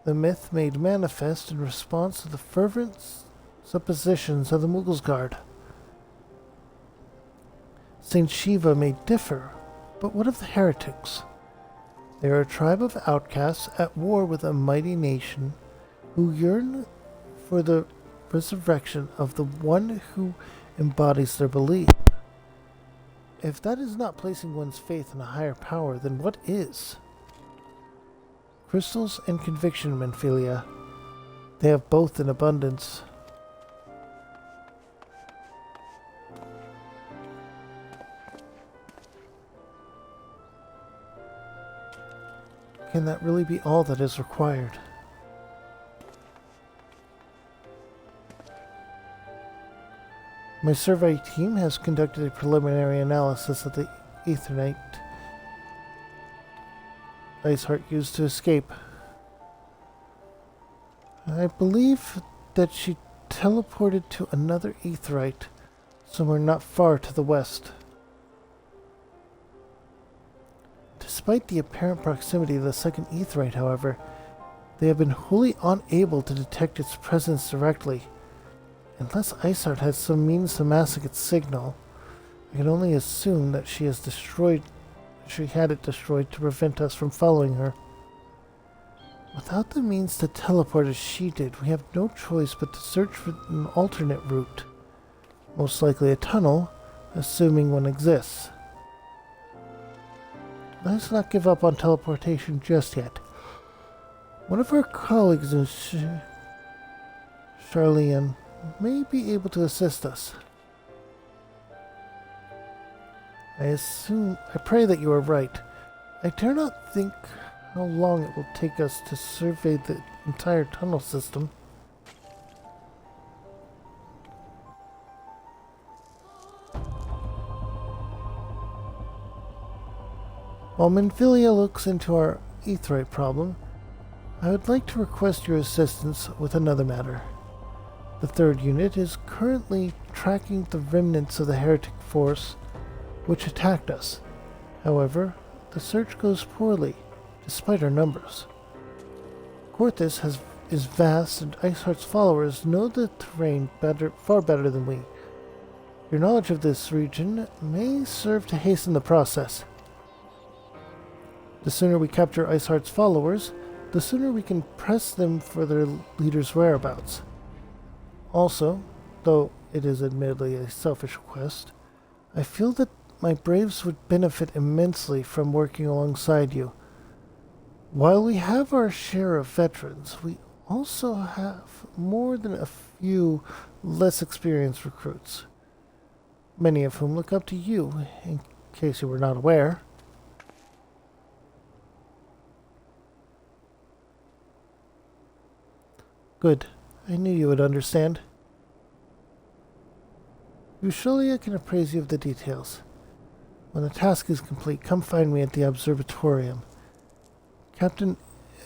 the myth made manifest in response to the fervent suppositions of the Mughals' guard. Saint Shiva may differ, but what of the heretics? They are a tribe of outcasts at war with a mighty nation who yearn for the resurrection of the one who embodies their belief. If that is not placing one's faith in a higher power, then what is? Crystals and conviction, Menphilia. They have both in abundance. Can that really be all that is required? My survey team has conducted a preliminary analysis of the Aetherite Iceheart used to escape. I believe that she teleported to another Aetherite somewhere not far to the west. Despite the apparent proximity of the second Aetherite, however, they have been wholly unable to detect its presence directly. Unless Iceheart has some means to mask its signal, I can only assume that she had it destroyed to prevent us from following her. Without the means to teleport as she did, we have no choice but to search for an alternate route. Most likely a tunnel, assuming one exists. Let's not give up on teleportation just yet. One of our colleagues in Charlian may be able to assist us. I pray that you are right. I dare not think how long it will take us to survey the entire tunnel system. While Menphilia looks into our Aetherite problem, I would like to request your assistance with another matter. The third unit is currently tracking the remnants of the heretic force which attacked us. However, the search goes poorly, despite our numbers. Korthus is vast, and Iceheart's followers know the terrain far better than we. Your knowledge of this region may serve to hasten the process. The sooner we capture Iceheart's followers, the sooner we can press them for their leader's whereabouts. Also, though it is admittedly a selfish request, I feel that my braves would benefit immensely from working alongside you. While we have our share of veterans, we also have more than a few less experienced recruits, many of whom look up to you, in case you were not aware. Good. I knew you would understand. Eusholia can appraise you of the details. When the task is complete, come find me at the observatorium. Captain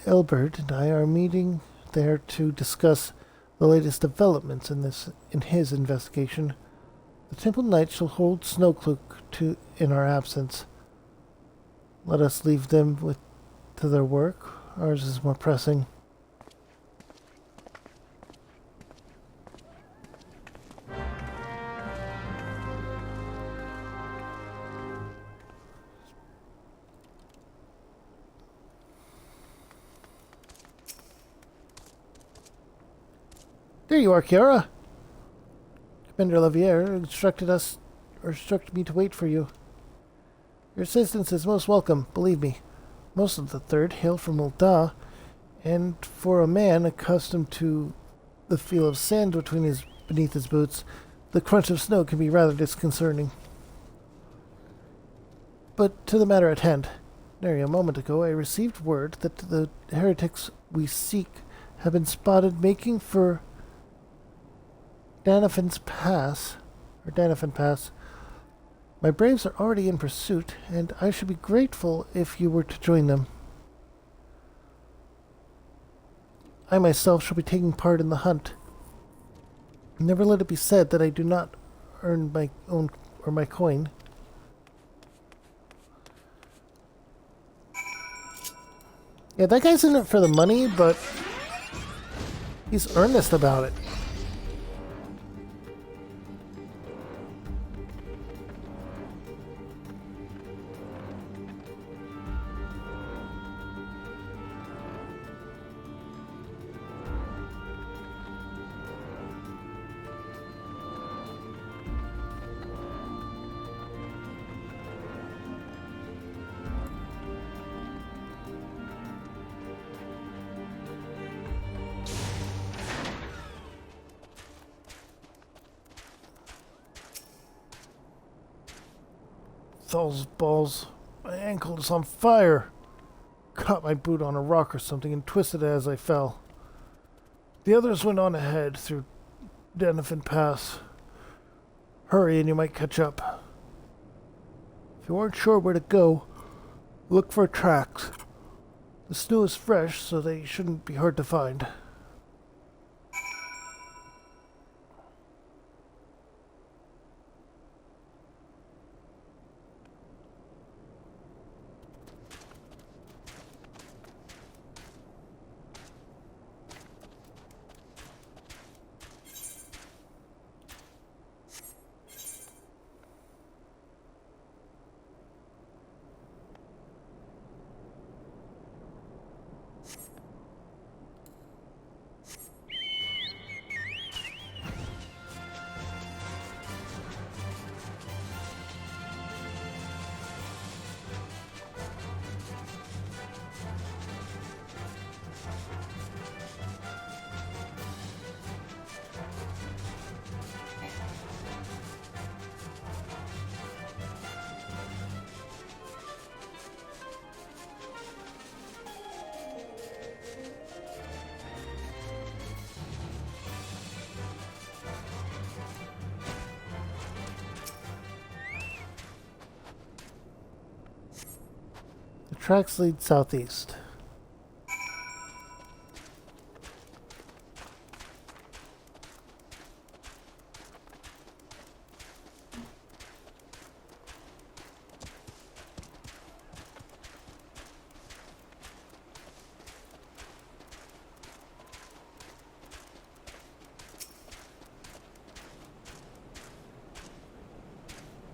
Elbert and I are meeting there to discuss the latest developments in his investigation. The Temple Knights shall hold Snowcloak in our absence. Let us leave them to their work. Ours is more pressing. There you are, Kiara. Commander Laviere instructed me to wait for you. Your assistance is most welcome, believe me. Most of the Third hail from Ul'dah, and for a man accustomed to the feel of sand beneath his boots, the crunch of snow can be rather disconcerting. But to the matter at hand. Nary a moment ago I received word that the heretics we seek have been spotted making for Danafin Pass. My braves are already in pursuit, and I should be grateful if you were to join them. I myself shall be taking part in the hunt. Never let it be said that I do not earn my own or my coin. Yeah, that guy's in it for the money, but he's earnest about it. Those balls. My ankle is on fire. Caught my boot on a rock or something and twisted it as I fell. The others went on ahead through Denifin Pass. Hurry and you might catch up. If you aren't sure where to go, look for tracks. The snow is fresh, so they shouldn't be hard to find. The tracks lead southeast.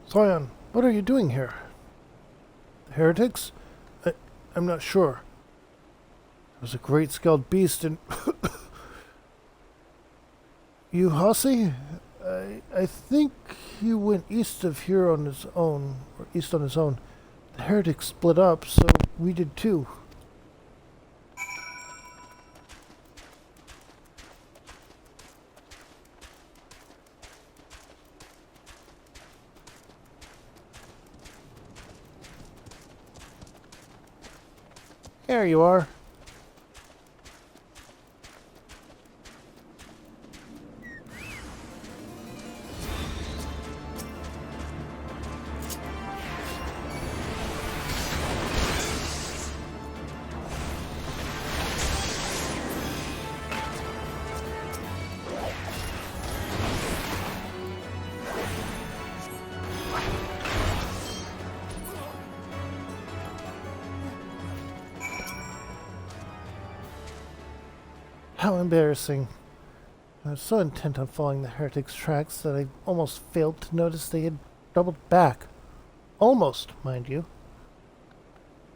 Scion, what are you doing here? The heretics? I'm not sure. It was a great scaled beast and... You Hossie? I think he went east of here on his own, or east on his own. The heretics split up, so we did too. There you are. How embarrassing. I was so intent on following the heretics' tracks that I almost failed to notice they had doubled back. Almost, mind you.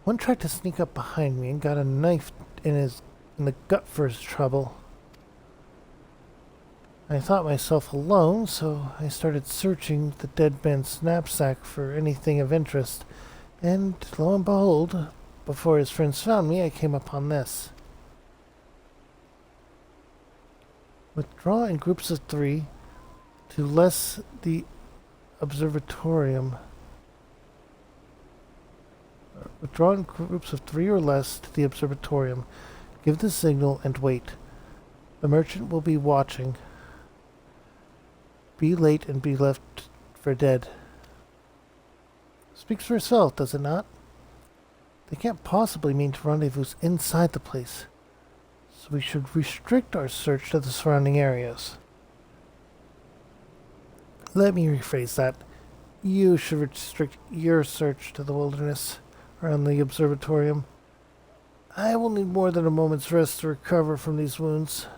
One tried to sneak up behind me and got a knife in the gut for his trouble. I thought myself alone, so I started searching the dead man's knapsack for anything of interest, and lo and behold, before his friends found me, I came upon this. Withdraw in groups of 3 to less the observatorium. Withdraw in groups of 3 or less to the observatorium. Give the signal and wait. The merchant will be watching. Be late and be left for dead. Speaks for itself, does it not? They can't possibly mean to rendezvous inside the place. So we should restrict our search to the surrounding areas. Let me rephrase that. You should restrict your search to the wilderness around the observatorium. I will need more than a moment's rest to recover from these wounds.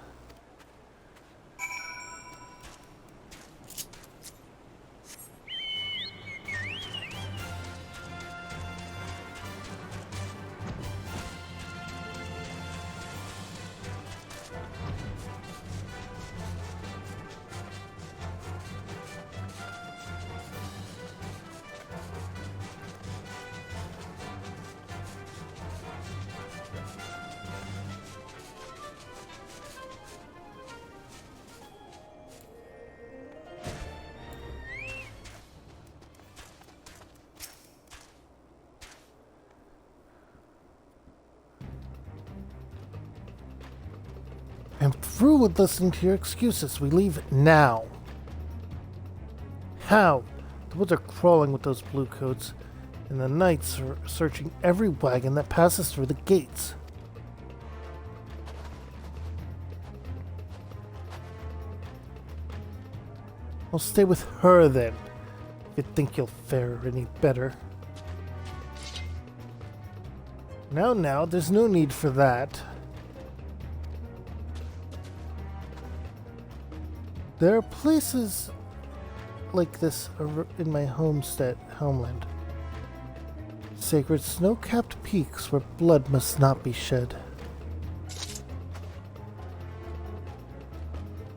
I'm through with listening to your excuses. We leave now. How? The woods are crawling with those bluecoats, and the knights are searching every wagon that passes through the gates. I'll stay with her then, if you think you'll fare any better. Now, there's no need for that. There are places like this in my homeland. Sacred snow-capped peaks where blood must not be shed.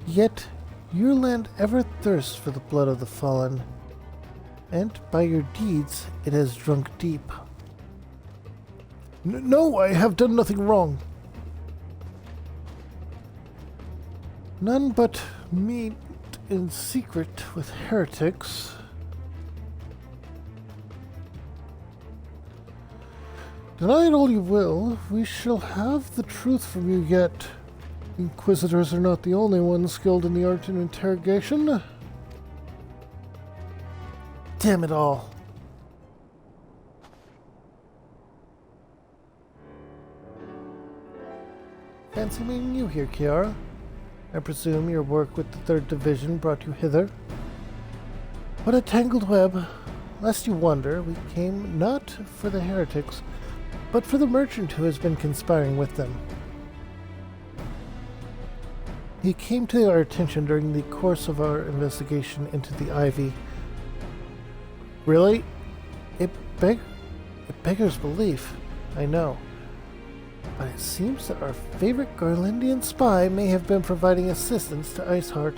Yet, your land ever thirsts for the blood of the fallen, and by your deeds it has drunk deep. No, I have done nothing wrong. None but meet in secret with heretics. Deny it all you will, we shall have the truth from you yet. Inquisitors are not the only ones skilled in the art of interrogation. Damn it all. Fancy meeting you here, Kiara. I presume your work with the 3rd Division brought you hither. What a tangled web. Lest you wonder, we came not for the heretics, but for the merchant who has been conspiring with them. He came to our attention during the course of our investigation into the Ivy. Really? It beggars belief, I know. But it seems that our favorite Garlandian spy may have been providing assistance to Iceheart.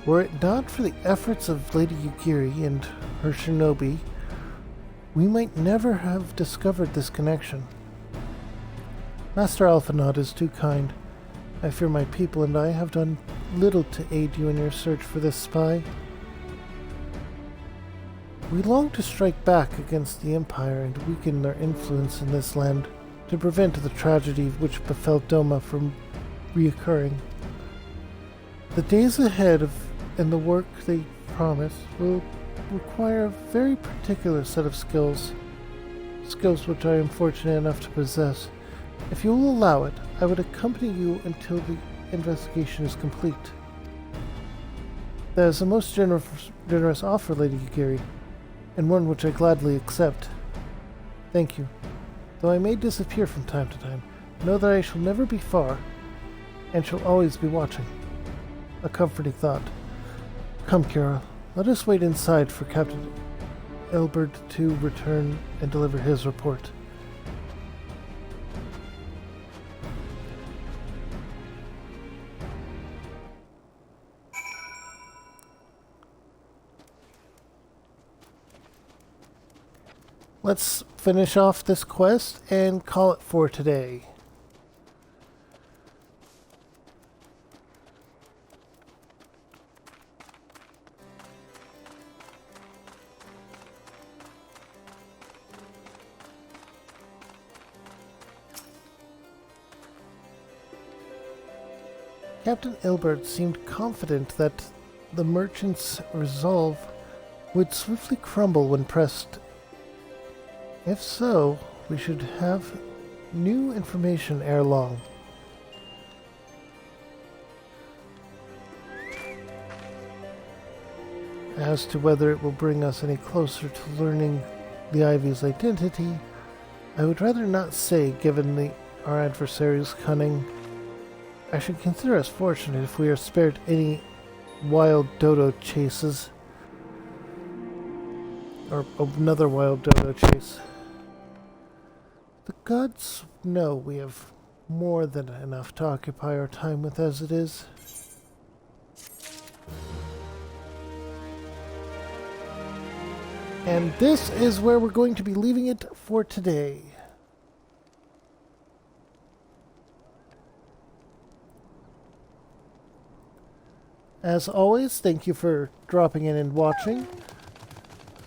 Were it not for the efforts of Lady Yugiri and her shinobi, we might never have discovered this connection. Master Alphinaud is too kind. I fear my people and I have done little to aid you in your search for this spy. We long to strike back against the Empire and weaken their influence in this land to prevent the tragedy which befell Doma from reoccurring. The days ahead and the work they promise will require a very particular set of skills which I am fortunate enough to possess. If you will allow it, I would accompany you until the investigation is complete. That is a most generous offer, Lady Yugiri, and one which I gladly accept. Thank you. Though I may disappear from time to time, know that I shall never be far, and shall always be watching. A comforting thought. Come, Kira, let us wait inside for Captain Elbert to return and deliver his report. Let's finish off this quest and call it for today. Captain Ilbert seemed confident that the merchant's resolve would swiftly crumble when pressed. If so, We should have new information ere long. As to whether it will bring us any closer to learning the Ivy's identity, I would rather not say, given our adversary's cunning. I should consider us fortunate if we are spared any wild dodo chases. Or another wild dodo chase. The gods know we have more than enough to occupy our time with as it is. And this is where we're going to be leaving it for today. As always, thank you for dropping in and watching.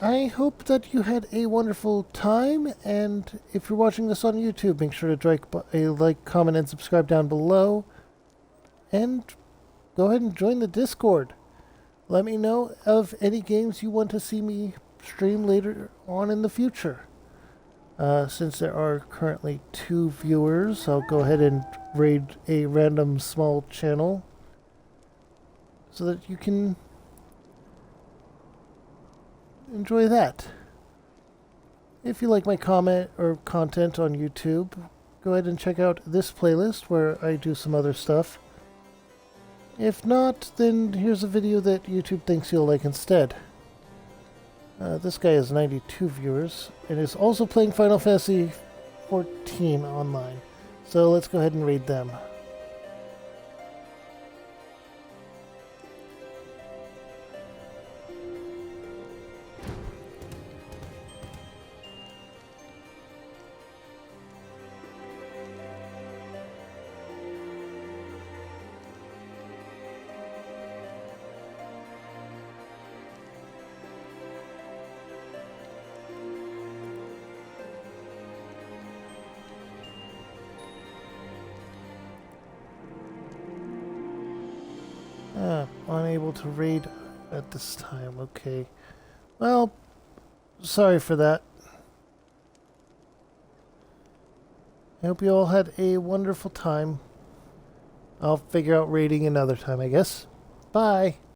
I hope that you had a wonderful time, and if you're watching this on YouTube, make sure to drop a like, comment, and subscribe down below. And go ahead and join the Discord. Let me know of any games you want to see me stream later on in the future. Since there are currently 2 viewers, I'll go ahead and raid a random small channel so that you can enjoy that. If you like my comment or content on YouTube, go ahead and check out this playlist where I do some other stuff. If not, then here's a video that YouTube thinks you'll like instead. This guy has 92 viewers and is also playing Final Fantasy 14 online. So let's go ahead and raid them. Unable to raid at this time. Okay. Well, sorry for that. I hope you all had a wonderful time. I'll figure out raiding another time, I guess. Bye.